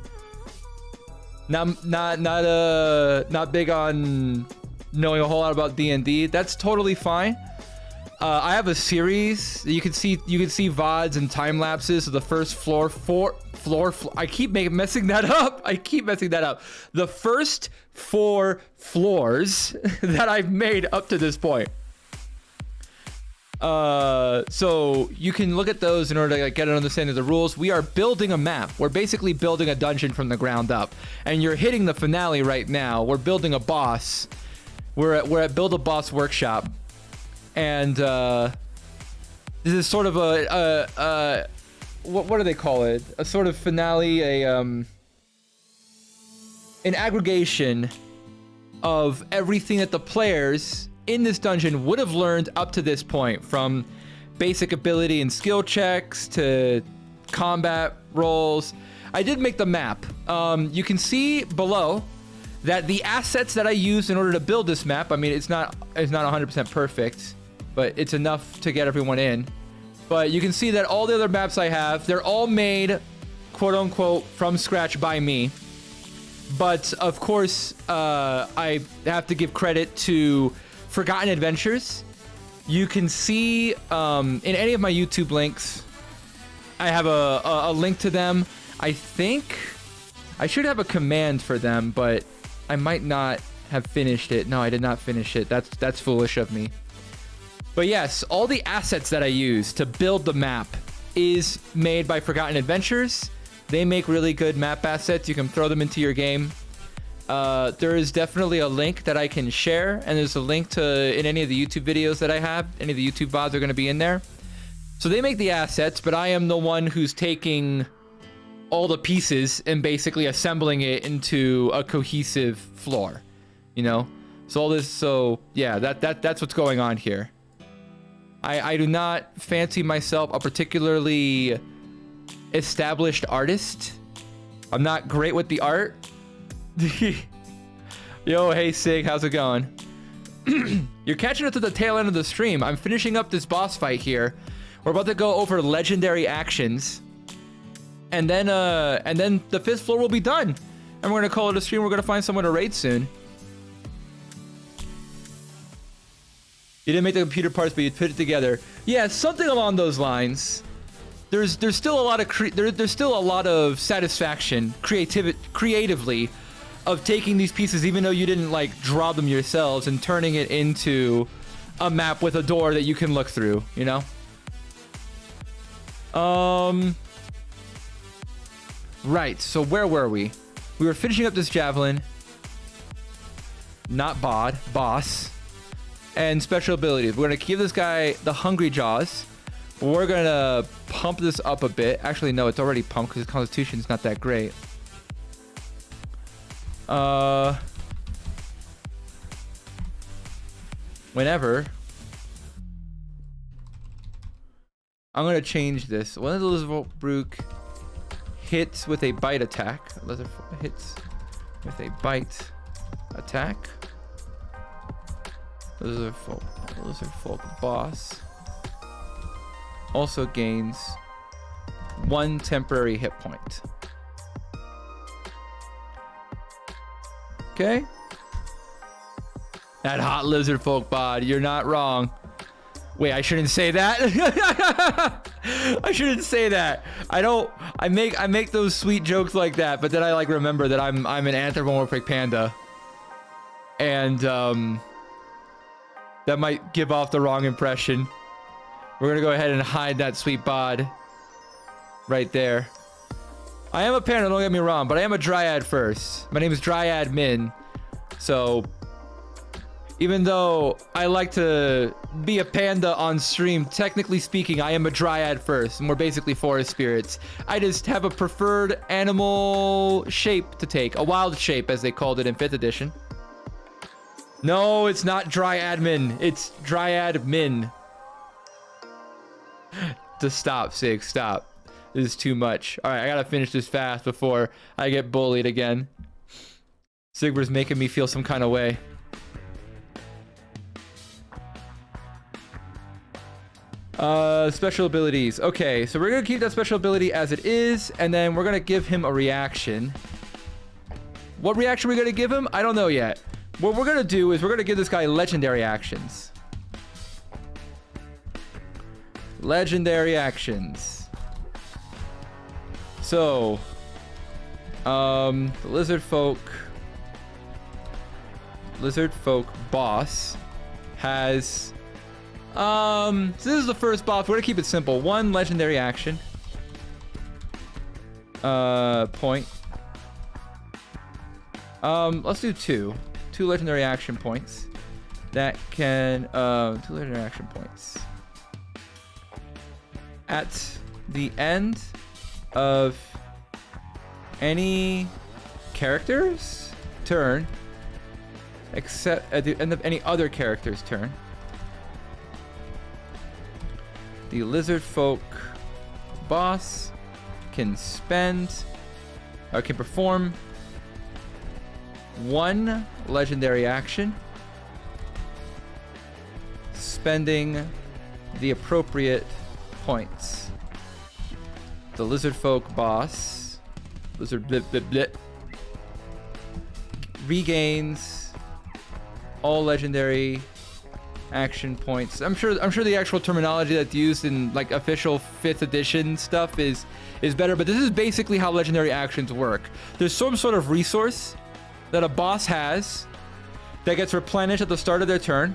Not big on knowing a whole lot about D&D. That's totally fine. I have a series. You can see VODs and time lapses of the first floor. I keep messing that up. The first 4 floors that I've made up to this point. So you can look at those in order to like, get an understanding of the rules. We are building a map. We're basically building a dungeon from the ground up, and you're hitting the finale right now. We're building a boss. We're at Build a Boss Workshop, and this is sort of what do they call it? A sort of finale, an aggregation of everything that the players in this dungeon would have learned up to this point, from basic ability and skill checks to combat rolls. I did make the map. You can see below that the assets that I used in order to build this map, I mean, it's not 100% perfect, but it's enough to get everyone in. But you can see that all the other maps I have, they're all made, quote unquote, from scratch by me. But of course, I have to give credit to Forgotten Adventures. You can see in any of my YouTube links, I have a link to them. I think I should have a command for them, but I might not have finished it. No, I did not finish it. That's foolish of me. But yes, all the assets that I use to build the map is made by Forgotten Adventures. They make really good map assets. You can throw them into your game. There is definitely a link that I can share, and there's a link to in any of the YouTube videos that I have. Any of the YouTube VODs are going to be in there. So they make the assets, but I am the one who's taking all the pieces and basically assembling it into a cohesive floor, you know? So all this, so yeah, that's what's going on here. I do not fancy myself a particularly established artist. I'm not great with the art. Yo, hey Sig, how's it going? You're catching up to the tail end of the stream. I'm finishing up this boss fight here. We're about to go over legendary actions, and then the 5th floor will be done, and we're gonna call it a stream. We're gonna find someone to raid soon. You didn't make the computer parts, but you put it together. Yeah, something along those lines. There's still a lot of there's still a lot of satisfaction, creatively, of taking these pieces, even though you didn't like draw them yourselves, and turning it into a map with a door that you can look through, you know? Right, so where were we? We were finishing up this javelin. Not boss. And special abilities. We're gonna give this guy the hungry jaws. We're gonna pump this up a bit. Actually, no, it's already pumped because his constitution's not that great. Whenever I'm gonna change this. One of the Lizardfolk hits with a bite attack. Hits with a bite attack. Lizardfolk boss also gains 1 temporary hit point. Okay. That hot Lizardfolk bod, you're not wrong. Wait, I shouldn't say that. I shouldn't say that. I make those sweet jokes like that, but then I like remember that I'm an anthropomorphic panda. And that might give off the wrong impression. We're gonna go ahead and hide that sweet bod right there. I am a panda, don't get me wrong, but I am a dryad first. My name is Dryad Min. So even though I like to be a panda on stream, technically speaking, I am a dryad first, and we're basically forest spirits. I just have a preferred animal shape to take, a wild shape as they called it in 5th edition. No, it's not Dryad Min, it's Dryad Min. Just stop, Sig, stop. This is too much. All right, I gotta finish this fast before I get bullied again. Sigber's making me feel some kind of way. Special abilities. Okay, so we're gonna keep that special ability as it is, and then we're gonna give him a reaction. What reaction are we gonna give him? I don't know yet. What we're gonna do is we're gonna give this guy legendary actions. Legendary actions. So, the lizard folk boss has so this is the first boss. We're gonna keep it simple. 1 legendary action point. Let's do 2 legendary action points that can 2 legendary action points at the end of any character's turn, except at the end of any other character's turn. The lizard folk boss can perform 1 legendary action, spending the appropriate points. The lizard folk boss, regains all legendary action points. I'm sure the actual terminology that's used in like official 5th edition stuff is better, but this is basically how legendary actions work. There's some sort of resource that a boss has that gets replenished at the start of their turn,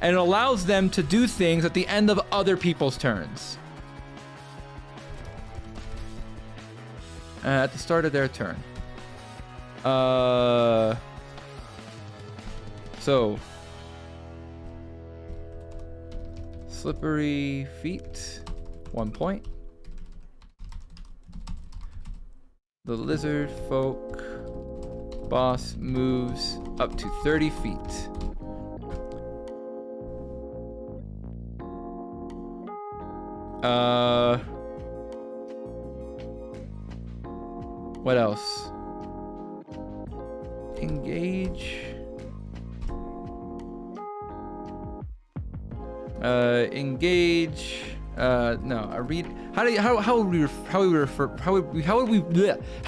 and it allows them to do things at the end of other people's turns. At the start of their turn. So slippery feet, 1 point. The lizard folk boss moves up to 30 feet. What else? Engage. Engage. No, I read. How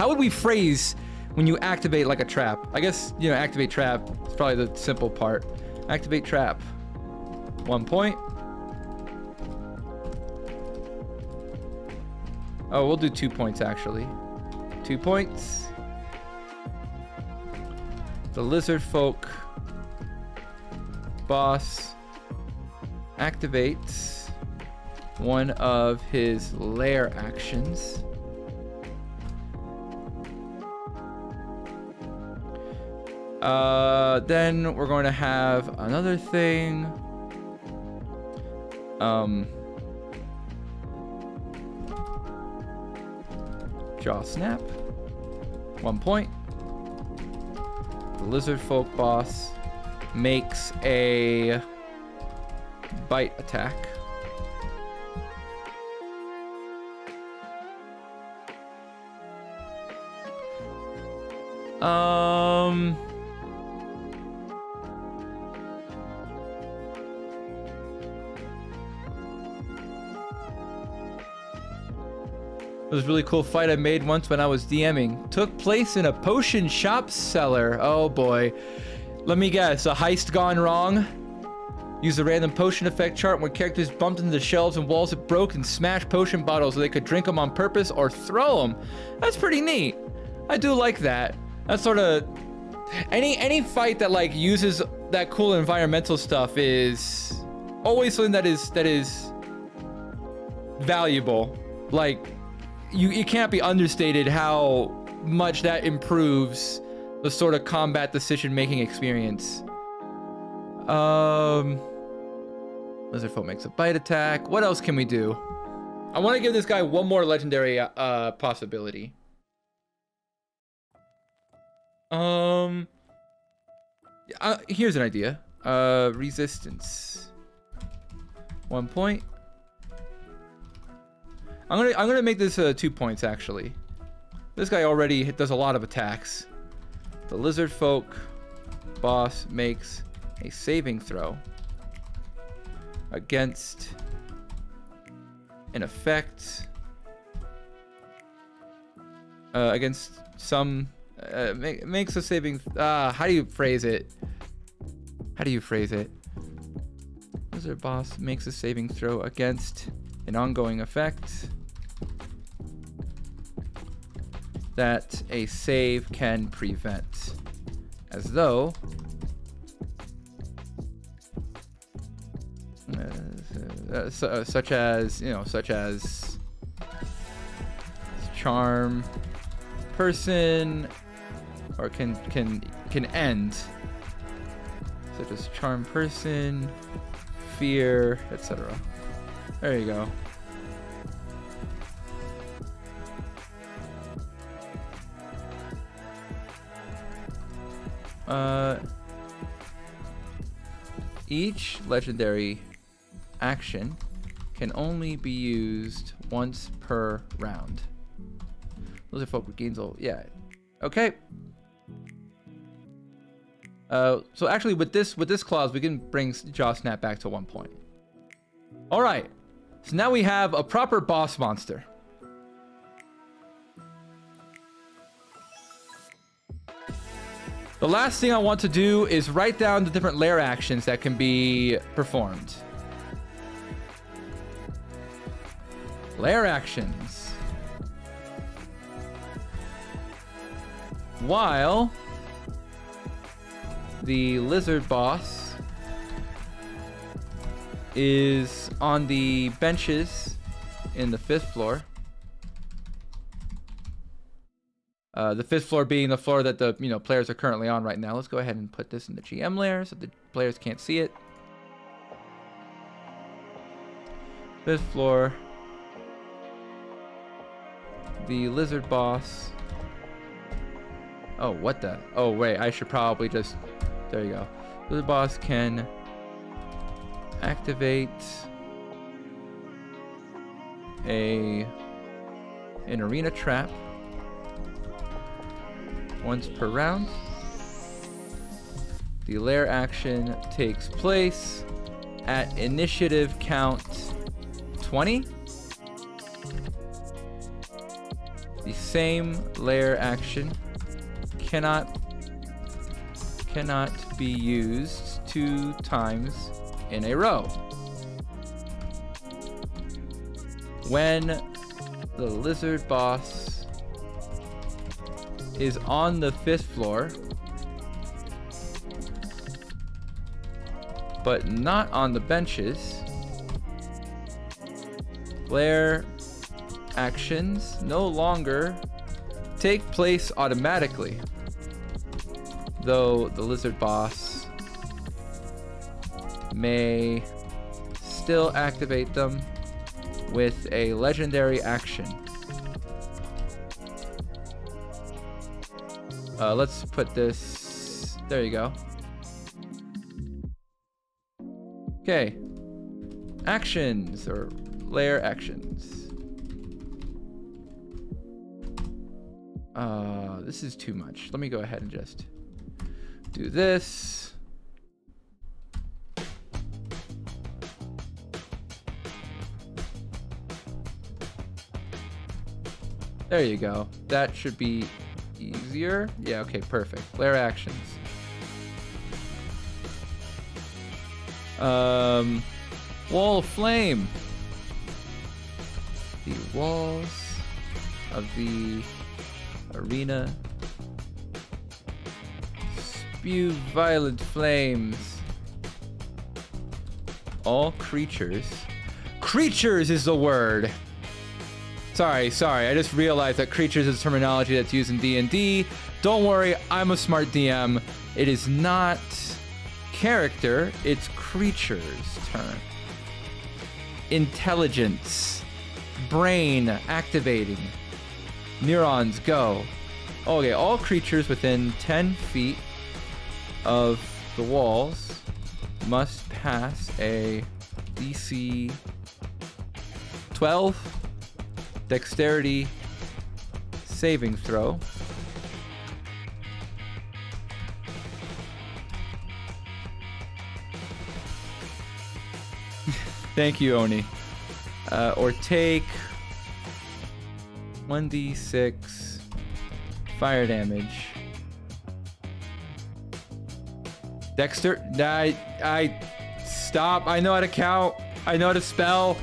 would we phrase when you activate like a trap? I guess, you know, activate trap is probably the simple part. Activate trap. 1 point. Oh, we'll do 2 points actually. 2 points. The lizard folk boss activates 1 of his lair actions. Then we're going to have another thing. Jaw snap. 1 point. The lizard folk boss makes a bite attack. It was a really cool fight I made once when I was DMing. Took place in a potion shop cellar. Oh boy. Let me guess, a heist gone wrong? Use a random potion effect chart. When characters bumped into the shelves and walls, it broke and smashed potion bottles so they could drink them on purpose or throw them. That's pretty neat. I do like that. That's sort of... Any fight that like uses that cool environmental stuff is always something that is valuable. Like, you can't be understated how much that improves the sort of combat decision-making experience. Lizard folk makes a bite attack. What else can we do? I want to give this guy 1 more legendary possibility. Here's an idea. Resistance. 1 point. I'm gonna make this 2 points actually. This guy already does a lot of attacks. The lizard folk boss makes a saving throw against an effect against some makes a saving. How do you phrase it? Lizard boss makes a saving throw against an ongoing effect that a save can prevent, as though such as charm person, or can end, such as charm person, fear, etc. There you go. Each legendary action can only be used once per round. Those are folk with gains. Yeah. Okay. So actually, with this clause, we can bring Jaw Snap back to 1 point. All right. So now we have a proper boss monster. The last thing I want to do is write down the different lair actions that can be performed. Lair actions. While the lizard boss is on the benches in the 5th floor. The 5th floor being the floor that the players are currently on right now. Let's go ahead and put this in the GM layer so the players can't see it. 5th floor. The lizard boss. Oh, what the? Oh, wait. I should probably just... There you go. Lizard boss can activate an arena trap once per round. The lair action takes place at initiative count 20. The same lair action cannot be used 2 times in a row. When the lizard boss is on the 5th floor, but not on the benches, lair actions no longer take place automatically, though the lizard boss may still activate them with a legendary action. Let's put this... There you go. Okay. Actions, or lair actions. This is too much. Let me go ahead and just do this. There you go. That should be easier. Yeah, okay, perfect. Lair actions. Wall of flame. The walls of the arena spew violent flames. All creatures. Creatures is the word. Sorry. I just realized that creatures is terminology that's used in D&D. Don't worry, I'm a smart DM. It is not character, it's creature's turn. Intelligence. Brain activating. Neurons go. Okay, all creatures within 10 feet of the walls must pass a DC 12 dexterity saving throw. Thank you, Oni. Or take 1d6 fire damage. Dexter, I stop. I know how to count. I know how to spell.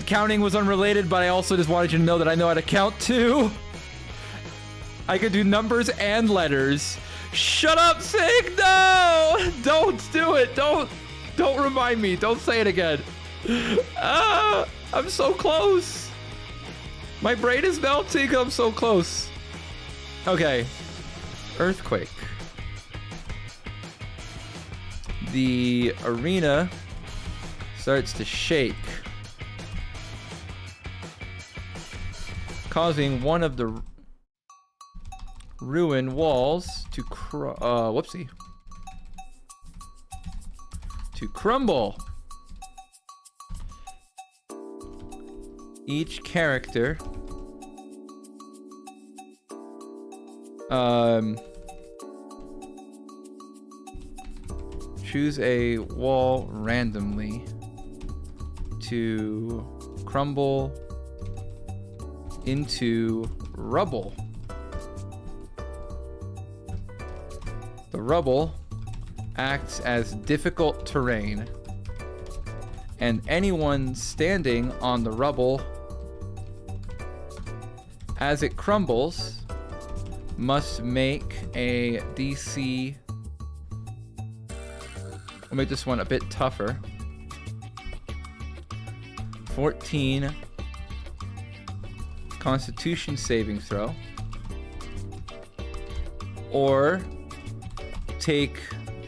Counting was unrelated, but I also just wanted you to know that I know how to count too. I could do numbers and letters. Shut up, Sig! No! Don't do it. Don't remind me. Don't say it again. I'm so close. My brain is melting. I'm so close. Okay. Earthquake. The arena starts to shake, causing one of the ruined walls to crumble. Each character choose a wall randomly to crumble into rubble. The rubble acts as difficult terrain, and anyone standing on the rubble as it crumbles must make a DC. I'll make this one a bit tougher. 14 Constitution saving throw, or take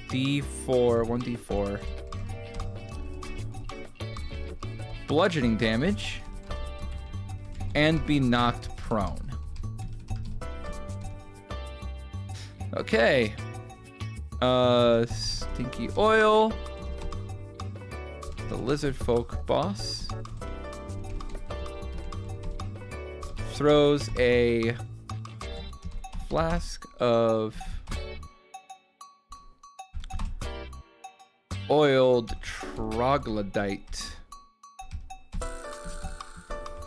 D4, 1d4 bludgeoning damage and be knocked prone. Okay. Stinky Oil, the lizard folk boss, throws a flask of oiled troglodyte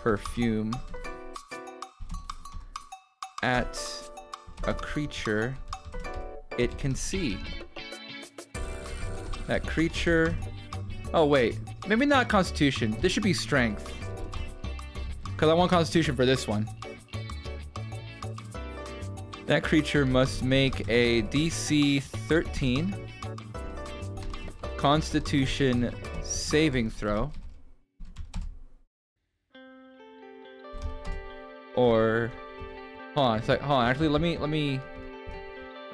perfume at a creature it can see. That creature... Oh, wait. Maybe not Constitution. This should be Strength. Because I want Constitution for this one. That creature must make a DC 13 Constitution saving throw. Or... Hold on. Hold on. Actually, let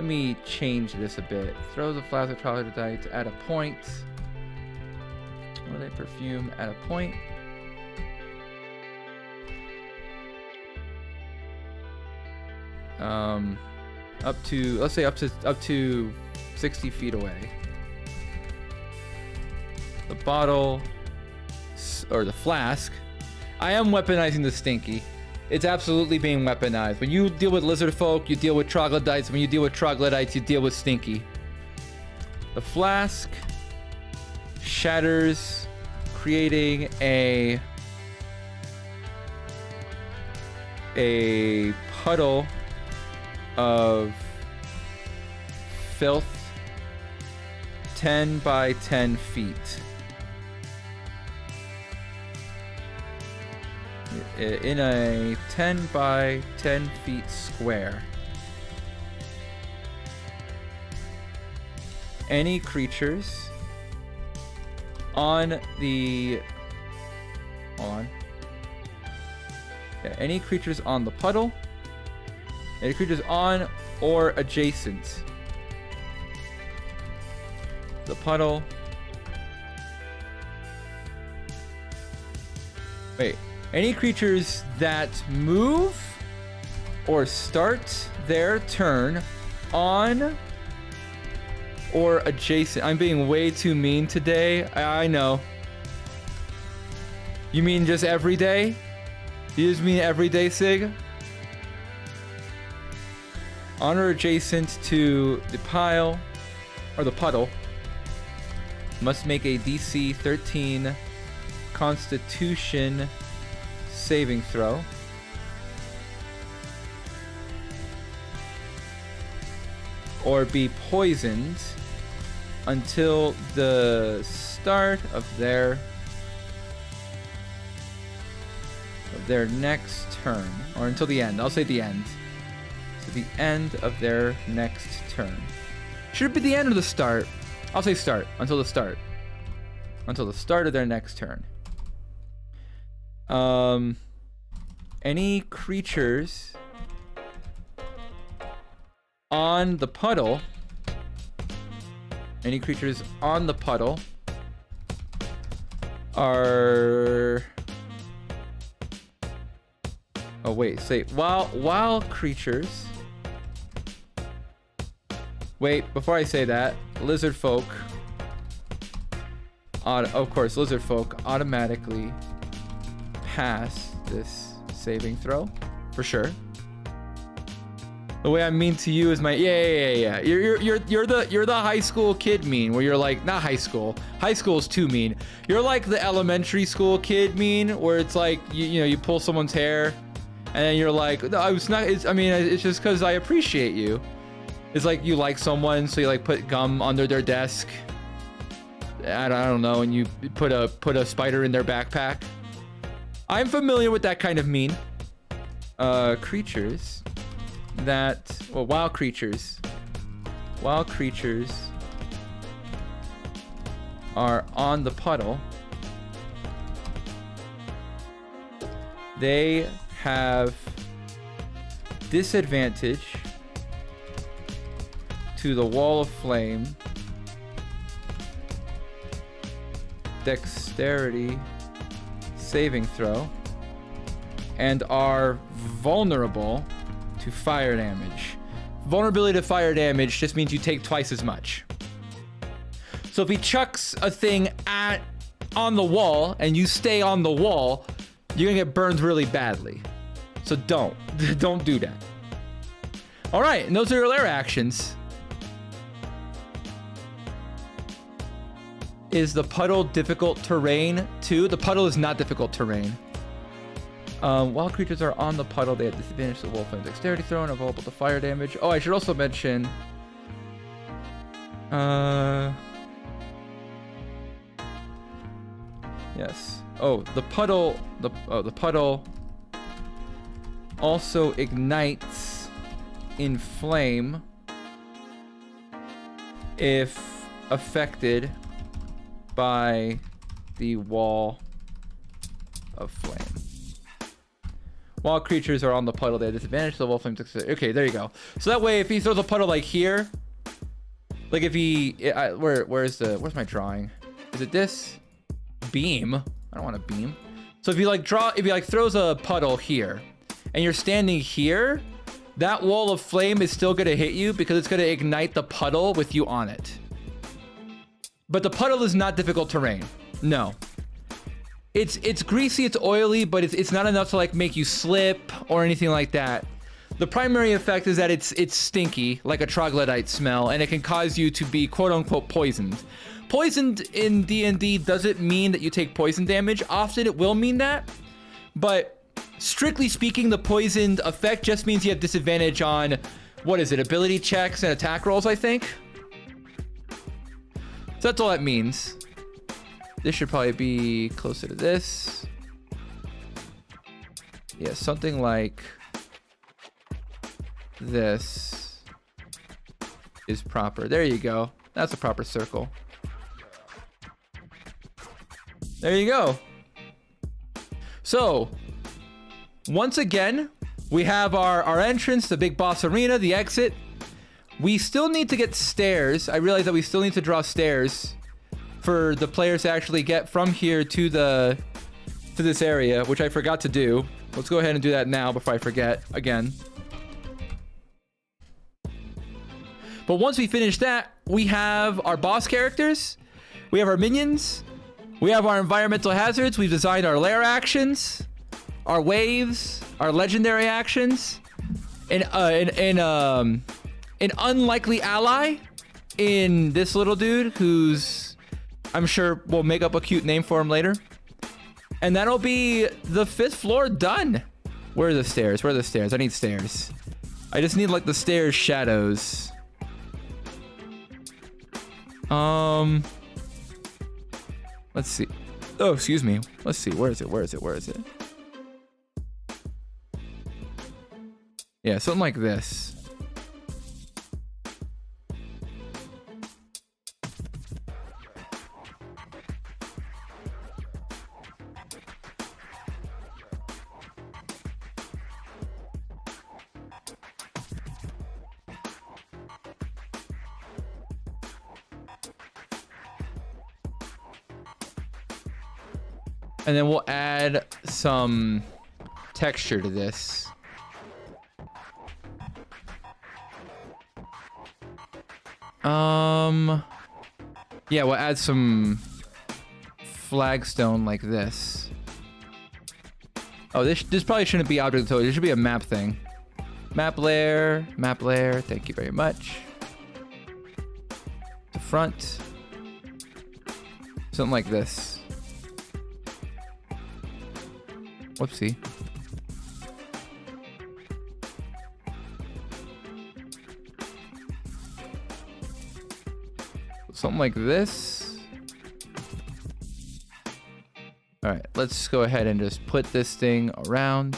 me change this a bit. Throws a flask of troglodyte at a point. Or they perfume at a point. Up to, let's say up to 60 feet away. The bottle, or the flask. I am weaponizing the Stinky. It's absolutely being weaponized. When you deal with lizard folk, you deal with troglodytes. When you deal with troglodytes, you deal with Stinky. The flask shatters, creating a puddle of filth 10 by 10 feet. In a 10 by 10 feet square. Any creatures on the... Hold on. Yeah, any creatures on the puddle, any creatures on or adjacent the puddle. Wait. Any creatures that move or start their turn on or adjacent. I'm being way too mean today. I know. You mean just every day? You just mean every day, Sig? On or adjacent to the pile or the puddle must make a DC 13 Constitution saving throw. Or be poisoned until the start of their their next turn, or until the end. I'll say the end. So the end of their next turn. Should it be the end or the start? I'll say start. Until the start. Until the start of their next turn. Any creatures on the puddle. Any creatures on the puddle are... Oh wait, say while creatures. Wait, before I say that, lizard folk. Of course, lizard folk automatically pass this saving throw, for sure. The way I'm mean to you is my yeah. You're the high school kid mean, where you're like, not high school. High school is too mean. You're like the elementary school kid mean, where it's like you know you pull someone's hair, and then you're like, no, it's not. It's just because I appreciate you. It's like you like someone, so you like put gum under their desk. I don't know, and you put a spider in their backpack. I'm familiar with that kind of mean. Creatures that, well, wild creatures are on the puddle. They have disadvantage to the wall of flame, dexterity saving throw, and are vulnerable to fire damage. Vulnerability to fire damage just means you take twice as much. So if he chucks a thing on the wall and you stay on the wall, you're gonna get burned really badly. So don't do that. All right, and those are your lair actions. Is the puddle difficult terrain too? The puddle is not difficult terrain. While creatures are on the puddle, they have disadvantage to the wall flame dexterity throw and are vulnerable to fire damage. Oh, I should also mention... Yes. Oh, the puddle also ignites in flame if affected by the wall of flame. While creatures are on the puddle, they have disadvantage to the wall of flame. Okay, there you go. So that way, if he throws a puddle like here, like if he, where's my drawing? Is it this? Beam. I don't want a beam. So if you like throws a puddle here, and you're standing here, that wall of flame is still gonna hit you because it's gonna ignite the puddle with you on it. But the puddle is not difficult terrain. No. It's greasy, it's oily, but it's not enough to like make you slip or anything like that. The primary effect is that it's stinky, like a troglodyte smell, and it can cause you to be quote unquote poisoned. Poisoned in D&D doesn't mean that you take poison damage. Often it will mean that, but strictly speaking, the poisoned effect just means you have disadvantage on, what is it, ability checks and attack rolls, I think? So that's all that means. This should probably be closer to this. Yeah, something like this is proper. There you go. That's a proper circle. There you go. So, once again, we have our entrance, the big boss arena, the exit. We still need to get stairs. I realize that we still need to draw stairs for the players to actually get from here to this area, which I forgot to do. Let's go ahead and do that now before I forget again. But once we finish that, we have our boss characters, we have our minions, we have our environmental hazards, we've designed our lair actions, our waves, our legendary actions, and an unlikely ally in this little dude who's, I'm sure we'll make up a cute name for him later. And that'll be the 5th floor done. Where are the stairs? Where are the stairs? I need stairs. I just need like the stairs shadows. Let's see. Oh, excuse me. Let's see. Where is it? Where is it? Where is it? Yeah, something like this. And then we'll add some texture to this. Yeah, we'll add some flagstone like this. Oh, this probably shouldn't be object utility. This should be a map thing. Map layer, thank you very much. The front. Something like this. Whoopsie. Something like this. All right, let's go ahead and just put this thing around.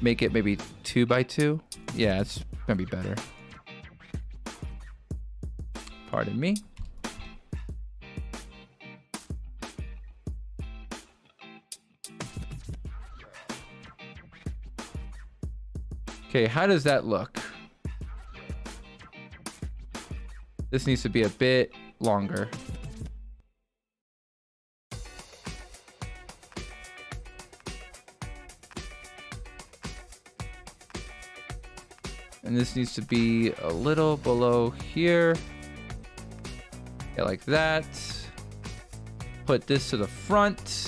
Make it maybe 2 by 2. Yeah, it's gonna be better. Pardon me. Okay, how does that look? This needs to be a bit longer. And this needs to be a little below here. Yeah, like that. Put this to the front.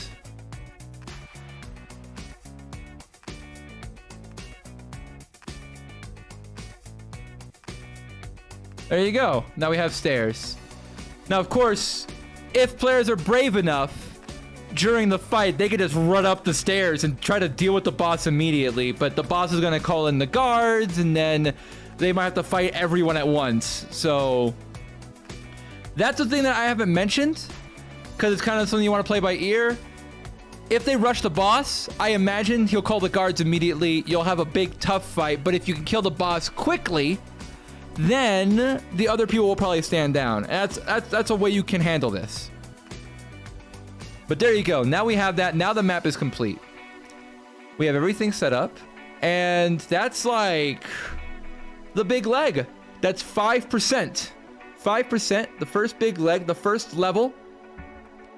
There you go. Now we have stairs. Now, of course, if players are brave enough during the fight, they could just run up the stairs and try to deal with the boss immediately. But the boss is going to call in the guards, and then they might have to fight everyone at once. So that's the thing that I haven't mentioned, because it's kind of something you want to play by ear. If they rush the boss, I imagine he'll call the guards immediately. You'll have a big, tough fight. But if you can kill the boss quickly, then the other people will probably stand down. That's a way you can handle this. But there you go. Now we have that. Now the map is complete. We have everything set up. And that's like the big leg. That's 5%. 5%, the first big leg, the first level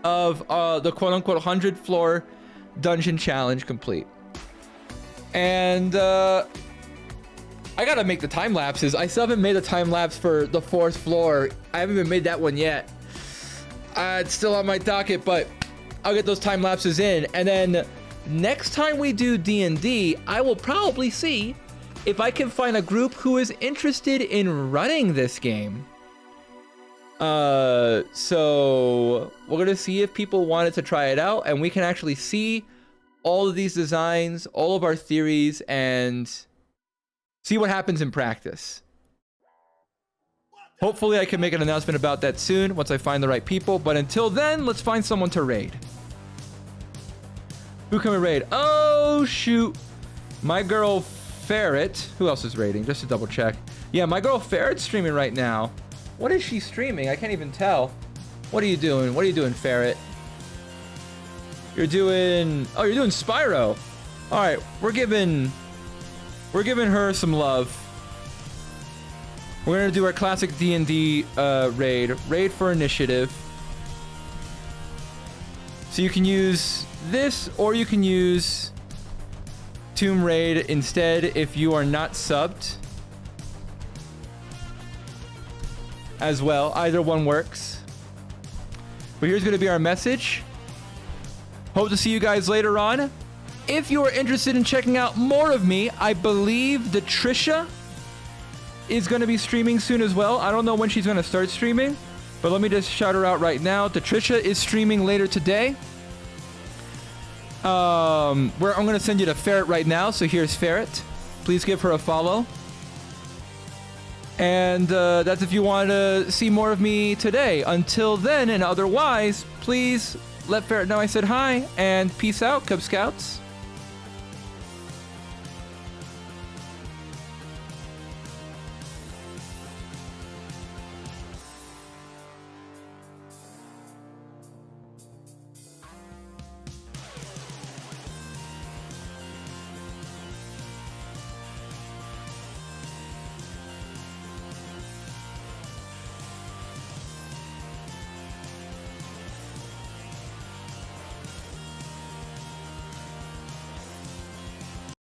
of the quote-unquote 100 floor dungeon challenge complete. And I gotta make the time lapses. I still haven't made a time lapse for the 4th floor. I haven't even made that one yet. It's still on my docket, but I'll get those time lapses in. And then next time we do D&D, I will probably see if I can find a group who is interested in running this game. So we're gonna see if people wanted to try it out, and we can actually see all of these designs, all of our theories, and see what happens in practice. Hopefully I can make an announcement about that soon once I find the right people. But until then, let's find someone to raid. Who can we raid? Oh, shoot. My girl Ferret. Who else is raiding? Just to double check. Yeah, my girl Ferret's streaming right now. What is she streaming? I can't even tell. What are you doing? What are you doing, Ferret? You're doing... Oh, you're doing Spyro. All right, we're giving her some love. We're gonna do our classic D&D raid for initiative. So you can use this, or you can use Tomb Raid instead if you are not subbed. As well, either one works. But here's gonna be our message. Hope to see you guys later on. If you are interested in checking out more of me, I believe the Trisha is going to be streaming soon as well. I don't know when she's going to start streaming, but let me just shout her out right now. The Trisha is streaming later today. I'm going to send you to Ferret right now, so here's Ferret. Please give her a follow. And that's if you want to see more of me today. Until then, and otherwise, please let Ferret know I said hi, and peace out, Cub Scouts.